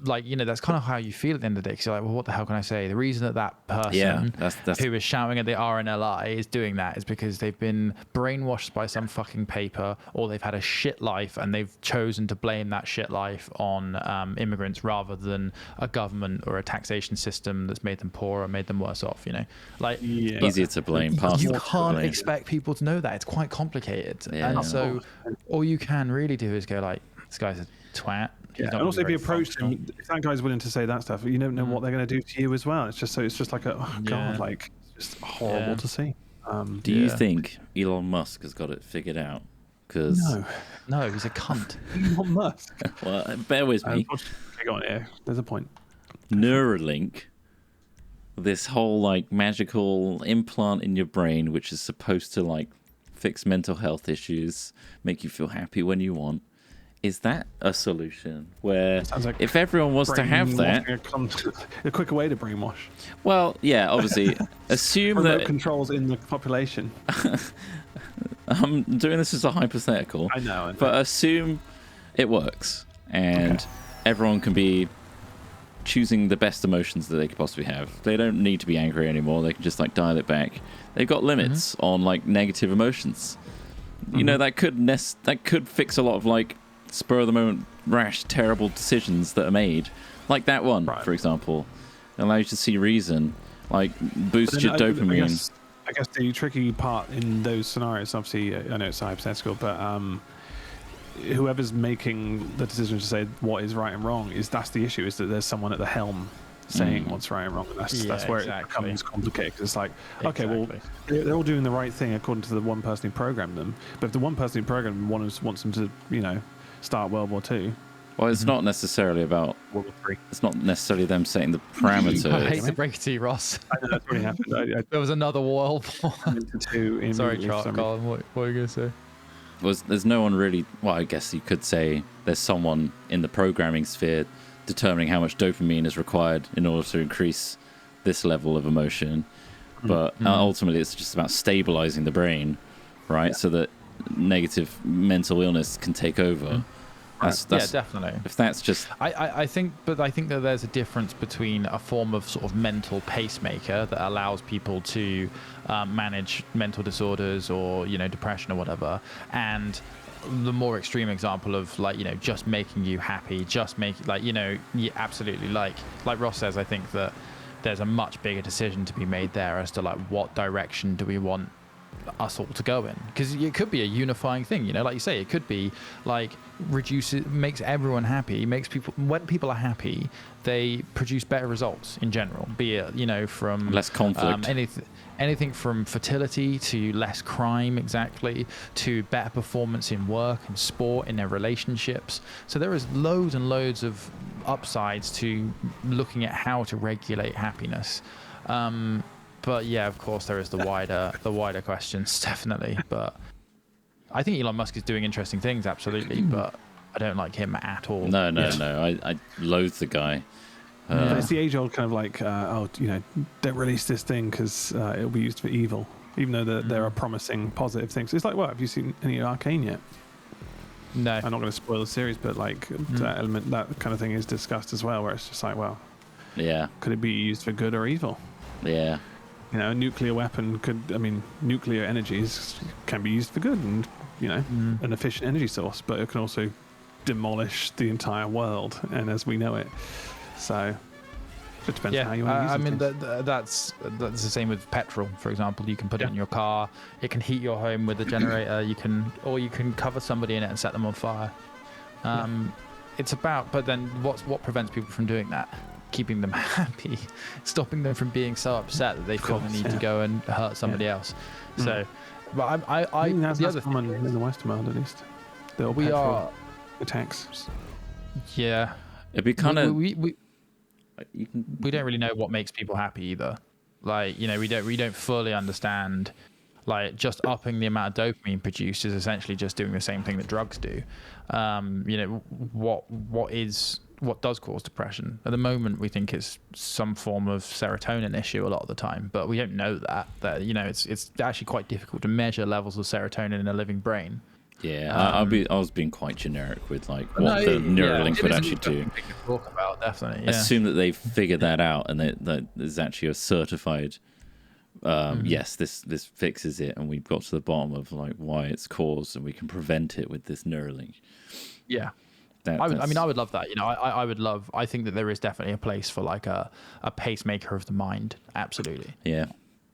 Like, you know, that's kind of how you feel at the end of the day. Because you're like, well, what the hell can I say? The reason that person who is shouting at the RNLI is doing that is because they've been brainwashed by some fucking paper, or they've had a shit life and they've chosen to blame that shit life on immigrants rather than a government or a taxation system that's made them poorer or made them worse off, you know? Like, easier to blame. You can't expect people to know that. It's quite complicated. Yeah. And so all you can really do is go like, this guy's a twat. Yeah, and also if you approach him, if that guy's willing to say that stuff, you never know what they're going to do to you as well. It's just like God, like it's just horrible to see. Do you think Elon Musk has got it figured out? Because no, he's a cunt. Elon Musk. Well, bear with me. There's a point. Neuralink, this whole like magical implant in your brain, which is supposed to like fix mental health issues, make you feel happy when you want. is that a solution where Sounds like if everyone was to have that, a quicker way to brainwash. well, yeah, obviously, assume Remote that controls in the population. I'm doing this as a hypothetical. I know. But assume it works and everyone can be choosing the best emotions that they could possibly have. They don't need to be angry anymore. They can just like dial it back. They've got limits on like negative emotions. You know, that could fix a lot of like spur of the moment rash terrible decisions that are made. Like that one, for example. It allows you to see reason, like boost your dopamine. I guess the tricky part in those scenarios, obviously, I know it's hypothetical, but whoever's making the decision to say what is right and wrong that's the issue, is that there's someone at the helm saying what's right and wrong. And that's where it becomes complicated. Cause it's like, okay, well, they're all doing the right thing according to the one person who programmed them. But if the one person who programmed them wants them to, you know, start World War II. Well, it's not necessarily about World War III. It's not necessarily them setting the parameters. I hate to break it to you, Ross. I know that's already happened. There was another World War. Sorry, Trott, Colin. What were you going to say? There's no one really. Well, I guess you could say there's someone in the programming sphere determining how much dopamine is required in order to increase this level of emotion. But ultimately, it's just about stabilizing the brain, right? So that negative mental illness can take over. That's, definitely. If that's just, I think that there's a difference between a form of sort of mental pacemaker that allows people to manage mental disorders or, you know, depression or whatever, and the more extreme example of, like, you know, just making you happy, just make, like, you know, absolutely, like Ross says, I think that there's a much bigger decision to be made there as to like what direction do we want us all to go in, because it could be a unifying thing, you know, like you say, it could be like makes everyone happy, makes people, when people are happy, they produce better results in general, be it, you know, from less conflict, anything from fertility to less crime, exactly, to better performance in work and sport, in their relationships. So there is loads and loads of upsides to looking at how to regulate happiness. But yeah, of course, there is the wider questions, definitely. But I think Elon Musk is doing interesting things, absolutely. But I don't like him at all. No. I loathe the guy. But it's the age-old kind of like, you know, don't release this thing because it'll be used for evil, even though there are promising positive things. It's like, well, have you seen any Arcane yet? No. I'm not going to spoil the series, but like that element, that kind of thing is discussed as well, where it's just like, well, could it be used for good or evil? Yeah. You know, a nuclear weapon nuclear energies can be used for good and, you know, an efficient energy source, but it can also demolish the entire world, and as we know it. So it depends on how you want to use it. I mean, that's the same with petrol, for example. You can put it in your car. It can heat your home with a generator. You can cover somebody in it and set them on fire. It's about, but then what prevents people from doing that? Keeping them happy, stopping them from being so upset that they feel the need to go and hurt somebody else. So, but I think that's common in the Western world, at least. We are attacks. Yeah, it'd be kind of. We don't really know what makes people happy either. Like, you know, we don't fully understand. Like, just upping the amount of dopamine produced is essentially just doing the same thing that drugs do. You know, what does cause depression? At the moment, we think it's some form of serotonin issue a lot of the time, but we don't know that, you know, it's actually quite difficult to measure levels of serotonin in a living brain. Yeah, I was being quite generic with like what the Neuralink would actually do. Talk about, definitely. Yeah. Assume that they've figured that out and that there's actually a certified. Yes, this fixes it, and we've got to the bottom of like why it's caused, and we can prevent it with this Neuralink. Yeah. I would love that. You know, I think that there is definitely a place for like a pacemaker of the mind. Absolutely. Yeah.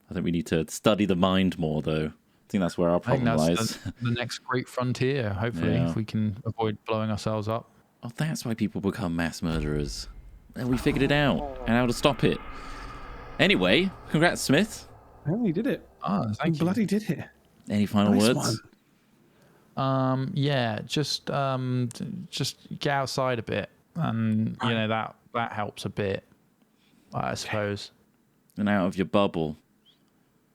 I think we need to study the mind more, though. I think that's where our problem lies. The next great frontier, hopefully, if we can avoid blowing ourselves up. Oh, that's why people become mass murderers. And we figured it out and how to stop it. Anyway, congrats, Smith. Oh, you did it. Oh, thank you. Bloody did it. Any final words? Yeah, just get outside a bit, and you know that helps a bit, I suppose. And out of your bubble.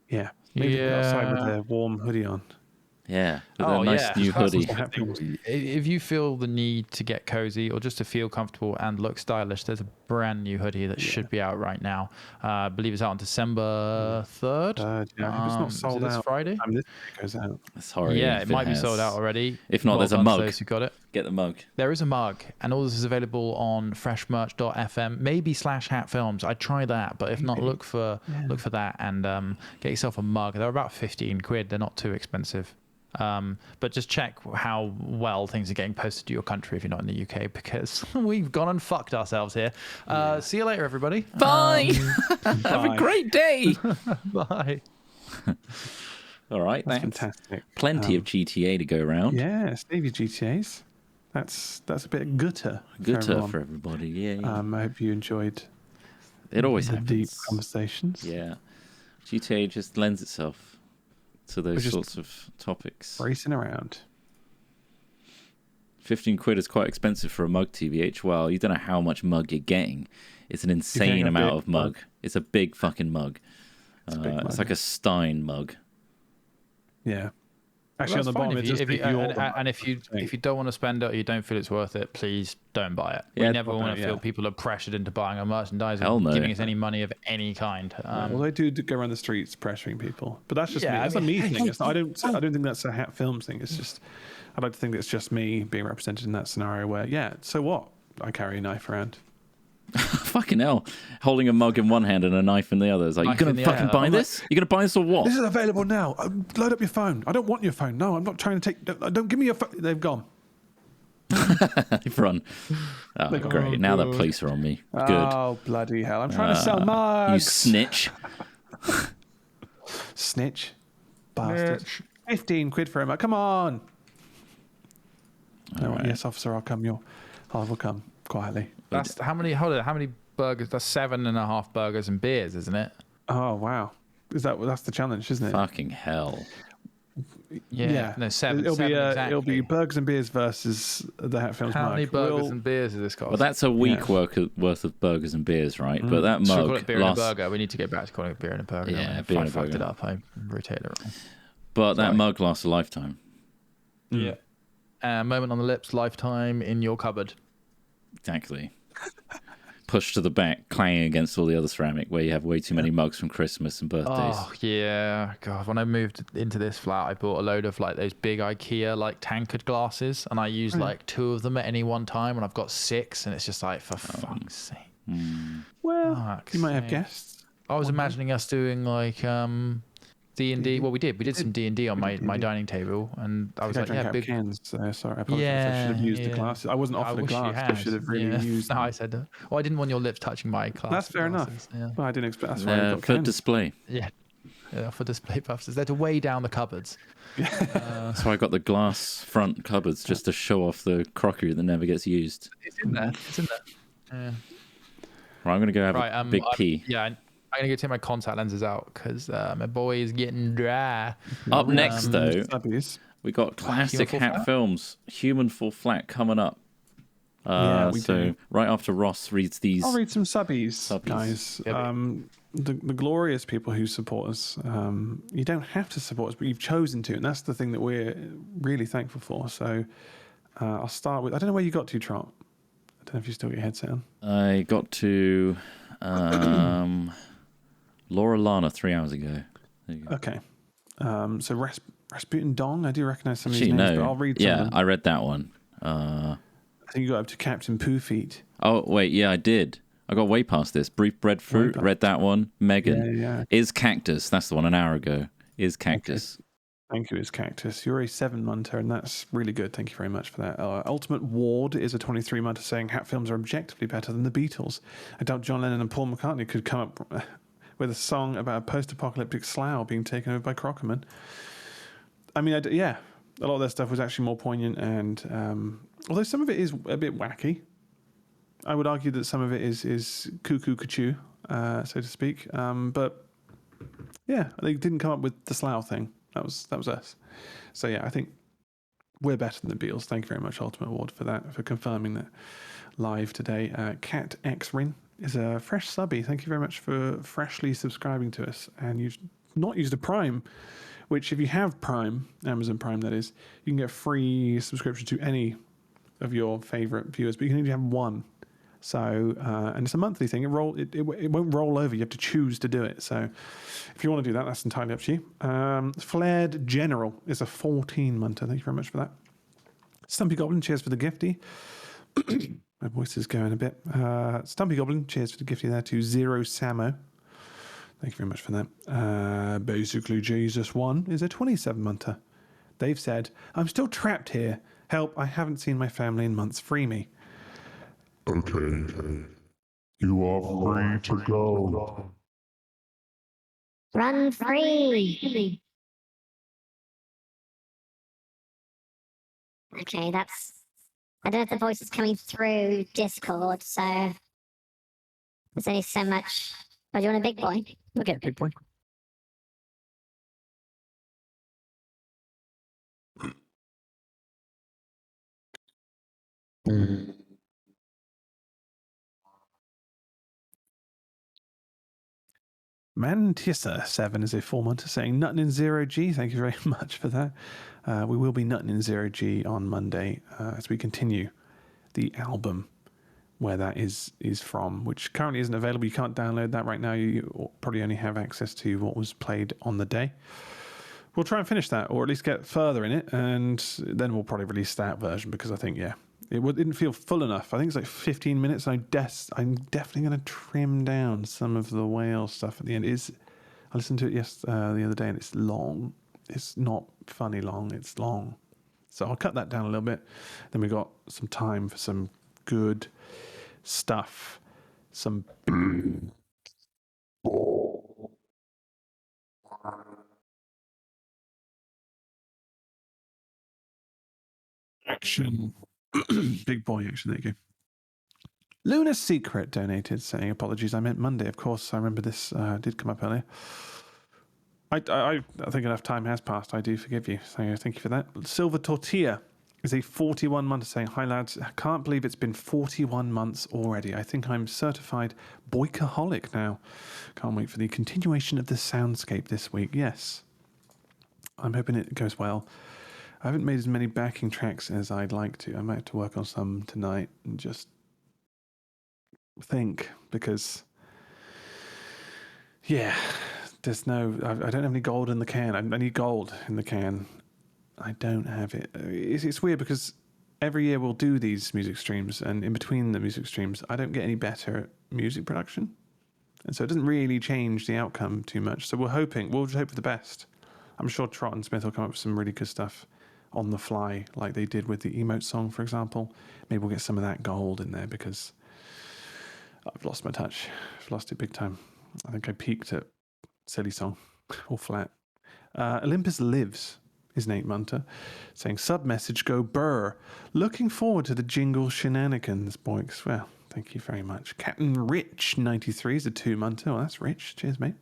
Yeah, maybe get outside with a warm hoodie on. Yeah, with a nice new That's hoodie. what's Hat Films. If you feel the need to get cozy or just to feel comfortable and look stylish, there's a brand new hoodie that should be out right now. I believe it's out on December 3rd. Yeah, if it's not Is it sold this out, Friday? this goes out. Sorry. Yeah, if it might be sold has. out already. If not, Well there's a done to mug. those who got it. Get the mug. There is a mug, and all this is available on freshmerch.fm, maybe /Hat Films. I'd try that, but if not, look for that and get yourself a mug. They're about 15 quid. They're not too expensive. But just check how well things are getting posted to your country if you're not in the UK, because we've gone and fucked ourselves here. See you later, everybody. Bye. Have a great day. Bye. All right, That's thanks. fantastic. Plenty of GTA to go around. Yeah, Stevie GTAs. That's a bit of gutter. For everybody. Yeah. I hope you enjoyed It always the happens. deep conversations. Yeah. GTA just lends itself to those just sorts of topics. Racing around. 15 quid is quite expensive for a mug, TBH. Well, you don't know how much mug you're getting. It's an insane a amount big of mug. It's a big fucking mug. It's a big mug. It's like a Stein mug. Yeah. Actually, on the bottom, it does take you all the and if you don't want to spend it or you don't feel it's worth it, please don't buy it. Yeah, we never want to yeah. feel people are pressured into buying our merchandise Hell or no. giving us any money of any kind. well, they do go around the streets pressuring people, but that's just me. Yeah, That's I a mean- me thing. It's not, I don't think that's a Hat Films thing. It's just I like to think it's just me being represented in that scenario where, yeah, so what? I carry a knife around. Fucking hell. Holding a mug in one hand and a knife in the other. It's like, you Knife going in to the fucking air. buy I'm this? You going to buy this or what? This is available now. Load up your phone. I don't want your phone. No, I'm not trying to take. Don't give me your phone. They've gone. They've run. Oh, great. Now the police are on me. Good. Oh, bloody hell. I'm trying to sell mugs. You snitch. Snitch. Bastard. 15 quid for a mug. Come on. No, right. yes, officer, I'll come. I will come quietly. That's how many? Hold on, how many burgers? That's 7.5 burgers and beers, isn't it? Oh, wow. That's the challenge, isn't it? Fucking hell. Yeah. No, seven. It'll seven be exactly. it'll be burgers and beers versus the Hat Films How mug. many burgers We'll- and beers does this cost? Well, that's a week Yeah. worth of burgers and beers, right? But that Should we mug call it beer lasts... and a burger? We need to get back to calling it beer and a burger. Yeah, don't we? beer I and a fucked burger. it up. I rotated it wrong. But that Sorry. mug lasts a lifetime. Yeah. Moment on the lips, lifetime in your cupboard. Exactly. Pushed to the back, clanging against all the other ceramic, where you have way too many mugs from Christmas and birthdays. Oh yeah, God! When I moved into this flat, I bought a load of like those big IKEA like tankard glasses, and I used like 2 of them at any one time, and I've got 6, and it's just like for fuck's sake. Well, Fuck's you might have sake. guests. I was imagining us doing like D&D. Well, we did. We did some D&D on my dining table, and I was I like, drank yeah, out big. of cans. Sorry, I apologize. I Yeah, should have used the yeah. glasses. I wasn't I offered a wish you glass. I had. should have really Yeah. used. No, I said, well, I didn't want your lips touching my glass. That's fair glasses. enough. Yeah. Well, I didn't expect. That's why I got For cans. display. Yeah. Yeah, for display purposes. They're to weigh down the cupboards. So I got the glass front cupboards just to show off the crockery that never gets used. It's in there. It's in there. Yeah. Right, I'm going to go have Right. a big pee. Yeah. I'm going to go take my contact lenses out because my boy is getting dry. Up next, though, Subbies. we got classic Human Fall Hat Flat? Films, Human Fall Flat, coming up. Yeah, we so do. right after Ross reads these. I'll read some subbies, Subbies. guys. Yeah, The glorious people who support us. You don't have to support us, but you've chosen to, and that's the thing that we're really thankful for. So I'll start with. I don't know where you got to, Trott. I don't know if you still got your headset on. I got to Laura Lana 3 hours ago. There you go. Okay. So Rasputin Dong. I do recognize some of these Actually, names, no. but I'll read some of Yeah, them. I read that one. I think you got up to Captain Poofeet. Oh, wait, yeah, I did. I got way past this. Brief Breadfruit, past. read that one. Megan. Yeah. Is Cactus. That's the one an hour ago. Is Cactus. Thank you, is Cactus. You're a 7-monter, and that's really good. Thank you very much for that. Ultimate Ward is a 23-monter saying Hat Films are objectively better than the Beatles. I doubt John Lennon and Paul McCartney could come up with a song about a post-apocalyptic Slough being taken over by Crockerman. I mean, a lot of their stuff was actually more poignant, and although some of it is a bit wacky, I would argue that some of it is cuckoo cuckoo, so to speak. But yeah, they didn't come up with the Slough thing. That was us. So yeah, I think we're better than the Beatles. Thank you very much, Ultimate Award, for that, for confirming that live today. Cat X Rin is a fresh subby. Thank you very much for freshly subscribing to us, and you've not used a Prime, which if you have Prime, Amazon Prime that is, you can get free subscription to any of your favorite viewers, but you can only have one. So, and it's a monthly thing. It won't roll over. You have to choose to do it. So, if you want to do that, that's entirely up to you. Flared General is a 14-month. Thank you very much for that. Stumpy Goblin, cheers for the gifty. My voice is going a bit. Stumpy Goblin, cheers for the gifty there to Zero Samo. Thank you very much for that. Basically, Jesus 1 is a 27-monther. They've said, I'm still trapped here. Help, I haven't seen my family in months. Free me. Okay. You are free to go. Run free. Okay, that's... I don't know if the voice is coming through Discord, so... There's only so much... Oh, do you want a big boy? We'll get a big boy. Mantissa7 is a 4-monther saying nutting in 0G. Thank you very much for that. We will be nutting in 0G on Monday as we continue the album where that is from, which currently isn't available. You can't download that right now. You probably only have access to what was played on the day. We'll try and finish that, or at least get further in it, and then we'll probably release that version because I think, it didn't feel full enough. I think it's like 15 minutes. I'm definitely going to trim down some of the whale stuff at the end. I listened to it the other day, and it's long. It's not funny long. It's long. So I'll cut that down a little bit. Then we got some time for some good stuff. Some action. Big boy action. There you go. Lunar Secret donated, saying, apologies, I meant Monday. Of course, I remember this did come up earlier. I think enough time has passed. I do forgive you. So thank you for that. Silver Tortilla is a 41-month saying, hi lads, I can't believe it's been 41 months already. I think I'm certified boycaholic now. Can't wait for the continuation of the soundscape this week. Yes, I'm hoping it goes well. I haven't made as many backing tracks as I'd like to. I might have to work on some tonight and just think, because there's I don't have any gold in the can. I need gold in the can. I don't have it. It's weird because every year we'll do these music streams, and in between the music streams I don't get any better at music production, and so it doesn't really change the outcome too much. So we'll just hope for the best. I'm sure Trott and Smith will come up with some really good stuff on the fly, like they did with the emote song, for example. Maybe we'll get some of that gold in there, because I've lost my touch. I've lost it big time. I think I peaked at Silly Song, or Flat. Olympus Lives is an 8-monther, saying, sub-message go burr. Looking forward to the jingle shenanigans, boys. Well, thank you very much. Captain Rich 93 is a 2-monther. Well, that's rich. Cheers, mate.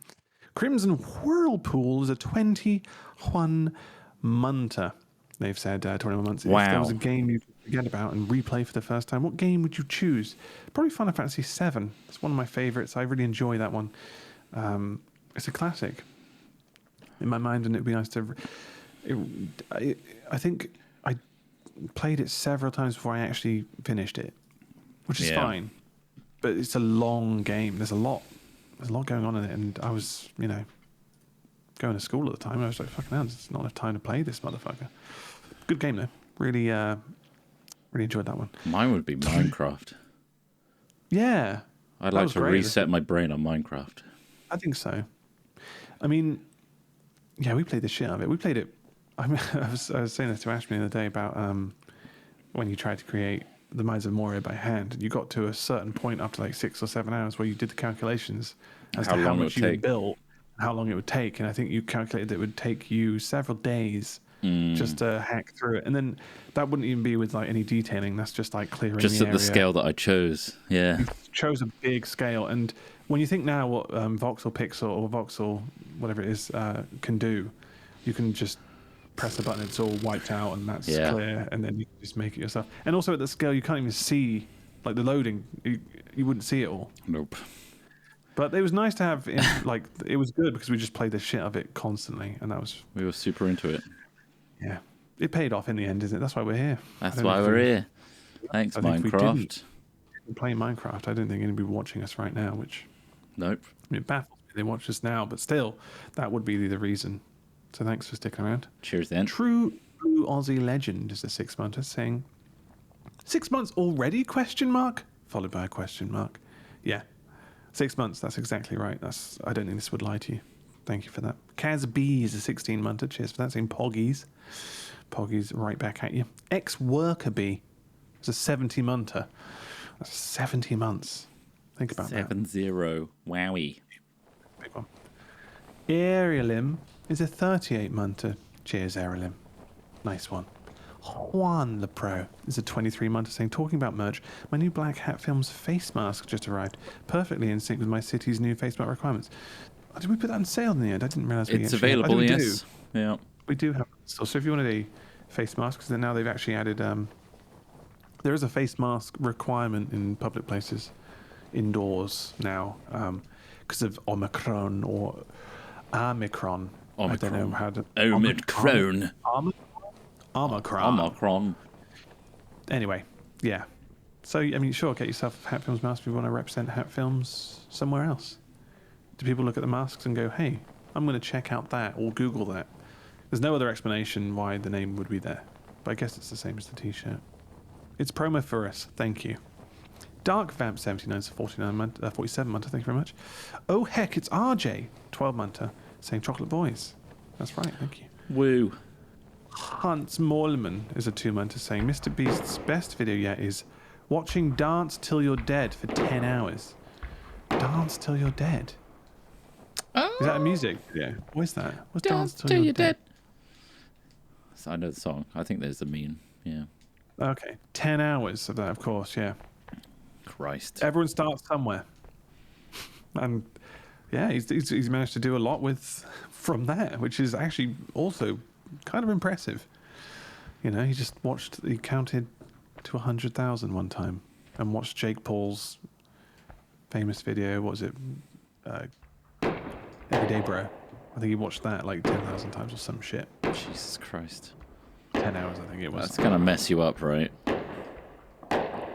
Crimson Whirlpool is a 21-monther. They've said 21 months. Wow. If there was a game you forget about and replay for the first time, what game would you choose? Probably Final Fantasy VII. It's one of my favourites. I really enjoy that one. It's a classic in my mind, and it'd be nice to... I think I played it several times before I actually finished it, which is fine. But it's a long game. There's a lot going on in it, and I was, going to school at the time. I was like, fucking hell, there's not enough time to play this motherfucker. Good game though. Really enjoyed that one. Mine would be Minecraft. Yeah. I'd like to reset my brain on Minecraft. I think so. I mean, yeah, we played the shit out of it. We played it. I was saying this to Ashby the other day about when you tried to create the Mines of Moria by hand, and you got to a certain point after like 6 or 7 hours where you did the calculations as to how much you built, how long it would take, and I think you calculated that it would take you several days just to hack through it, and then that wouldn't even be with like any detailing. That's just like clearing just the at area. the scale that I chose. Yeah, you chose a big scale, and when you think now what voxel pixel or voxel whatever it is can do, you can just press a button, it's all wiped out, and that's clear, and then you can just make it yourself. And also at the scale, you can't even see like the loading. You wouldn't see it all. Nope. But it was nice to have, like, it was good because we just played the shit of it constantly, and that was, We were super into it. yeah, it paid off in the end, isn't it? That's why we're here. That's why we're here. Thanks, I think if we Minecraft. play Minecraft, I don't think anybody watching us right now, which, Nope. I mean, it baffles me they watch us now, but still, that would be the reason. So thanks for sticking around. Cheers then. True Aussie legend is a 6-monther saying, 6 months already? Question mark followed by a question mark. Yeah, 6 months. That's exactly right. I don't think this would lie to you. Thank you for that. Kaz B is a 16-monther. Cheers for that. Saying Poggies. Poggies right back at you. Ex-worker B is a 70-monther. That's 70 months. Think about that. 7-0. Wowie. Big one. Aerialim is a 38-monther. Cheers, Aerialim. Nice one. Juan the Pro is a 23-monther saying, talking about merch, my new Black Hat Films face mask just arrived. Perfectly in sync with my city's new face mask requirements. Did we put that on sale in the end? I didn't realise we It's actually had- I available, think we yes. Yeah. We do have it still. So if you wanted a face mask, because now they've actually added, there is a face mask requirement in public places, indoors now, because of Omicron or Omicron. I don't know how to... Omicron. Omicron. Omicron. Anyway, yeah. So, I mean, sure, get yourself a Hat Films mask if you want to represent Hat Films somewhere else. Do people look at the masks and go, hey, I'm going to check out that or Google that? There's no other explanation why the name would be there. But I guess it's the same as the t-shirt. It's promo for us. Thank you. Dark Vamp 79 is 47 month. Thank you very much. Oh, heck, it's RJ, 12 month, saying Chocolate Boys. That's right. Thank you. Woo. Hans Morleman is a 2-monther saying Mr. Beast's best video yet is watching Dance Till You're Dead for 10 hours. Dance Till You're Dead? Oh. Is that a music video? What is that? What's Dance Till You're Dead? So I know the song. I think there's a meme. Yeah. Okay. 10 hours of that, of course, yeah. Christ. Everyone starts somewhere. And yeah, he's managed to do a lot from that, which is actually also kind of impressive. You know, he counted to 100,000 one time and watched Jake Paul's famous video. What was it? Everyday Bro. I think he watched that like 10,000 times or some shit. Jesus Christ. 10 hours, I think it was. That's going to mess you up, right?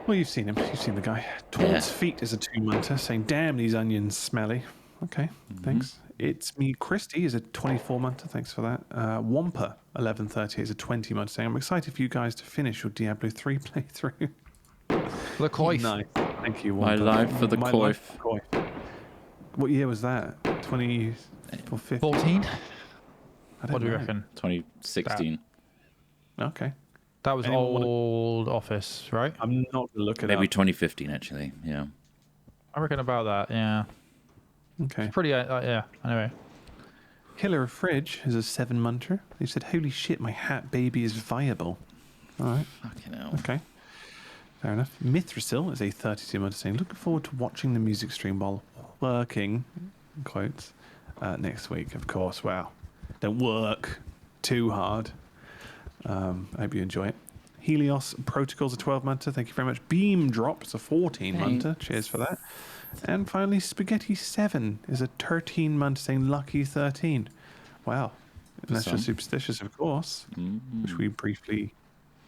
Well, you've seen him. You've seen the guy. Towards Feet is a 2-monther saying, damn, these onions smelly. Okay, thanks. It's Me Christie is a 24-monther. Thanks for that. Wampa 1130 is a 20-monther saying, I'm excited for you guys to finish your Diablo 3 playthrough. The coif. Nice. Thank you, My Wampa. life for the My coif. life for the coif. What year was that? 2015? 14? I don't What do you know. reckon? 2016. Okay. That was Anyone wanna- old Office, right? I'm not going to look it Maybe up. 2015, actually. Yeah. I reckon about that, yeah. Okay. Pretty, yeah, anyway. Killer Fridge is a 7-monther. He said, holy shit, my hat baby is viable. All right. Fucking hell. Okay. Fair enough. Mithrasil is a 32-monther saying, looking forward to watching the music stream while working, in quotes, next week, of course. Wow. Don't work too hard. I hope you enjoy it. Helios Protocols a 12-monther. Thank you very much. Beam Drop is a 14-monther. Cheers for that. And finally, Spaghetti 7 is a 13-monther saying lucky 13. Wow. Unless you're Some. superstitious, of course, which we briefly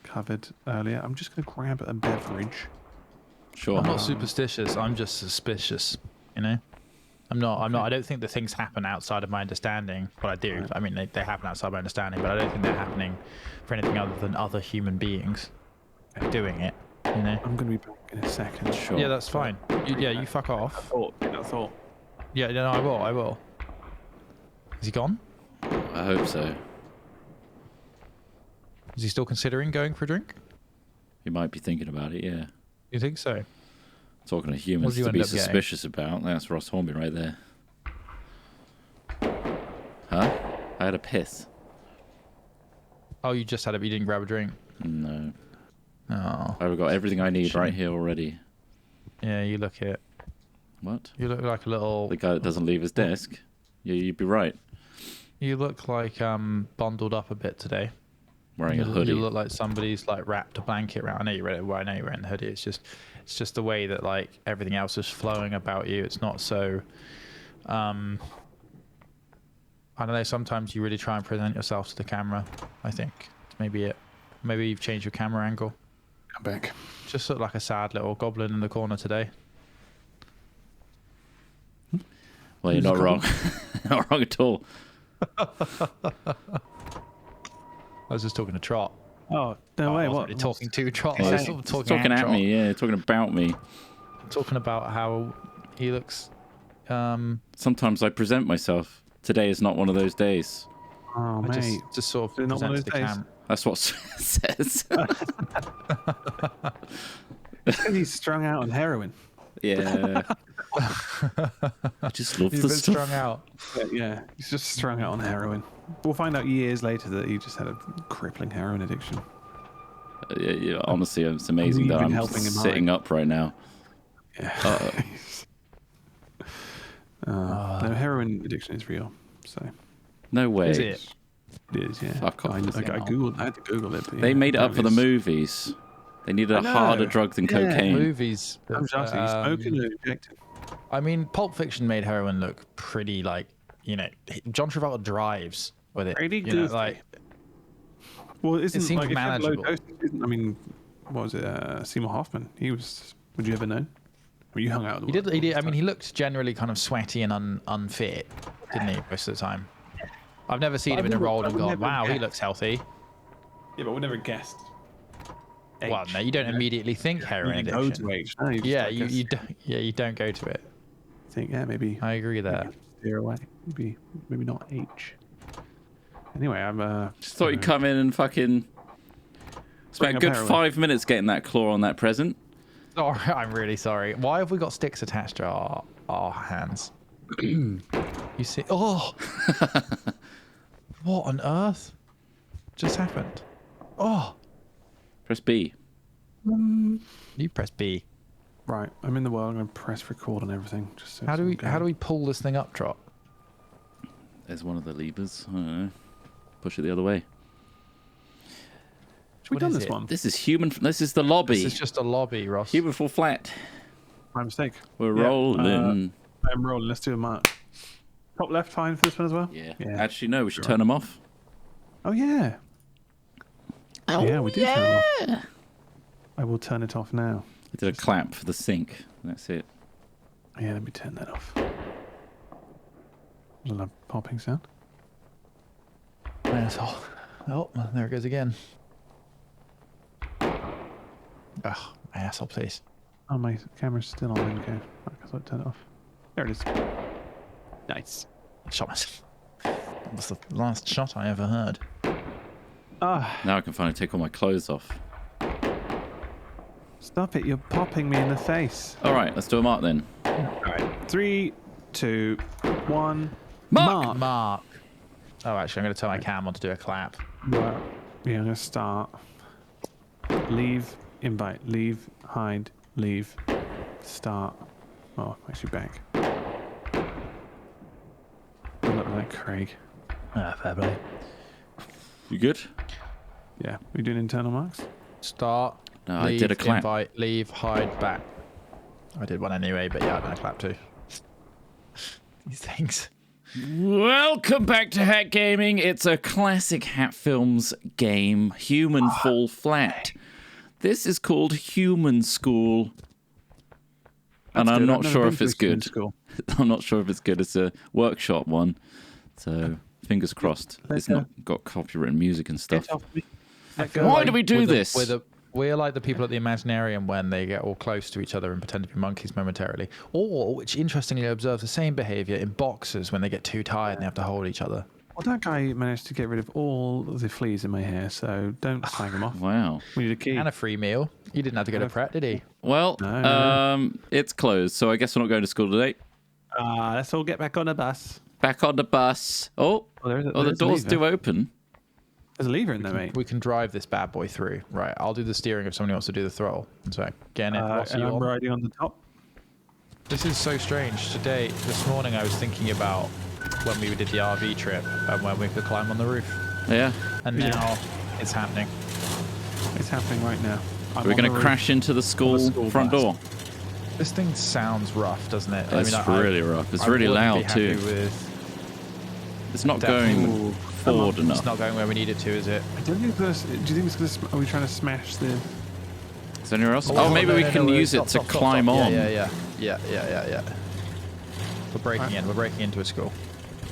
covered earlier. I'm just going to grab a beverage. Sure. I'm not superstitious. I'm just suspicious, you know? I'm not. I don't think that things happen outside of my understanding. But I do. Right. I mean, they happen outside my understanding, but I don't think they're happening for anything other than other human beings doing it, you know? I'm going to be back in a second. Sure. Yeah, that's fine. You fuck off. That's all. Yeah, no, I will. Is he gone? I hope so. Is he still considering going for a drink? You might be thinking about it, yeah. You think so? Talking to What humans did you to end be up getting? suspicious about. That's Ross Hornby right there. Huh? I had a piss. Oh, you just had it, but you didn't grab a drink. No. Oh, I've got everything I need right here already. yeah. You look it. What? You look like a little. The guy that doesn't leave his desk? Yeah, you'd be right. You look like bundled up a bit today. wearing a You hoodie. look like somebody's like wrapped a blanket around. I know you're wearing the hoodie. It's just the way that like everything else is flowing about you. It's not so. I don't know. Sometimes you really try and present yourself to the camera. I think it's maybe it. Maybe you've changed your camera angle. Come back. Just look like a sad little goblin in the corner today. Well, you're not wrong. Not wrong at all. I was just talking to Trott. Oh, no way. I wasn't What? really talking to Trott. Yeah, I was he's sort of talking talking at at Trott. me, yeah, talking about me. Talking about how he looks. Sometimes I present myself. Today is not one of those days. Oh, I mate. just sort of Is it not one present of to the those days? camera. That's what says. He's strung out on heroin. Yeah. I just love He's the been stuff. strung out. Yeah, he's just strung out on heroin. We'll find out years later that he just had a crippling heroin addiction. Yeah, honestly, it's amazing We've that been I'm helping him sitting up right now. Yeah. No, heroin addiction is real. So No way. Is it? it is, yeah. Fuck off. I googled. I had to Google it. But They yeah, made it up for the apparently movies. They needed I a harder know. drug than Yeah. cocaine. Movies. it's- I'm just asking, smoking or injecting? I mean, Pulp Fiction made heroin look pretty like, John Travolta drives with it. Pretty you know, goofy. like, Well, isn't seems like if you have low manageable. dosage, I mean, what was it? Seymour Hoffman. He was. Would you ever know? Well, you hung out. he did. I mean, he looked generally kind of sweaty and unfit, didn't he, most of the time? I've never seen him in a role and gone, wow, he looks healthy. Yeah, but we never guessed. Well, no, you don't immediately think heroin You go addiction. to H. No, you just, Yeah, I guess, you don't go to it. think maybe. I agree there. Steer away. Maybe not H. Anyway, I'm. Just thought you'd come in and fucking spent a up good heroin. 5 minutes getting that claw on that present. Oh, I'm really sorry. Why have we got sticks attached to our hands? You see? Oh, what on earth just happened? Oh, Press B. you press B. Right, I'm in the world. I'm going to press record on everything. Just so How it's do all we going. pull this thing up, Trot? There's one of the levers. I don't know. Push it the other way. Should we what done is this it? one? This is human. This is the lobby. This is just a lobby, Ross. Human full flat. My mistake. We're Yeah, rolling. I'm rolling. Let's do a mark. Top left fine for this one as well. yeah. Yeah. Actually, no. We should turn them off. Oh yeah. Oh, Yeah, we do turn it off. I will turn it off now. I did a clap for the sink. That's it. Yeah, let me turn that off. There's a loud popping sound. Asshole. Oh, there it goes again. Ugh, my asshole, please. Oh, my camera's still on. Okay, I thought I'd turn it off. There it is. Nice. I shot myself. That was the last shot I ever heard. Ah, Now I can finally take all my clothes off. stop it! You're popping me in the face. All right, let's do a mark then. All right, 3, 2, 1. Mark! Mark. Oh, actually, I'm going to tell my cam on to do a clap. Right. Yeah, I'm gonna start. Leave. Invite. Leave. Hide. Leave. Start. Oh, actually back. Good luck with that, Craig. Ah, fair play. You good? Yeah, we doing internal marks? Start. No, I leave, did a clap. Invite, leave, hide, back. I did one anyway, but yeah, I've done a clap too. These things. Welcome back to Hat Gaming. It's a classic Hat Films game, Human Fall Flat. This is called Human School. And I'm not sure if it's good. I'm not sure if it's good. It's a workshop one. So, fingers crossed. It's not got copyrighted music and stuff. Why do we do this? We're like the people at the Imaginarium when they get all close to each other and pretend to be monkeys momentarily. Or, which interestingly observes the same behaviour in boxers when they get too tired and they have to hold each other. Well, that guy managed to get rid of all the fleas in my hair, so don't slag him off. Wow. We need a key. And a free meal. He didn't have to go to Pratt, did he? Well, No. it's closed, so I guess we're not going to school today. Let's all get back on the bus. Back on the bus. Oh, there's the doors do open. There's a lever in there, mate. We can drive this bad boy through. Right, I'll do the steering if somebody wants to do the throttle. So, getting it. Ross, And you I'm on? riding on the top. This is so strange. This morning, I was thinking about when we did the RV trip and when we could climb on the roof. Yeah. And now It's happening. It's happening right now. We're going to crash into the school front door. This thing sounds rough, doesn't it? It's really rough. It's really loud too. It's not going forward enough. It's not going where we need it to, is it? I don't think this. Do you think it's going to? Are we trying to smash the? Is there anywhere else? Oh, maybe we can use it to climb on. Yeah. We're breaking in. We're breaking into a school.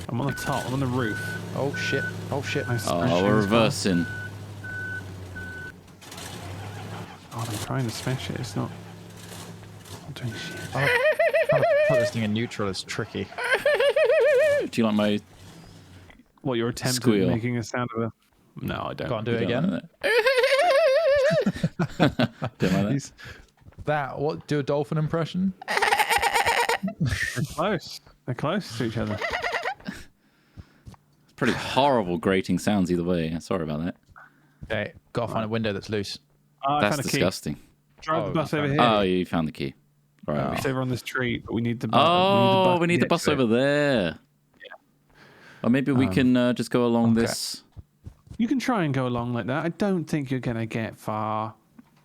I'm on the top. I'm on the roof. Oh shit! Oh shit! Oh, we're reversing. God, I'm trying to smash it. It's not doing shit. Trying to put this thing in neutral is tricky. Do you like my What, your attempt squeal? at making a sound of a... No, I don't. Can't do it again. Don't like that. That, what, do a dolphin impression? They're close. They're close to each other. It's pretty horrible grating sounds either way. Sorry about that. Okay, gotta find a window that's loose. I That's found a key. disgusting. Drive the bus over here. Oh, you found the key. Right. It's over on this tree, but we need the bus. Oh, we need the bus over there. Yeah. Or maybe we can just go along this. You can try and go along like that. I don't think you're going to get far.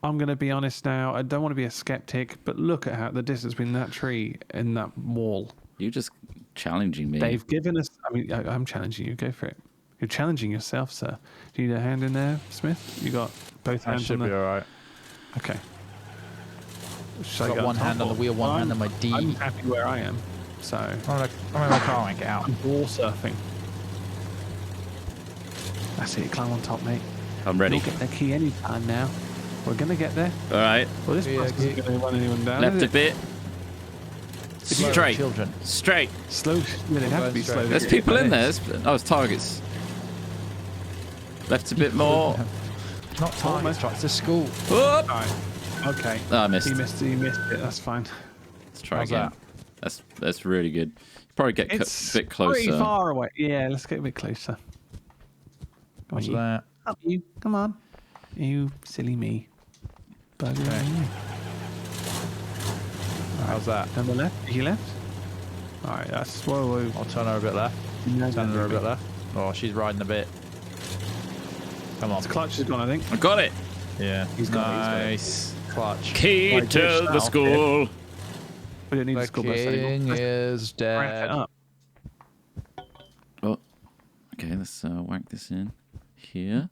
I'm going to be honest now. I don't want to be a skeptic, but look at how the distance between that tree and that wall. You're just challenging me. They've given us... I mean, I'm challenging you. Go for it. You're challenging yourself, sir. Do you need a hand in there, Smith? You got both hands Should on be the... alright. Okay. I've got one hand on the wheel, one hand on my D. I'm happy where I am, so... I'm in my car and get out. I'm ball surfing. That's it. Climb on top, mate. I'm ready. You'll get the key any time now. We're going to get there. All right. Well, this bus isn't going to run anyone down, Left is a it? bit. Slow, Straight. children. Straight. Slow. Well, it has to be slow. There's people in there. It's targets. Left a bit more. Not targets, Trott, it's a school. Whoop. All right. Okay. Oh, I missed. He missed it. That's fine. Let's try How's again. That's really good. Probably get a It's bit pretty closer. far away. Yeah, let's get a bit closer. Come on, What's you. that? Up you. Come on. You silly me. Bugger you. How's that? Down the left. You left. All right. That's whoa. I'll turn her a bit left. Turn her a bit left. Oh, she's riding a bit. Come on. His clutch is gone, I think. I got it. Yeah. He's got it. Nice. Clutch. Key Right, to ditch the that school. We don't need The the school bus anymore. king Let's is ramp it dead. up. Oh, okay. Let's whack this in here.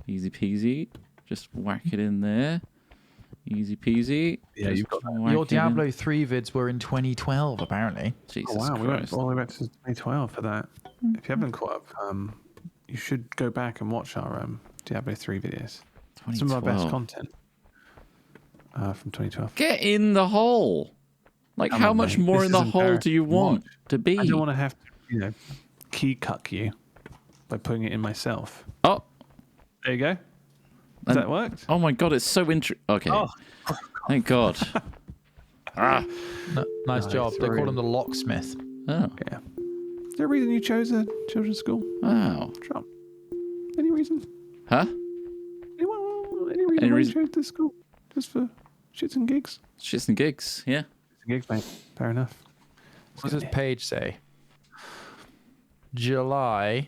Easy peasy. Just whack it in there. Easy peasy. Yeah, Just you've got that. whack Your it in. Diablo 3 vids were in 2012, apparently. Jesus Oh, wow, we went Christ. all the way back to 2012 for that. If you haven't caught up, you should go back and watch our Diablo 3 videos. Some of our best 2012. content from 2012. Get in the hole. Like, Come how on, much mate. more This in the is hole do you want to be? I don't want to have to, key cuck you by putting it in myself. Oh, There you go. Has And- that worked? oh my God! It's so Okay. Oh. Thank God. Nice Nice, job. They sorry. call him the locksmith. Oh. Yeah. Is there a reason you chose a children's school? Wow. Trump. Any reason? Huh? Any reason Any why reason? you chose this school? Just for shits and gigs? Shits and gigs. Yeah. Shits and gigs, mate. Fair enough. What does this page say? July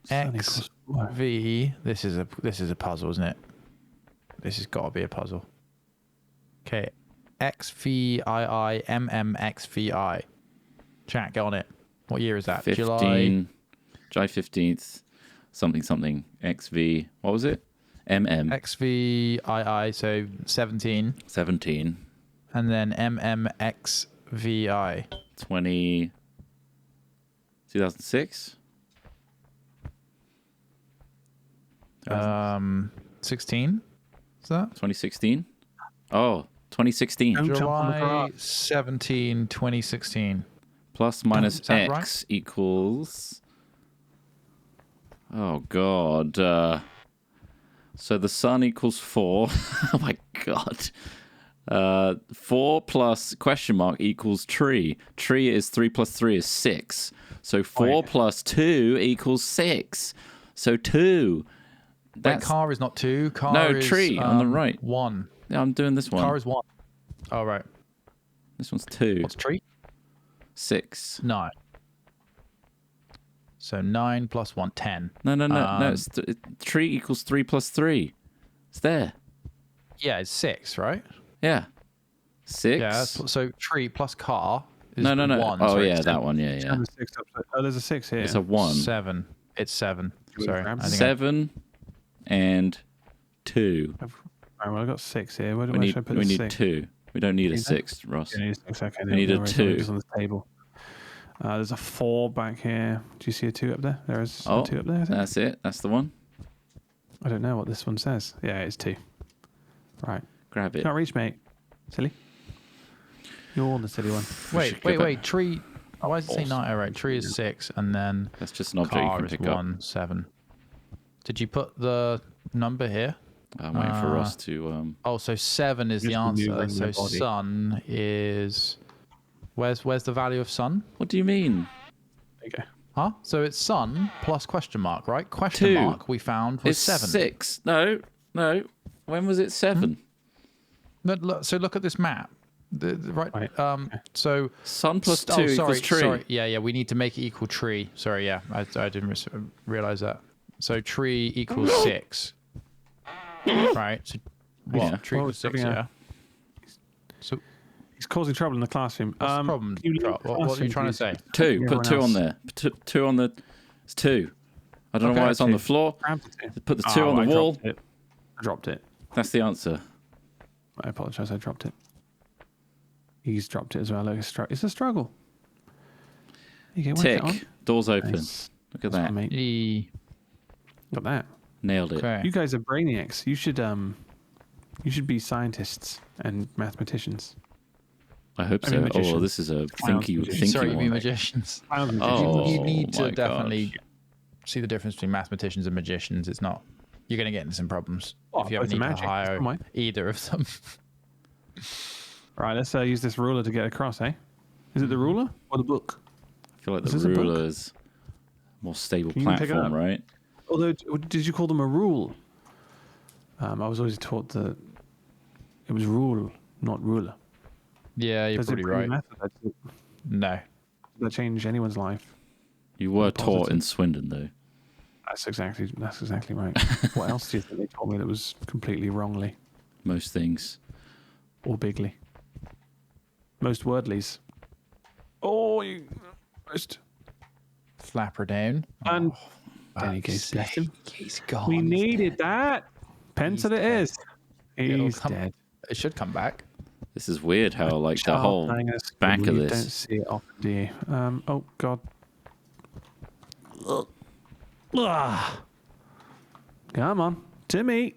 Sun X equals what? V. This is a puzzle, isn't it? This has got to be a puzzle. Okay, XVIIMMXVI. Chat, get on it. What year is that? 15. July 15th. Something something. XV. What was it? MM. XVII. So 17, 17. and then MMXVI. 2006. 16. Is that 2016. Oh, 2016. Don't jump on the July cart. 17, 2016? Plus minus Is that X right? equals. Oh God. So the sun equals 4. Oh my God. 4 plus question mark equals tree. Tree is 3 plus 3 is 6. So 4 plus 2 equals 6. So 2. Wait, car is not 2. Car No, is, tree on the right. 1. Yeah, I'm doing this one. Car is 1. Oh, right. This one's 2. What's tree? 6. 9. So 9 plus 1, 10. No. It's 3 equals 3 plus 3. It's there. Yeah, it's 6, right? Yeah. 6. Yeah. So tree plus car is No. 1. Oh, Sorry, yeah, it's that one. Yeah. Turn the 6 up. Oh, there's a 6 here. It's a 1. 7. It's 7. Sorry. grab I think 7 and 2. Right, well, I got 6 here. Where We should need I put the 6? 2. We don't need a Need that? 6, Ross. Yeah, it's okay. We need a 2. It's on the table. There's a 4 back here. Do you see a 2 up there? There is Oh, a 2 up there, I think. that's it. That's the one. I don't know what this one says. Yeah, it's 2. Right. Grab it. Can't reach, mate. Silly. You're the silly one. Wait. Tree. Why does it say 9? Oh, right. Tree is 6, and then That's just an object you car can is pick up. 1, 7. Did you put the number here? I'm waiting for Ross to. Oh, so 7 is the Just answer. removing So the body. sun is. Where's the value of sun? What do you mean? There you go. Huh? So it's sun plus question mark, right? Question 2. mark we found was It's 7. 6. No. When was it 7? So look at this map. Right. Right, So Sun plus 2 equals tree. Sorry. Yeah. We need to make it equal tree. Sorry. Yeah. I didn't realize that. So tree equals 6. Right. So what? Yeah. Tree equals 6. yeah. Yeah. So He's causing trouble in the classroom. what's the problem? can you leave Trott? the What are you classroom, trying to please? say? 2. Everyone Put 2 on else. there. Put 2 on the. It's 2. I don't know Okay. why it's on the 2. floor. Grab the 2. Put the 2 on I the wall. dropped it. I dropped it. That's the answer. I apologise. I dropped it. He's dropped it as well. It's a struggle. You get Tick. on. Doors open. Nice. Look at That's that. fine, mate. Got that. Nailed it. Okay. You guys are brainiacs. You should be scientists and mathematicians. I hope I mean, so. magician. Oh, this is a Clown thinky magician. Sorry, you one. mean magicians? Oh, You need to my definitely gosh. see the difference between mathematicians and magicians. It's not. You're going to get into some problems Oh, if you ever both are need magic. to That's hire not mine. either of them. Right, let's use this ruler to get across, eh? Is it the ruler or the book? I feel like Is the this a book? ruler is a more stable Can you pick it platform, up? right? Although, did you call them a rule? I was always taught that it was rule, not ruler. Yeah, you're Does it probably bring right. method? Does No. that change anyone's life? You were Positive. taught in Swindon, though. That's exactly right. What else do you think they told me that was completely wrongly Most things. or bigly? Most wordlies. Oh, you most. Flapper down. And Oh, there he goes. Bless him. He's gone. We He's needed dead. that. Pencil He's it dead. is. It'll He's come- dead. It should come back. This is weird how, like, the Child whole playing a school, back of you this. don't see it often, do you? Oh God. Ugh. Come on, to me.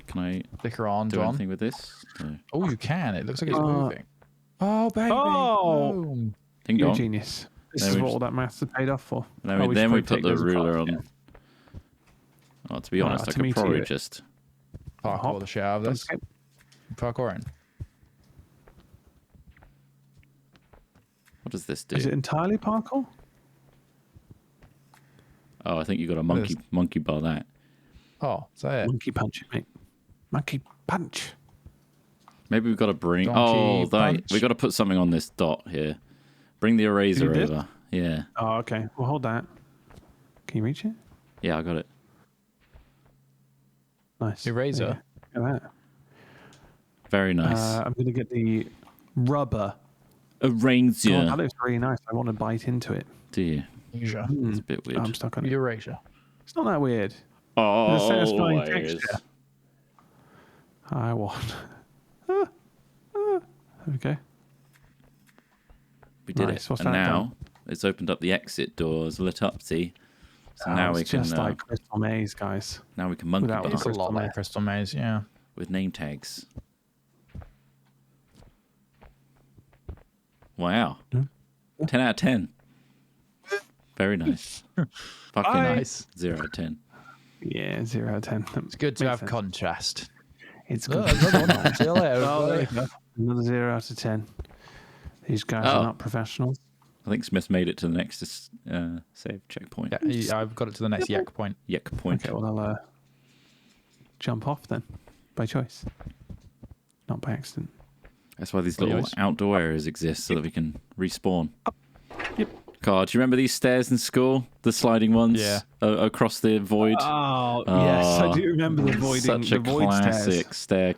Can I Flicker on, do John. anything with this? No. Oh, you can. It looks like it's moving. Oh, baby. Oh. Boom. Ding You're a dong. genius. This Then is we what just- all that maths is paid off for. And Oh, then we should put probably the take those ruler apart. on. Oh, to be honest, I to me could too. probably just. Parkour Hop. the shit out of this. Okay. Parkour in. What does this do? Is it entirely parkour? Oh, I think you got a What is- monkey bar that. Oh, is that it? Monkey punch, mate. Monkey punch. Maybe we've got to bring. Donkey punch. we got to put something on this dot here. Bring the eraser did? over. Yeah, Oh, okay. Well, hold that. Can you reach it? yeah, I got it. Nice. Eraser? Yeah. Look at that. Very nice. I'm going to get the rubber. Eraser. God, that looks really nice. I want to bite into it. Do you? Eurasia. It's a bit weird. I'm stuck on it. Eurasia. It's not that weird. Oh, There's a satisfying it is. texture. I want. There we go. We did Nice. it. What's And that now done? it's opened up the exit doors, lit up. See, so now it's we can. just like Crystal Maze, guys. Now we can monkey without bar It's a Crystal lot like Maze. Crystal Maze, yeah. with name tags. Wow. Hmm? 10 out of 10. Very nice. Fucking Bye. nice. 0 out of 10. Yeah, 0 out of 10. It's good to have contrast. It's Oh, good. another one. See you later, Oh, there everybody. you go. Another 0 out of 10. These guys Oh. are not professionals. I think Smith made it to the next save checkpoint. Yeah, I've got it to the next yak point. Yuck point. Okay, well, I'll jump off then, by choice, not by accident. That's why these Well, little yours. outdoor areas exist so that we can respawn. Yep. God, do you remember these stairs in school? The sliding ones? Yeah. Across the void? Oh, yes, I do remember the Such a void classic stairs. stair.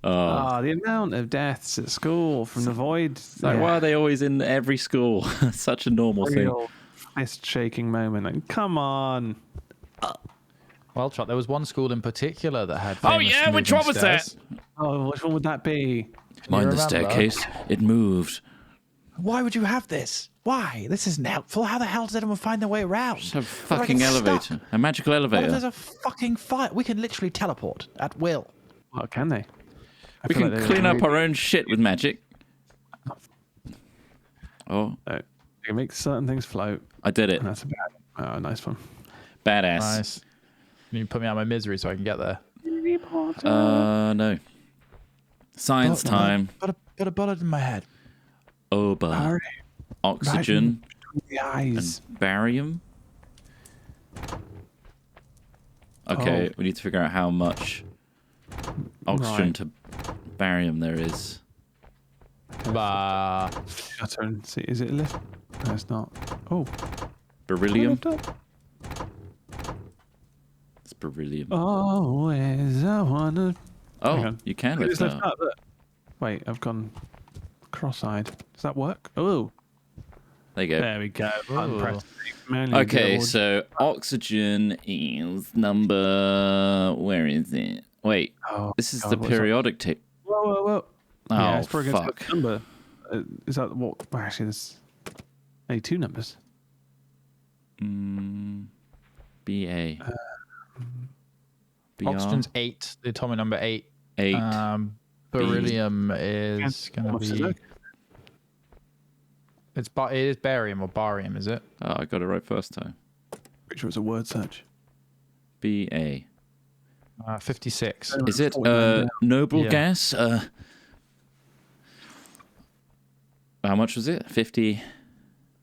Oh, The amount of deaths at school from the void. it's like, why are they always in every school? Such a normal thing. Real fist shaking moment. Like, come on. Well, Trott, there was one school in particular that had. Oh, famous yeah? Which moving one was that? stairs. Oh, which one would that be? Mind the remember? staircase. It moved. Why would you have this? Why? This isn't helpful. How the hell does anyone find their way around? It's a What if I fucking get elevator. stuck? A magical What if elevator. there's a fucking fire? We can literally teleport at will. Well, can they? I We feel can like they clean would up our own shit with magic. Oh, They can make certain things float. I did it. And that's a bad. Oh, nice one. Badass. Nice. Can you put me out of my misery so I can get there? No. Science time. Put a bullet in my head. Oba. Oxygen. The eyes. And barium. Okay, we need to figure out how much oxygen Right. to barium there is. Bah. Shutter and see. Is it a lift? No, it's not. Oh, Beryllium. lift up. It's beryllium. Always I wanna. hang Oh, on. you can Look, lift it's that. lift up. Look. Wait, I've gone cross-eyed. Does that work? Oh, There you go. there we go. Button Ooh. press. Manually Okay, do it. so oxygen is number. Where is it? Wait, Oh, this is God, the what's that? periodic table. Whoa. Oh, Yeah, it's probably against fuck. the number. Is that what? Well, actually, there's only two numbers. BA. BR. Oxygen's 8. The atomic number 8. 8. Beryllium is going to What's it be. look? It is barium or barium, is it? Oh, I got it right first time. Pretty sure it's a word search. BA. 56. Is it 49 now. noble Yeah. gas? How much was it? 50,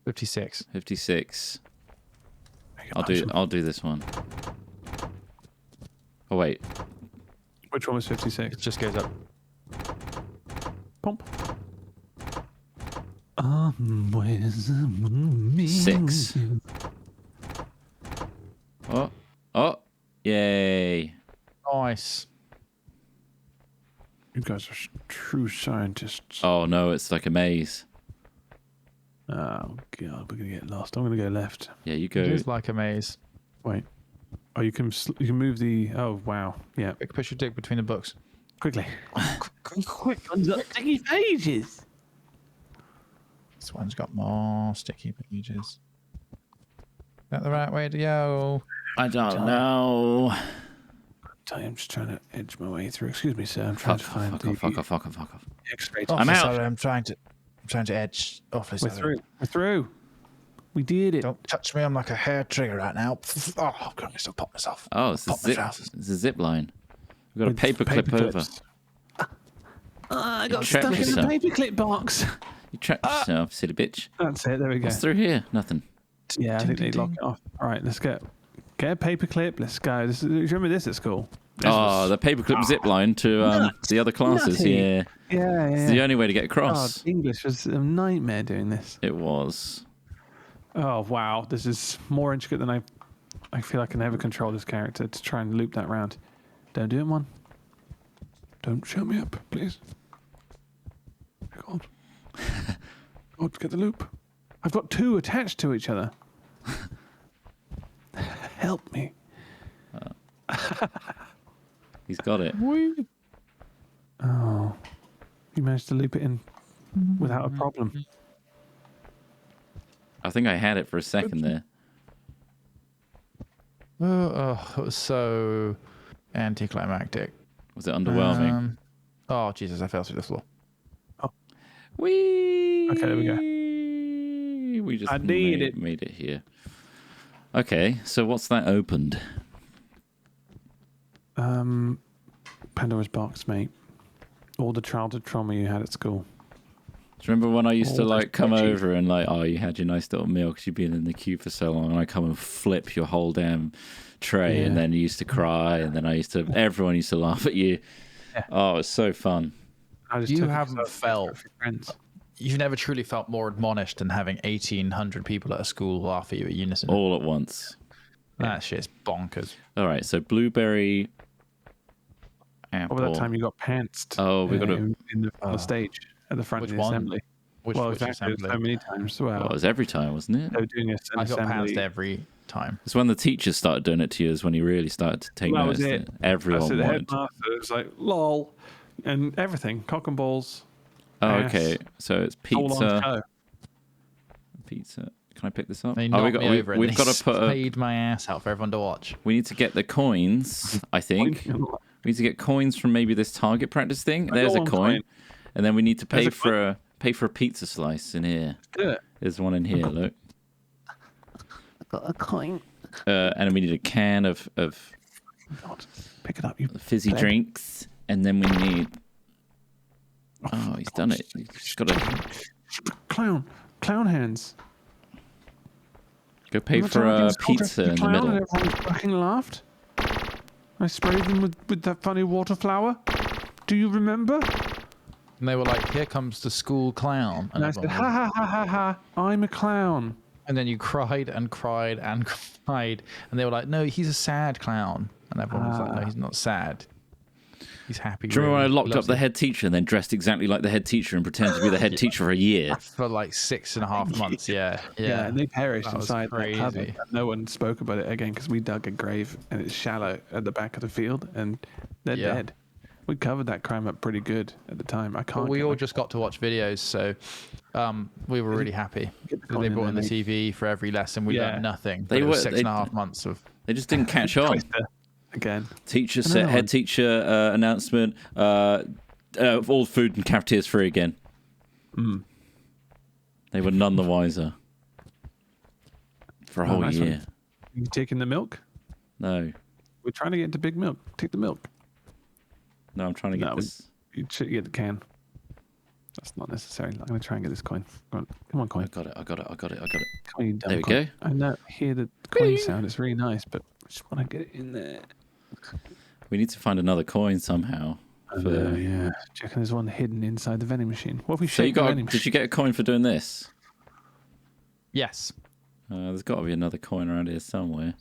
56. 56. Make it nice. I'll do this one. Oh wait. Which one was It 56? just goes up. Pump. Always me. 6. Oh. Yay. Nice. You guys are true scientists. Oh no, it's like a maze. Oh god, we're gonna get lost. I'm gonna go left. Yeah, you It go. is like a maze. Wait. Oh, you can move the. Oh wow. Yeah. Quick, push your dick between the books. Quickly. Quick. Sticky pages. This one's got more sticky pages. Is that the right way to go? I don't know. I'm just trying to edge my way through. Excuse me, sir. I'm trying to find the Fuck off. X-ray. I'm out. Sorry, I'm trying to edge awfully We're sorry. through. We're through. We did it. Don't touch me. I'm like a hair trigger right now. Oh, I'm going to pop myself. Oh, it's a Pop my zip. trousers. It's a zip line. We've got a With paper clip over. clips. I got trapped stuck in yourself. the paperclip box. You trapped yourself, silly bitch. That's it. There we go. What's through here? Nothing. Yeah, I think they lock it off. All right, let's get a paperclip. Let's go. Do you remember this at school? The paperclip zip line to the other classes. Nutty. Yeah. Yeah. It's the only way to get God, across. English was a nightmare doing this. It was. Oh wow, this is more intricate than I feel I can ever control this character to try and loop that round. Don't do it, man. Don't show me up, please. God. God, get the loop. I've got two attached to each other. Help me. He's got it. Oh, you managed to loop it in without a problem. I think I had it for a second there. Oh, it was so anticlimactic. Was it underwhelming? Oh, Jesus, I fell through the floor. Whee! Okay, there we go. We just I need it. made it here. Okay, so what's that opened? Pandora's box, mate. All the childhood trauma you had at school. Do you remember when I used to All those like come spreadsheets. over and like, oh, you had your nice little meal because you've been in the queue for so long, and I come and flip your whole damn tray, and Yeah. then you used to cry, and then everyone used to laugh at you. Yeah. Oh, it's so fun. I just You took it haven't 'cause I was felt- desperate for friends. You've never truly felt more admonished than having 1,800 people at a school laugh at you at unison. All at once. That shit's bonkers. All right, so blueberry, apple. Over that time, you got pantsed. Oh, we got to. on the stage at the front Which of the one? assembly. Which Exactly. assembly? So many times. Well, Well, it was every time, wasn't it? they were doing an I got assembly. pounced every time. It's when the teachers started doing it to you. Is when you really started to take That was notice. it. That everyone So the wanted. headmaster was like, lol, and everything, cock and balls. Oh, ass, okay. So it's whole on pizza. show. Pizza. Can I pick this up? They Oh, knocked me over and we've they got to put. played my ass out for everyone to watch. We need to get the coins. I think we need to get coins from maybe this target practice thing. There's a on coin, coin. and then we need to pay There's a for a pizza slice in here. Do it. There's one in here. Look. Got a coin. And then we need a can of God, pick it up. You fizzy pleb. drinks, and then we need. Oh, he's done it. He's just got to clown hands. go pay Remember for time I a was called pizza the in the clown middle. And everyone fucking laughed. I sprayed them with that funny water flower. Do you remember? And they were like, "Here comes the school clown," And I said, everyone ha was- ha ha ha ha! I'm a clown. and then you cried and cried and cried, and they were like, "No, he's a sad clown," and everyone was like, "No, he's not sad. He's happy." Do you remember when I really. locked up Loves the it." head teacher and then dressed exactly like the head teacher and pretended to be the head teacher for a year? For like 6.5 months? Yeah, Yeah, and they perished That was inside that crazy. cupboard. No one spoke about it again because we dug a grave and it's shallow at the back of the field and they're Yeah. dead. We covered that crime up pretty good at the time. I can't. But we get all my- just got to watch videos, so we were really happy. Get the They coin in brought in the there, mate. TV for every lesson. We Yeah. learned nothing. They They were were- 6.5 months of. They just didn't catch on. Twister again. Teacher set Another head one. teacher announcement. All food and cafeterias free again. They were none the wiser for a Oh, whole nice one. year. You taking the milk? No, We're trying to get into big milk. Take the milk. no, I'm trying to get No, this. You should get the can. That's not necessary. I'm going to try and get this coin. Come on, I coin. got it. Come on, you dumb There we coin. go. I know. Hear the coin sound. It's really nice, but I just want to get it in there. We need to find another coin somehow. Yeah. Do you reckon there's one hidden inside the vending machine? What if we So you shake the got? vending Did you machine? get a coin for doing this? Yes. There's got to be another coin around here somewhere.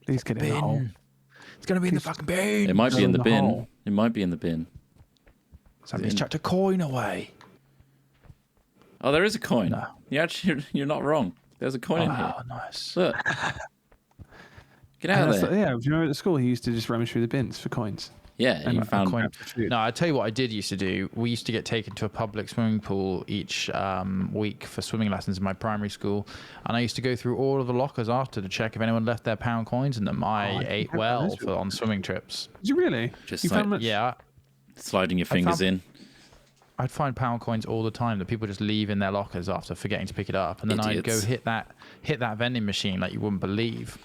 Please get it in the hole. It's gonna be in the fucking bin. It might be in the bin. hole. It might be in the bin. Somebody's chucked a coin away. Oh, there is a coin. No. You're not wrong. There's a coin in here. Oh, nice. Look. Get out And of that's there. yeah, do you remember at school he used to just rummage through the bins for coins? Yeah, And you a found. coin for food. No, I tell you what I did used to do. We used to get taken to a public swimming pool each week for swimming lessons in my primary school, and I used to go through all of the lockers after to check if anyone left their pound coins in them. I ate have well those on swimming trips. Did you really? Just you like- found much? Yeah, Sliding your fingers found- in. I'd find pound coins all the time that people just leave in their lockers after forgetting to pick it up, and then I'd Idiots. go hit that vending machine like you wouldn't believe.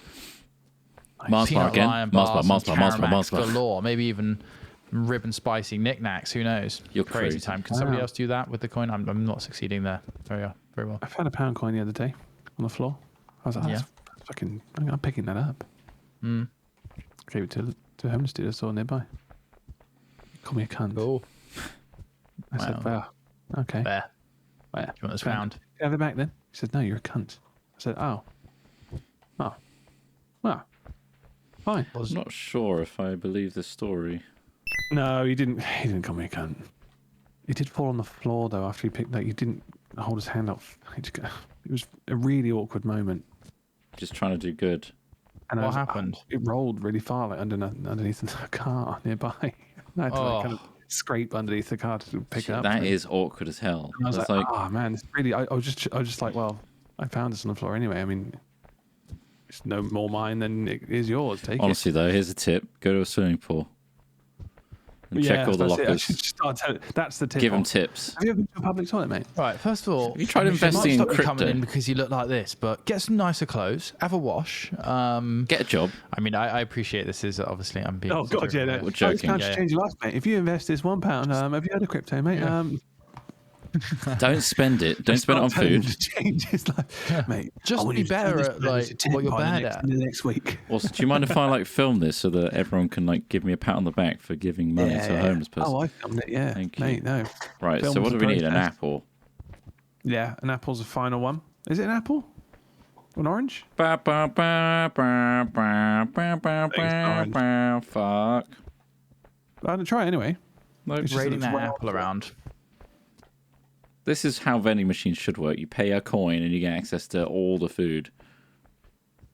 Mars bar Peanut again. Lion Mars bars bar, Mars and bar, Mars bar, Mars Caramax bar. galore, maybe even ribbon spicy knicknacks. Who knows? You're crazy crazy. time. Can somebody Wow. else do that with the coin? I'm not succeeding there. Very well. I found a pound coin the other day on the floor. I was like, Yeah. that's fucking. I'm picking that up. Mm. Gave it to a homeless dude I saw nearby. Call me a cunt. Cool. I said, Wow. wow. Okay. There. Where? Do you want this round? Can I have it back then? He said, no, you're a cunt. I said, oh. Oh. Well. Fine. I'm not sure if I believe this story. No, he didn't. He didn't call me a cunt. He did fall on the floor though after he picked. Like he didn't hold his hand up. It was a really awkward moment. Just trying to do good. And I What was- happened? It rolled really far, like underneath a car nearby. And I had to like, kind of scrape underneath the car to pick it up. That And is awkward as hell. I was That's like, like, oh man, it's really. I was just like, well, I found this on the floor anyway. I mean, it's no more mine than it is yours. Take honestly though, here's a tip: go to a swimming pool and it. check all the that's it. I lockers. should start telling. That's the tip. Give them off. tips. Have you ever been to a public toilet, mate? Right. First of all, Have you tried we should investing in not stop you crypto? coming in because you look like this, but get some nicer clothes. Have a wash. Get a job. I mean, I appreciate this is obviously I'm being. Oh god, yeah, no. We're It's joking. pounds Yeah, to yeah. change your life, mate. If you invest this £1, have you heard of crypto, mate? Yeah. Don't spend it. Don't spend it on food. To change his life, mate. Just I want be you to turn better this at, man like, into 10 what you're by bad the next, at. in the next week. Also, do you mind if I like film this so that everyone can like give me a pat on the back for giving money to a homeless person? Oh, I filmed it. Yeah, Thank you. mate. No. Right. So Film's what do the we need? An process. apple. Yeah, an apple's the final one. Is it an apple? An orange? Ba, ba, ba, ba, ba, ba, ba, Thanks, ba, fuck. I'm gonna try it anyway. Nope. It's just Raiding looks that well- apple around. This is how vending machines should work. You pay a coin and you get access to all the food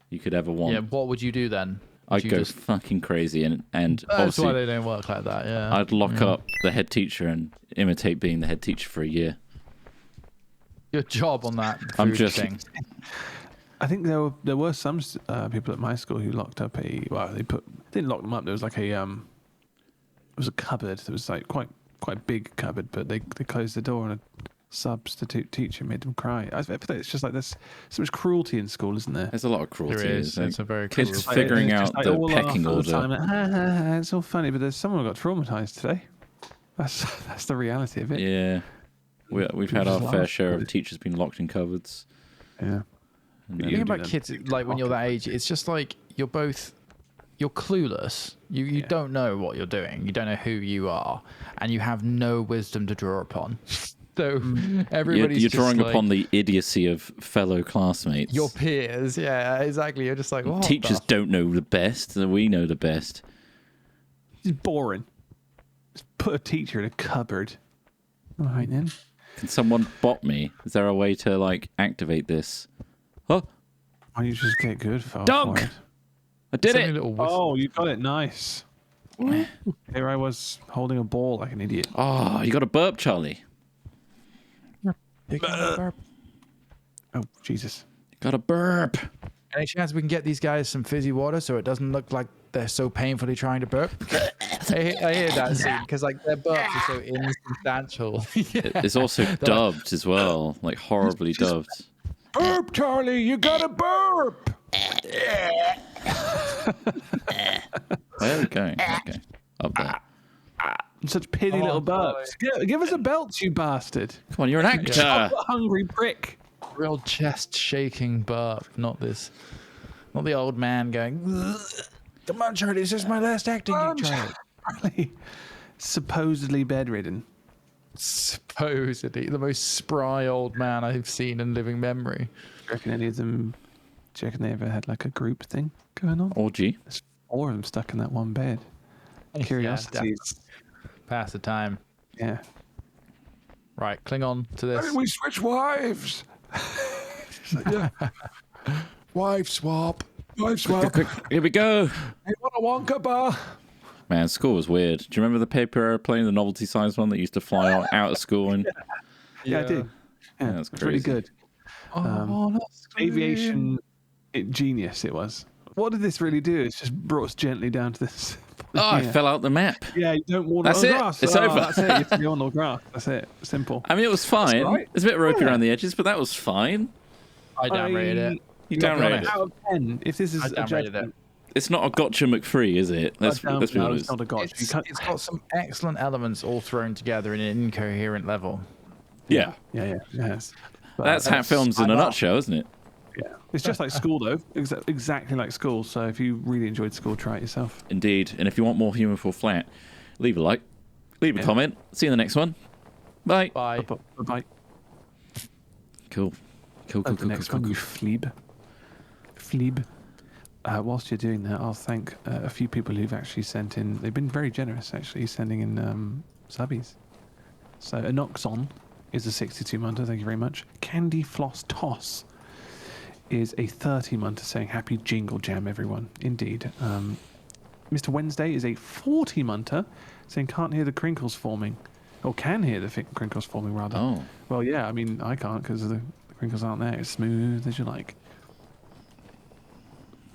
you could ever want. Yeah, what would you do then? Would I'd you go just- fucking crazy and That's obviously why they don't work like that, yeah. I'd lock up the head teacher and imitate being the head teacher for a year. Your job on that I'm food just- thing. I think there were some people at my school who locked up didn't lock them up. There was like it was a cupboard. There was like quite a big cupboard, but they closed the door and a substitute teacher made them cry. I feel like it's just like there's so much cruelty in school, isn't there? There's a lot of cruelty. There is. Like, It's a very kids cruel- figuring It's out just like the all pecking laugh all the time, order. like, ha, ha, ha, it's all funny, but there's someone who got traumatized today. That's the reality of it. Yeah, we've had our fair share of teachers being locked in cupboards. Yeah. And The then- thing about kids, like when you're that age, it's just like you're clueless. You don't know what you're doing. You don't know who you are, and you have no wisdom to draw upon. So everybody's you're just drawing like, upon the idiocy of fellow classmates. your peers. Yeah, exactly. You're just like, what Teachers the don't know the best. We know the best. It's boring. Just put a teacher in a cupboard. All right then. Can someone bot me? Is there a way to like activate this? Oh, Why don't you just get good for Dunk! it? I did Something it! little whistle. Oh, you got it. Nice. Here I was holding a ball like an idiot. Oh, you got a burp, Charlie. Oh, Jesus. You got a burp. Any chance we can get these guys some fizzy water so it doesn't look like they're so painfully trying to burp? I hear that scene because like their burps are so insubstantial. It's also dubbed as well, like horribly dubbed. Burp, Charlie. You got to burp. Where are we going? Okay, up there. Such pity little burps. Give us a belt, you bastard. Come on, you're an actor. Hungry prick. Real chest shaking burp, not the old man going. Come on, Charlie, this is my last acting gig, Charlie. Charlie. Supposedly bedridden. Supposedly the most spry old man I've seen in living memory. Do you reckon any of them? Do you reckon they ever had like a group thing going on? Orgy. There's 4 of them stuck in that one bed. Curiosity. Pass the time. Yeah. Right, cling on to this. we switch wives? Wife swap. Wife swap. Quick, here we go. You want a Wonka bar? Man, school was weird. Do you remember the paper airplane, the novelty size one that used to fly out of school? And Yeah, I did. Yeah, that's it's really crazy. good. Aviation genius it was. What did this really do? It's just brought us gently down to this. Oh, I fell out the map. Yeah, you don't water That's on it. grass. It's Oh, over. That's it. You have to be on the grass. That's it. Simple. I mean, it was fine. right. It's a bit ropey around the edges, but that was fine. I downrated it. You Gotta be downrated honest. it. Out of 10, if this is I a downrated judgment, it. It's not a gotcha McFree, is it? Let's be no, honest. it's not a gotcha. You can't- It's got some excellent elements all thrown together in an incoherent level. Yeah. Yeah, yes. But That's Hat Films in a nutshell, isn't it? Yeah. It's just like school, though. Exactly like school. So if you really enjoyed school, try it yourself. Indeed. And if you want more Human Fall Flat, leave a like, leave a comment. See you in the next one. Bye. Bye. Bye-bye. Cool. Cool, cool, The cool, next cool, one, cool. you fleeb. Fleeb. Whilst you're doing that, I'll thank a few people who've actually sent in. They've been very generous, actually, sending in subbies. So Enoxon is a 62 munter. Thank you very much. Candy Floss Toss is a 30 munter saying happy Jingle Jam, everyone. Indeed. Mr. Wednesday is a 40 munter saying can't hear the crinkles forming. Or can hear the crinkles forming, rather. Oh. Well, yeah, I mean, I can't because the crinkles aren't there. It's smooth as you like.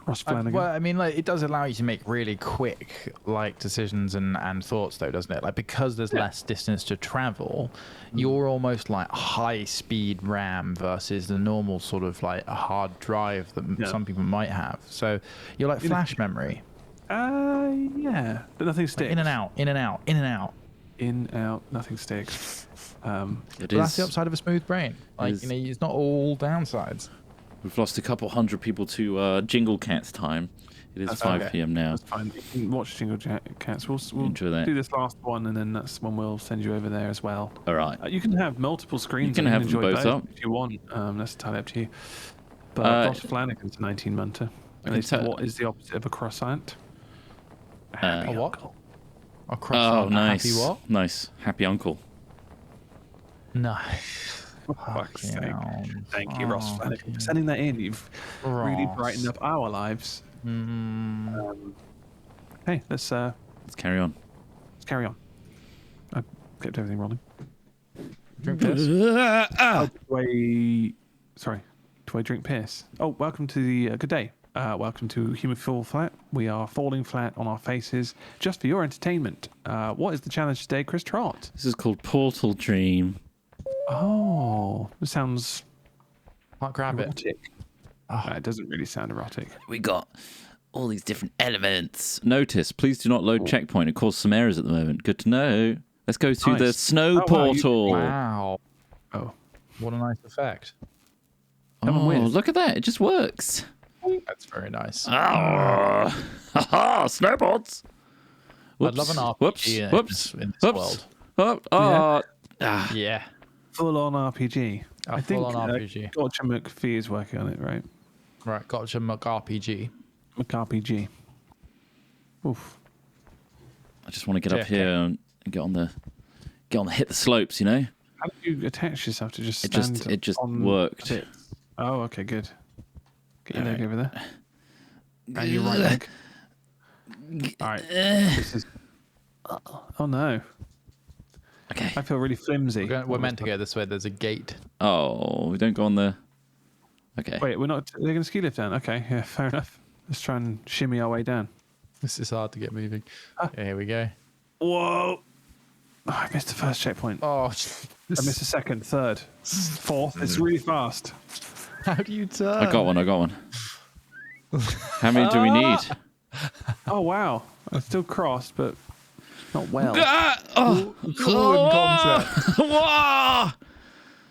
Ross Flanagan. Well, I mean, like, it does allow you to make really quick, like, decisions and thoughts, though, doesn't it? Like, because there's less distance to travel, you're almost like high-speed RAM versus the normal sort of, like, a hard drive that some people might have. So you're like flash memory. Yeah, but nothing sticks. In and out, in and out, in and out. In, out, nothing sticks. It But that's the is. upside of a smooth brain. Like, is. you know, it's not all downsides. We've lost a couple hundred people to Jingle Cats time. It is That's 5 okay. p.m. now. That's fine. You can watch Jingle Cats. We'll Enjoy that. do this last one, and then that's one we'll send you over there as well. All right. You can have multiple screens. You can and have them enjoy both up. if you want. That's entirely up to you. But Ross Flanagan's a 19 munter. can And they said, tell- what is the opposite of a croissant? A what? uncle. A croissant. Oh, nice. A happy what? Nice. Happy uncle. For fuck's sake. Fucking Thank you, Ross Flanagan, fucking for sending that in. You've really Ross. brightened up our lives. Hey, let's carry on. carry on. I kept everything rolling. Drink piss. Sorry, do I drink piss? Oh, welcome to the good day. Welcome to Human Fall Flat. We are falling flat on our faces just for your entertainment. What is the challenge today, Chris Trott? This is called Portal Dream. Oh, it sounds Can't grab it. erotic. It doesn't really sound erotic. We got all these different elements. Notice, please do not load checkpoint. It caused some errors at the moment. Good to know. Let's go to the Nice. snow Oh, wow, portal. Wow. Oh, What a nice effect. Come with. Look at that. It just works. That's very nice. Oh, haha, snowboards. I'd love an RPG in this world. Yeah. full on RPG. I think full-on RPG. Gotcha McPhee is working on it, right? Right, gotcha RPG. McRPG. Oof. I just want to get up JFK. here and get on the hit the slopes, you know? How do you attach yourself to just It stand just- it just on worked. it? Oh, okay, good. Get your leg Alright. over there. And your right leg. All right. This is. Oh no! Okay. I feel really flimsy. We're meant to go this way. There's a gate. Oh, we don't go on the... Okay. Wait, we're not. They're going to ski lift down. Okay, yeah, fair enough. Let's try and shimmy our way down. This is hard to get moving. Okay, here we go. Whoa! Oh, I missed the first checkpoint. Oh, I missed the second, third, fourth. It's really fast. how do you turn? I got one. How many do we need? Oh wow! I'm still crossed, but not well. Cool concept. Whoa!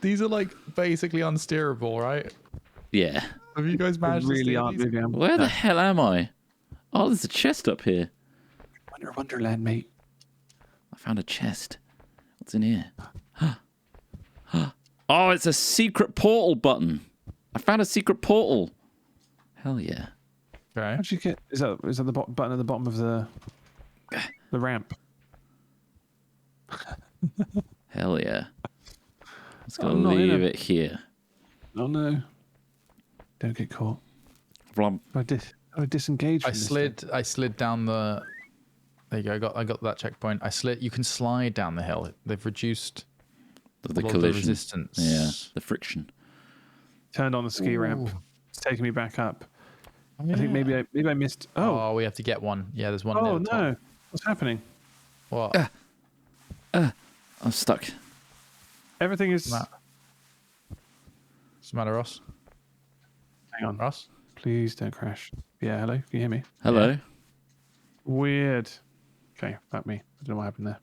These are like basically unsteerable, right? Yeah. Have you guys managed really to steer aren't these? moving. Where the hell am I? Oh, there's a chest up here. Wonderland, mate. I found a chest. What's in here? Oh, it's a secret portal button. I found a secret portal. Hell yeah. Okay. How'd you get? Is that the button at the bottom of the ramp? Hell yeah. Let's go I'm not in leave a- it here. Oh no! Don't get caught. Blum. I disengage. I From this thing. slid down the. There you go. I got that checkpoint. I slid. You can slide down the hill. They've reduced The a lot of the collision. resistance. Yeah, the friction. Turned on the ski ramp. Ooh. It's taking me back up. Oh, I think yeah. maybe I missed. Oh, Oh, we have to get one. Yeah, there's one. oh near the no! top. What's happening? What? I'm stuck. Everything is. What's the matter, Ross? Hang on, Ross? please don't crash. Yeah, hello. Can you hear me? Hello. Weird. Okay, back me. I don't know what happened there.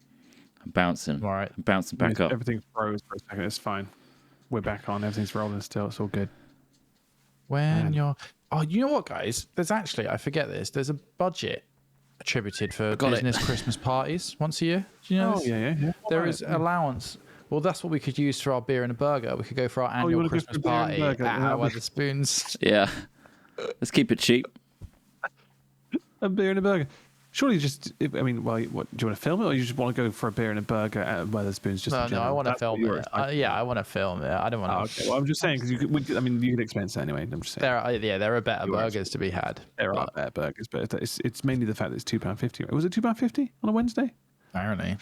I'm bouncing. All right. I'm bouncing back up. Everything froze for a second. It's fine. We're back on. Everything's rolling still. It's all good. When you're. Oh, you know what, guys? There's actually, I forget this. There's a budget attributed for got it. business Christmas parties once a year. Do you know Oh this? yeah. There Alright, is yeah. allowance. Well, that's what we could use for our beer and a burger. We could go for our you annual wanna go for Christmas a beer and a party burger? at That'd our be- Weatherspoons. Yeah. Let's keep it cheap. A beer and a burger. Surely just. I mean, well, what do you want to film it, or you just want to go for a beer and a burger at Weatherspoons? Just No, in no, I general? want to That's what film you were it. expecting. Yeah, I want to film it. I don't want to. Oh, okay. Well, I'm just saying because I mean, you can expense it anyway. I'm just saying. There are better burgers to be had. There are but better burgers, but it's mainly the fact that it's £2.50. Was it £2.50 on a Wednesday? Apparently,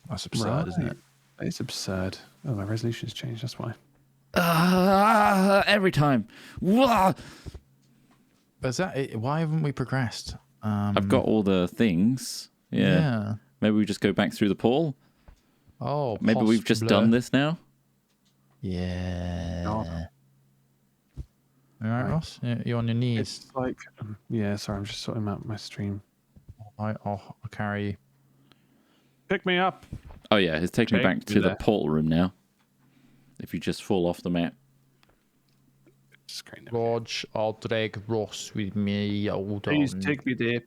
that's absurd, isn't it? It's absurd. Oh, my resolution's changed. That's why. Every time. Wah! But is that it? Why haven't we progressed? I've got all the things. Yeah. Maybe we just go back through the portal. Oh, Maybe we've just possible. done this now. Yeah. Oh. All right, Ross. You're on your knees. It's like, yeah. Sorry, I'm just sorting out my stream. I'll carry you. Pick me up. Oh yeah, it's taking me Jake, back to you the there? portal room now. If you just fall off the map. Screen. Lodge, I'll drag Ross with me. Hold Please on. take me there.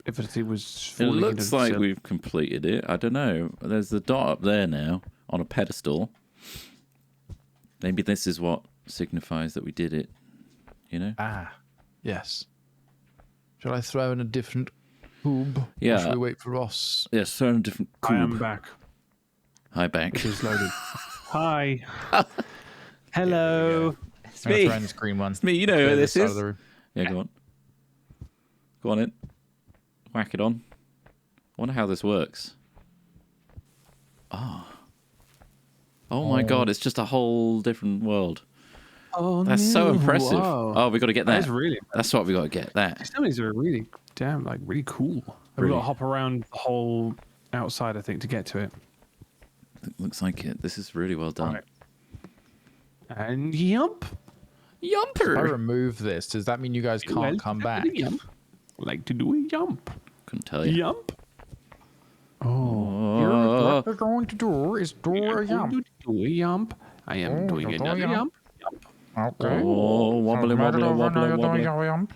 If it was It falling looks into like the we've completed it. I don't know. There's the dot up there now on a pedestal. Maybe this is what signifies that we did it. You know? Ah, yes. Shall I throw in a different cube? Yeah. Or should we wait for Ross? Yeah, so a different I am cube. back. Hi, back. It is loaded. Hi. Hello. It's I'm gonna me. throw in this green one. It's me. You know Clear who this side of is. the room. Yeah, go on. Go on in. Whack it on. I wonder how this works. Oh my god, it's just a whole different world. Oh, That's so no. impressive. Wow. Oh, we got to get that. That's really. That's what we got to get. That. Some of these are really really cool. We've Really. got to hop around the whole outside, I think, to get to it. Looks like it. This is really well done. Right. And yump. If I Yumper. remove this, does that mean you guys can't come back? Yump. Like to do a yump. Couldn't tell you. Yump. Oh. Oh, we're going to do is do a Do a yump. I am doing another yump. Okay. oh, wobbly, wobbly, wobbly, wobbly. I am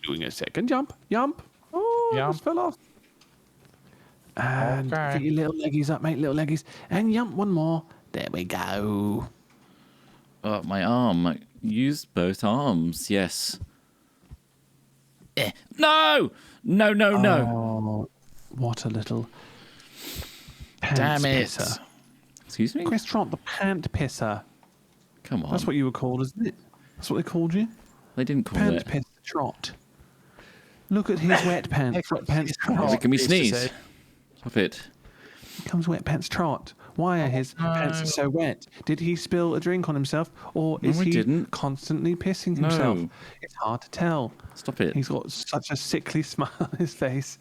doing a second jump. Yump. Oh, Yump. just fell off. And Okay. get your little leggies up, mate. Little leggies. And yump one more. There we go. Oh, my arm. I used both arms. Yes. No! No, no, no. Oh, what a little Damn pants it. pisser. Excuse me? Chris Trott, the pant pisser. Come on. That's what you were called, isn't it? That's what they called you? They didn't call Pant it. pisser Trott. Look at his wet pants. Wet pants Trott. Can we Used to sneeze? say. Stop it. Here comes wet pants Trott. Why are his pants so wet? Did he spill a drink on himself, or is he he didn't. constantly pissing himself? No. It's hard to tell. Stop it. He's got such a sickly smile on his face.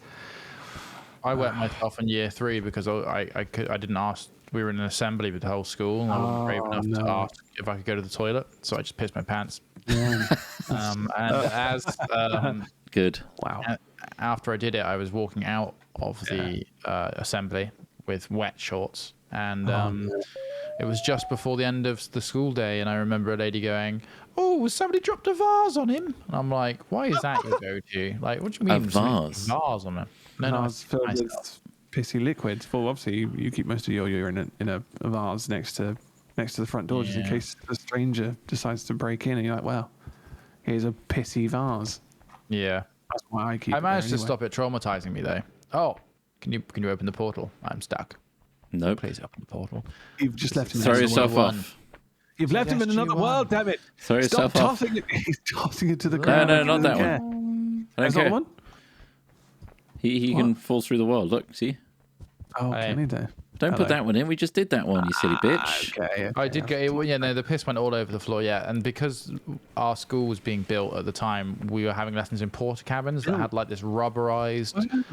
I wet myself in year 3 because I didn't ask. We were in an assembly with the whole school, and I wasn't brave enough to ask if I could go to the toilet, so I just pissed my pants. And as Good. Wow. after I did it, I was walking out of the assembly with wet shorts, and it was just before the end of the school day, and I remember a lady going, "Oh, somebody dropped a vase on him," and I'm like, "Why is that your go-to? Like, what do you mean vase? vase on him?" No, Vase filled with pissy liquids. Well, obviously, you keep most of your urine in a vase next to the front door, just in Yeah. case a stranger decides to break in, and you're like, "Well, here's a pissy vase." Yeah. That's why I keep. I it there managed to anyway. stop it traumatizing me though. Oh, can you open the portal? I'm stuck. Nope. Please open the portal. You've just left him. Throw in yourself one. off. You've left him in Yes, you another won. world. Damn it! Throw Stop yourself off. tossing it. He's tossing it to the No, ground. no, like he not that doesn't one. care. I don't That's not care. the one. He can fall through the world. Look, see? Oh, Hey. can he do? Don't put Hello. that one in. We just did that one, you silly bitch. Okay. I did get it. Well, yeah, no, the piss went all over the floor. Yeah, and because our school was being built at the time, we were having lessons in porta cabins that had like this rubberized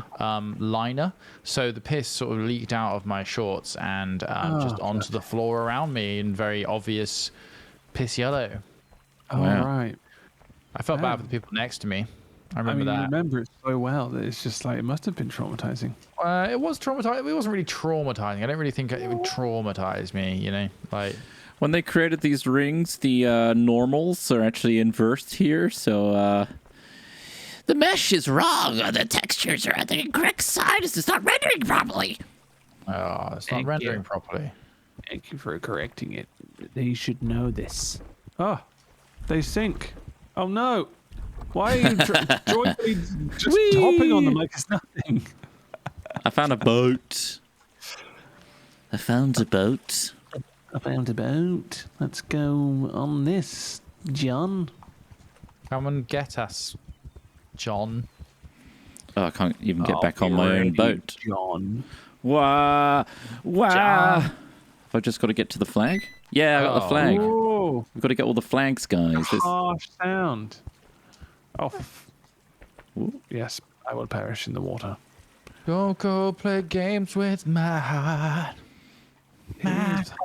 liner. So the piss sort of leaked out of my shorts and just onto the floor around me in very obvious piss yellow. Oh, Wow. right. I felt bad Damn. for the people next to me. I I remember mean, you that. remember it so well that it's just like it must have been traumatizing. It was traumatizing. It wasn't really traumatizing. I don't really think it would traumatize me. You know, like. When they created these rings, the normals are actually inversed here, so the mesh is wrong. The textures are at the incorrect side. It's not rendering properly. Oh, it's not Thank rendering you. properly. Thank you for correcting it. They should know this. Oh, they sink. Oh no! Why are you joyfully just Whee! hopping on them like it's nothing? I found a boat. I found a boat. I found a boat. Let's go on this, John. Come and get us, John. Oh, I can't even get back on my own boat. John. Wah! Wah! John. Have I just got to get to the flag? Yeah, I got the Oh. flag. Oh, We've got to get all the flags, guys. It's- harsh sound. Oh, Ooh. yes, I will perish in the water. Don't go play games with my heart. My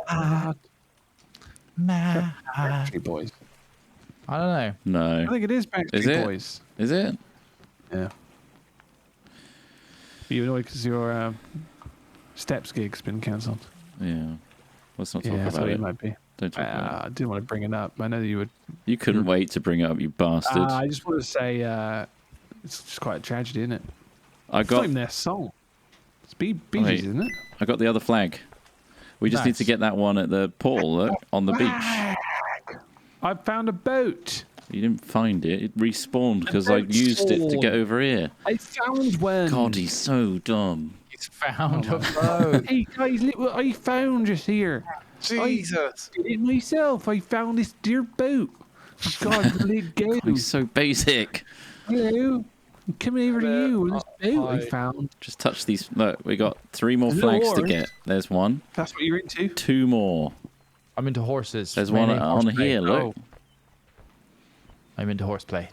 heart. My heart. Backstreet Boys. I don't know. I No. think it is Backstreet Is it? Boys. Is it? Yeah. Are you annoyed because your Steps gig's been cancelled. Yeah. Let's not talk Yeah, that's about what it. it might be. Don't talk about I didn't want to bring it up. I know that you would. it. You couldn't wait to bring it up, you bastard. I just wanted to say it's just quite a tragedy, isn't it? I It's not got even their song. It's Bee Wait. Gees, isn't it? I got the other flag. We just need to Nice. get that one at the portal, look, on the beach. I found a boat. You didn't find it. It respawned because I used it to get over here. I found one. God, he's so dumb. He's found a boat. Hey guys, look what I found just here. Jesus. I did it myself. I found this dear boat. God, let it go. He's so basic. Hello. I'm coming over to you with this boat I Hi. found. Just touch these. Look, we got 3 more Little flags to oars. get. There's one. That's what you're into? 2 more. I'm into horses. There's one Mainly on horseplay. here, look. I'm into horseplay.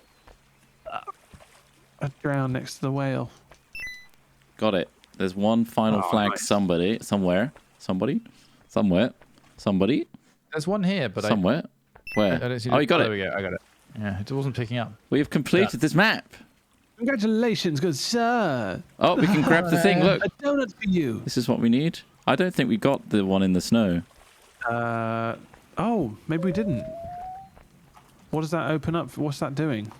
I drowned next to the whale. Got it. There's one final flag nice. somewhere. There's one here, but Somewhere. I Where? don't see. Oh, you got There it. we go. I got it. Yeah, it wasn't picking up. We have completed this map. Congratulations, good sir. Oh, we can grab the thing. Look. A donut for you. This is what we need. I don't think we got the one in the snow. Oh, maybe we didn't. What does that open up? What's that doing?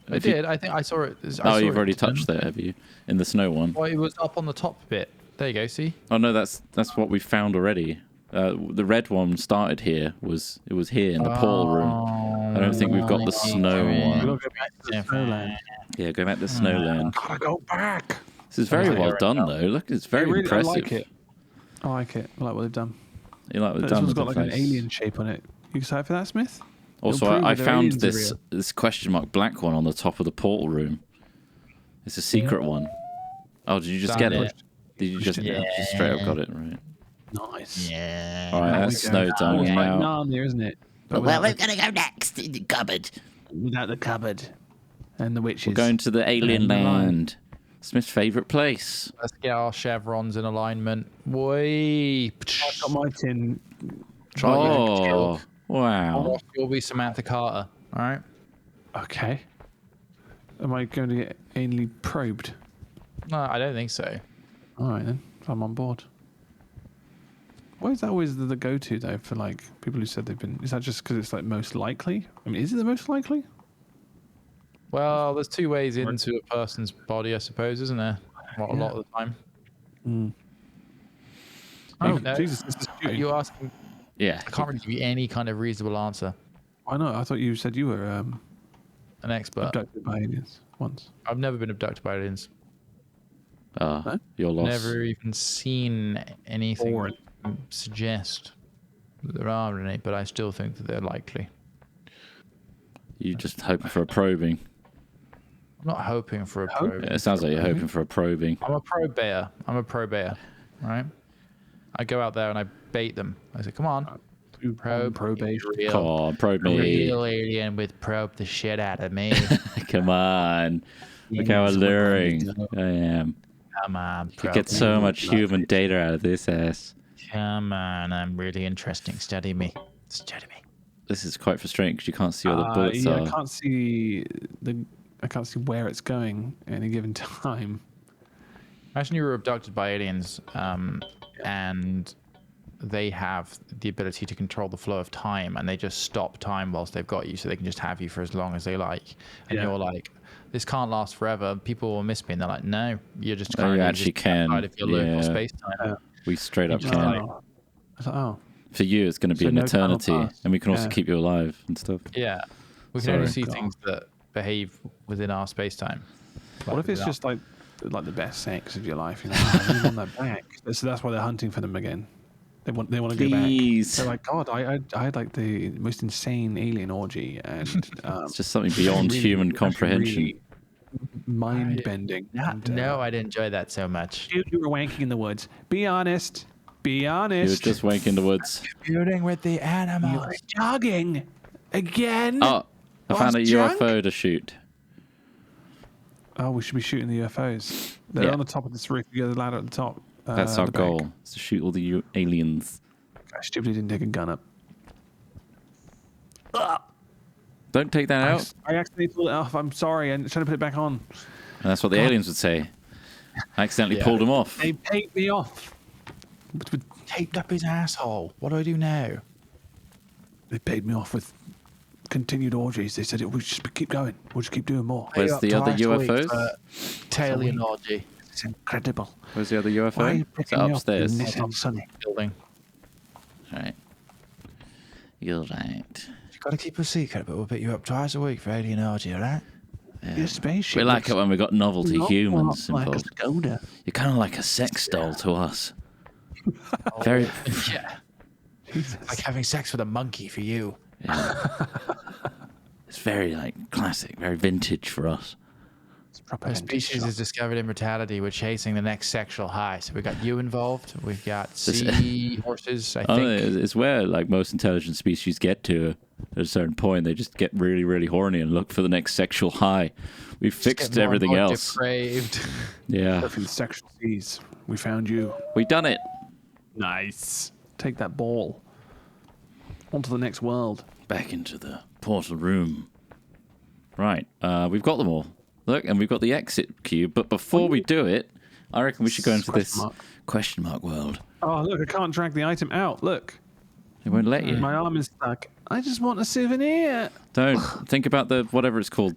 I If you- did. I think I saw it. Oh, you've already touched that, have you? In the snow one. Well, it was up on the top bit. There you go. See? Oh no, that's what we found already. The red one started here. It was here in the portal room. I don't think we've got the snow We'll one. go back to the snowland. Yeah, go back to Snowland. Gotta go back. This is very Okay, well right done now. though. Look, it's very I impressive. like it. I like it. I like what they've done. You like what they've This done one's with got the like an place. alien shape on it. You excited for that, Smith? Also, It'll prove I that found aliens are this real. question mark black one on the top of the portal room. It's a secret one. Oh, did you just get it? Did you just straight up got it right? Nice. Yeah. All right, There that's we go. snow done. It's And like now Narnia, isn't it? Well, we're going to go next in the cupboard. Without the cupboard and the witches. we're going to the alien And the line. land. Smith's favourite place. Let's get our chevrons in alignment. Whee! I've got my tin. Oh, wow. You'll be Samantha Carter. All right. Okay. Am I going to get anally probed? No, I don't think so. All right then. I'm on board. Why is that always the go-to though for like people who said they've been? Is that just because it's like most likely? I mean, is it the most likely? Well, there's 2 ways into a person's body, I suppose, isn't there? Well, a lot of the time. Oh, No, Jesus! This is Are shooting. you asking? Yeah. I can't really give you any kind of reasonable answer. I know. I thought you said you were An expert. abducted by aliens once. I've never been abducted by aliens. No? You're lost. Never even seen anything Boring. suggest that there are any, but I still think that they're likely. You're just hoping for a probing. I'm not hoping for a probe. Yeah, it sounds like you're hoping for a probing. I'm a probayer. Right? I go out there and I bait them. I say, come on. Probe. Probation. Real, Come on, probe me. real alien with probe the shit out of me. Come on. Look how alluring I am. Come on, You probe get me. so much human data out of this ass. Come on, I'm really interesting. Study me. Study me. This is quite frustrating because you can't see where the bullets Yeah, are. I can't see where it's going at any given time. Imagine you were abducted by aliens, and they have the ability to control the flow of time, and they just stop time whilst they've got you, so they can just have you for as long as they like. And Yeah. you're like, this can't last forever. People will miss me, and they're like, no, you're just No, you currently actually just can. outside of your local Yeah. space time. We straight up You can. just like- I was like, oh. For you, it's going to be So an no time will eternity, pass. and we can also Yeah. keep you alive and stuff. Yeah, we can only Sorry. see things that behave within our space time. What if it's just like the best sex of your life? You know, I really want that back. So that's why they're hunting for them again. They want to go back. Please. They're like, God, I had like the most insane alien orgy, and It's just something beyond human comprehension. mind bending. No, I'd enjoy that so much. You were wanking in the woods. Be honest. Be You were honest. just wanking in the woods. Commuting with the You animals. were jogging again. Oh, I found a Lost UFO to shoot. Oh, we should be shooting the UFOs. They're Yeah. on the top of this roof. You got the ladder at the top. That's our the back. goal, is to shoot all the aliens. I stupidly didn't take a gun up. Don't take that out. I accidentally pulled it off. I'm sorry. I'm trying to put it back on. And that's what the aliens would say. I accidentally Yeah. pulled them off. They paid me off. Taped up his asshole. What do I do now? They paid me off with continued orgies. They said we just keep going. We'll just keep doing more. Where's Up the other twice a week UFOs? for Talion orgy. It's incredible. Where's the other Why are UFO? you Is picking it me up upstairs? in this sunny? Building. All right. You're right. You've got to keep a secret, but we'll pick you up twice a week for alien orgy, all right? Your spaceship. We like it when we got novelty looks humans like a involved. Skoda. You're kind of like a sex doll to us. Very. Yeah. Like having sex with a monkey for you. Yeah. It's very like classic, very vintage for us. It's proper Our vintage species shot. has discovered immortality. We're chasing the next sexual high. So we got you involved. We've got sea horses, I Oh, think. it's where like most intelligent species get to at a certain point. They just get really, really horny and look for the next sexual high. We've Get fixed more and everything more else. Depraved. Yeah, Surfing the sexual seas. We found you. we done it. Nice. Take that ball. On to the next world. Back into the portal room. Right, we've got them all. Look, and we've got the exit cube. But before we do it, I reckon we should go into this question mark world. Oh, look, I can't drag the item out. Look. It won't let you. My arm is stuck. I just want a souvenir. Don't think about the whatever it's called,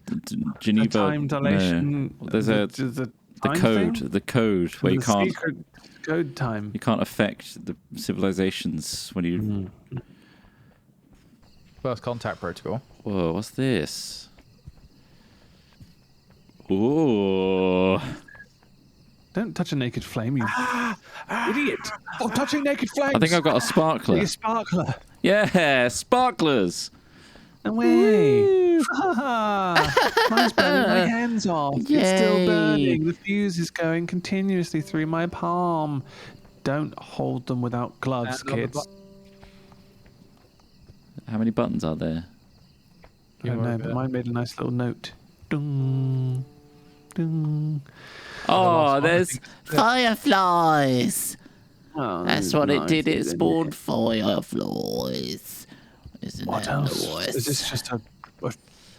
Geneva. The time dilation. No. There's a the the time code, thing? the code where you The can't secret code time. affect the civilizations when you. First contact protocol. Whoa, what's this? Ooh. Don't touch a naked flame, you idiot! Stop touching naked flames! I think I've got a sparkler. a sparkler. Yeah, sparklers. Away! Mine's burning my hands off. It's still burning. The fuse is going continuously through my palm. Don't hold them without gloves, kids. How many buttons are there? I don't know, but mine made a nice little note. Dung, dung. Oh, there's fireflies. Oh, That's what it nice. did. It spawned fireflies. Isn't What that else? nice? Is this just a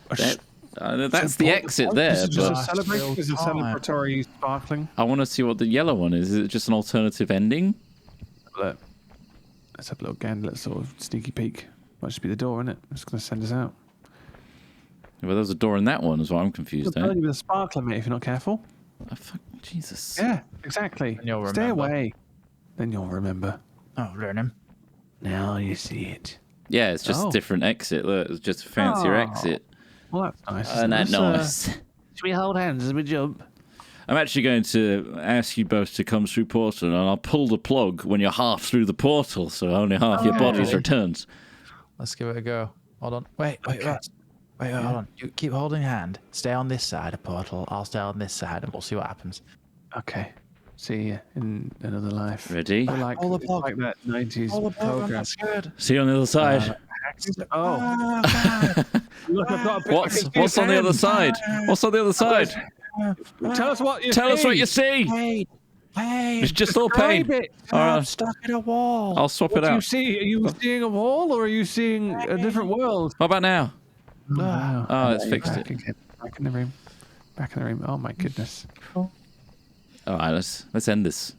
That's the exit there. Is it just But a celebrate? Is it celebratory sparkling? I want to see what the yellow one is. Is it just an alternative ending? Look, let's have a little gander. Let's sort of sneaky peek. Might just be the door, isn't it? It's going to send us out. Well, there's a door in that one, is what I'm confused It'll at. burn you with a sparkler, mate, if you're not careful. Oh, fuck, Jesus. Yeah, exactly. And you'll Stay remember. away. Then you'll remember. Oh, learn him. Now you see it. Yeah, it's just Oh. a different exit. Look, it's just a fancier Oh. exit. Well, that's nice. Isn't that nice? Should we hold hands as we jump? I'm actually going to ask you both to come through portal, and I'll pull the plug when you're half through the portal, so only half your bodies returns. Let's give it a go. Hold on. Wait, hold on. You keep holding hand. Stay on this side of portal. I'll stay on this side, and we'll see what happens. Okay. See you in another life. Ready? We're like, Pull the plug. like that 90s Hold the plug, I'm program. not scared. See you on the other side. Oh, God. look, I've got a bit. I can see What's his on the other hand. side? What's on the other side? Tell us what you Tell us what see. you see. Pain. Pain. It's just all Describe pain. it. All I'm right, stuck in a wall. I'll swap What it do you out. see? Are you seeing a wall or are you seeing a different world? What about now? Wow. Oh, it's fixed Back it. again. Back in the room. Back in the room. Oh my goodness. All right, let's end this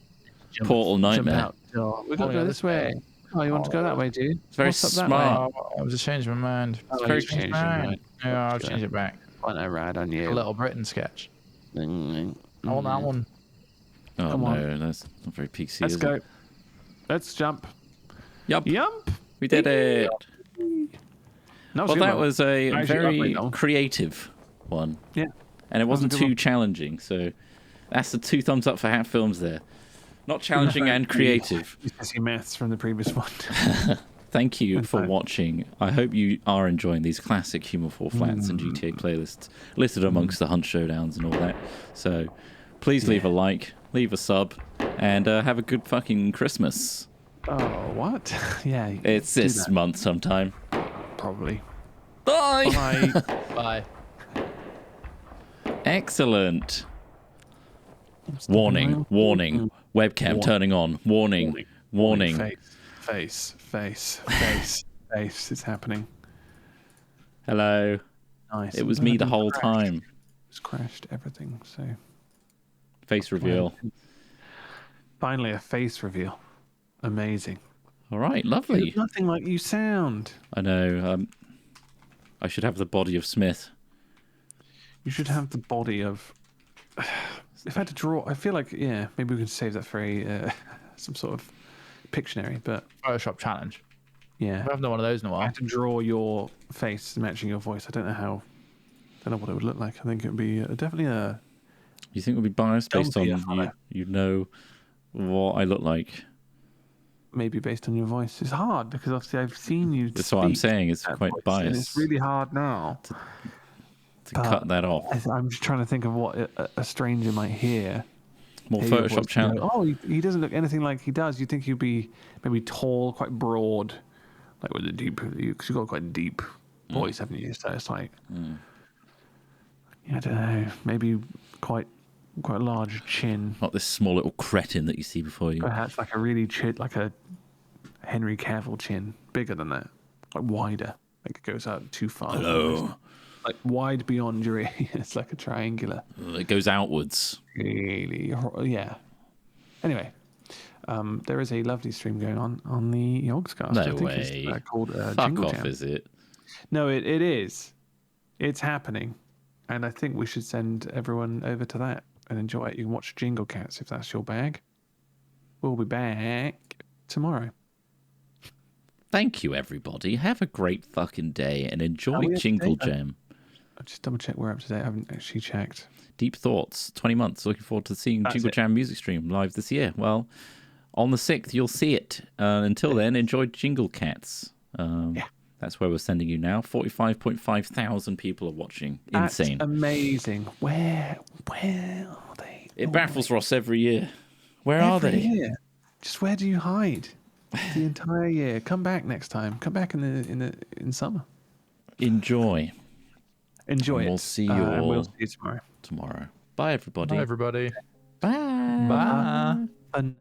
portal Jump nightmare. out. Oh, we got to go this way. Oh, you want to go that way, do you? It's very What's up that smart. way? I was just changing my mind. Oh, very you changed your mind. Yeah, I'll change it back. Why not ride on you? A Little Britain sketch. I want Mm. that one. Oh Come on. no, that's not very PC. Let's is go. It? Let's jump. Yup, Yump. we did it. No, Well, that was a Actually, very lovely, though. creative one, Yeah. and it wasn't a good too one. challenging. So that's the 2 thumbs up for Hat Films there. Not challenging and creative. Used to see maths from the previous one. Thank you for fine. watching. I hope you are enjoying these classic Human Fall Flats and GTA playlists listed amongst the Hunt Showdowns and all that. So please leave a like, leave a sub, and have a good fucking Christmas. Oh, what? Yeah. you It's do this that, month sometime. Probably. Bye! Bye. Bye. Excellent. Warning, warning. Webcam turning on. Warning, warning. Face. It's happening. Hello. Nice. It was me the whole time. It's crashed everything. So Face reveal. finally a face reveal. Amazing. All right, lovely. You're nothing like you sound. I know. I should have the body of Smith. You should have the body of. If I had to draw, I feel like maybe we can save that for some sort of Pictionary. But Photoshop challenge. yeah, I haven't done one of those in a I while. had to draw your face matching your voice. I don't know how. Don't know what it would look like. I think it would be definitely a. You think it would be biased based on Dumpy, you know what I look like? Maybe based on your voice. It's hard because obviously I've seen you. That's what I'm speak saying. It's that quite voice, biased. and it's really hard now to cut that off. I'm just trying to think of what a stranger might hear. More Hear your Photoshop voice and challenge. go, oh, he doesn't look anything like he does. You'd think he'd be maybe tall, quite broad, like with a deep. Because you've got quite a deep voice, haven't you? So it's like, I don't know, maybe quite a large chin. Not this small little cretin that you see before you. Perhaps like a really like a Henry Cavill chin, bigger than that, like wider. Like it goes out too far. Hello. Like wide beyond your ear. It's like a triangular. It goes outwards. Really, yeah. Anyway, there is a lovely stream going on the Yogscast. No I think way. It's called Fuck Jingle off, Jam. is it? No, it is. It's happening, and I think we should send everyone over to that and enjoy it. You can watch Jingle Cats if that's your bag. We'll be back tomorrow. Thank you, everybody. Have a great fucking day and enjoy Are we up to Jingle date? Jam. I'll just double check we're up to date. I haven't actually checked. Deep Thoughts, 20 months. Looking forward to seeing That's Jingle it. Jam music stream live this year. Well, on the 6th, you'll see it. Until then, enjoy Jingle Cats. That's where we're sending you now. 45.5 thousand people are watching. That's Insane. amazing. Where are they? It baffles Ross every year. Where are Every they? year. Just where do you hide? The entire year. Come back next time. Come back in summer. Enjoy. Enjoy And it. we'll see you and all we'll see you tomorrow. tomorrow. Bye, everybody. Bye, everybody. Bye. Bye. And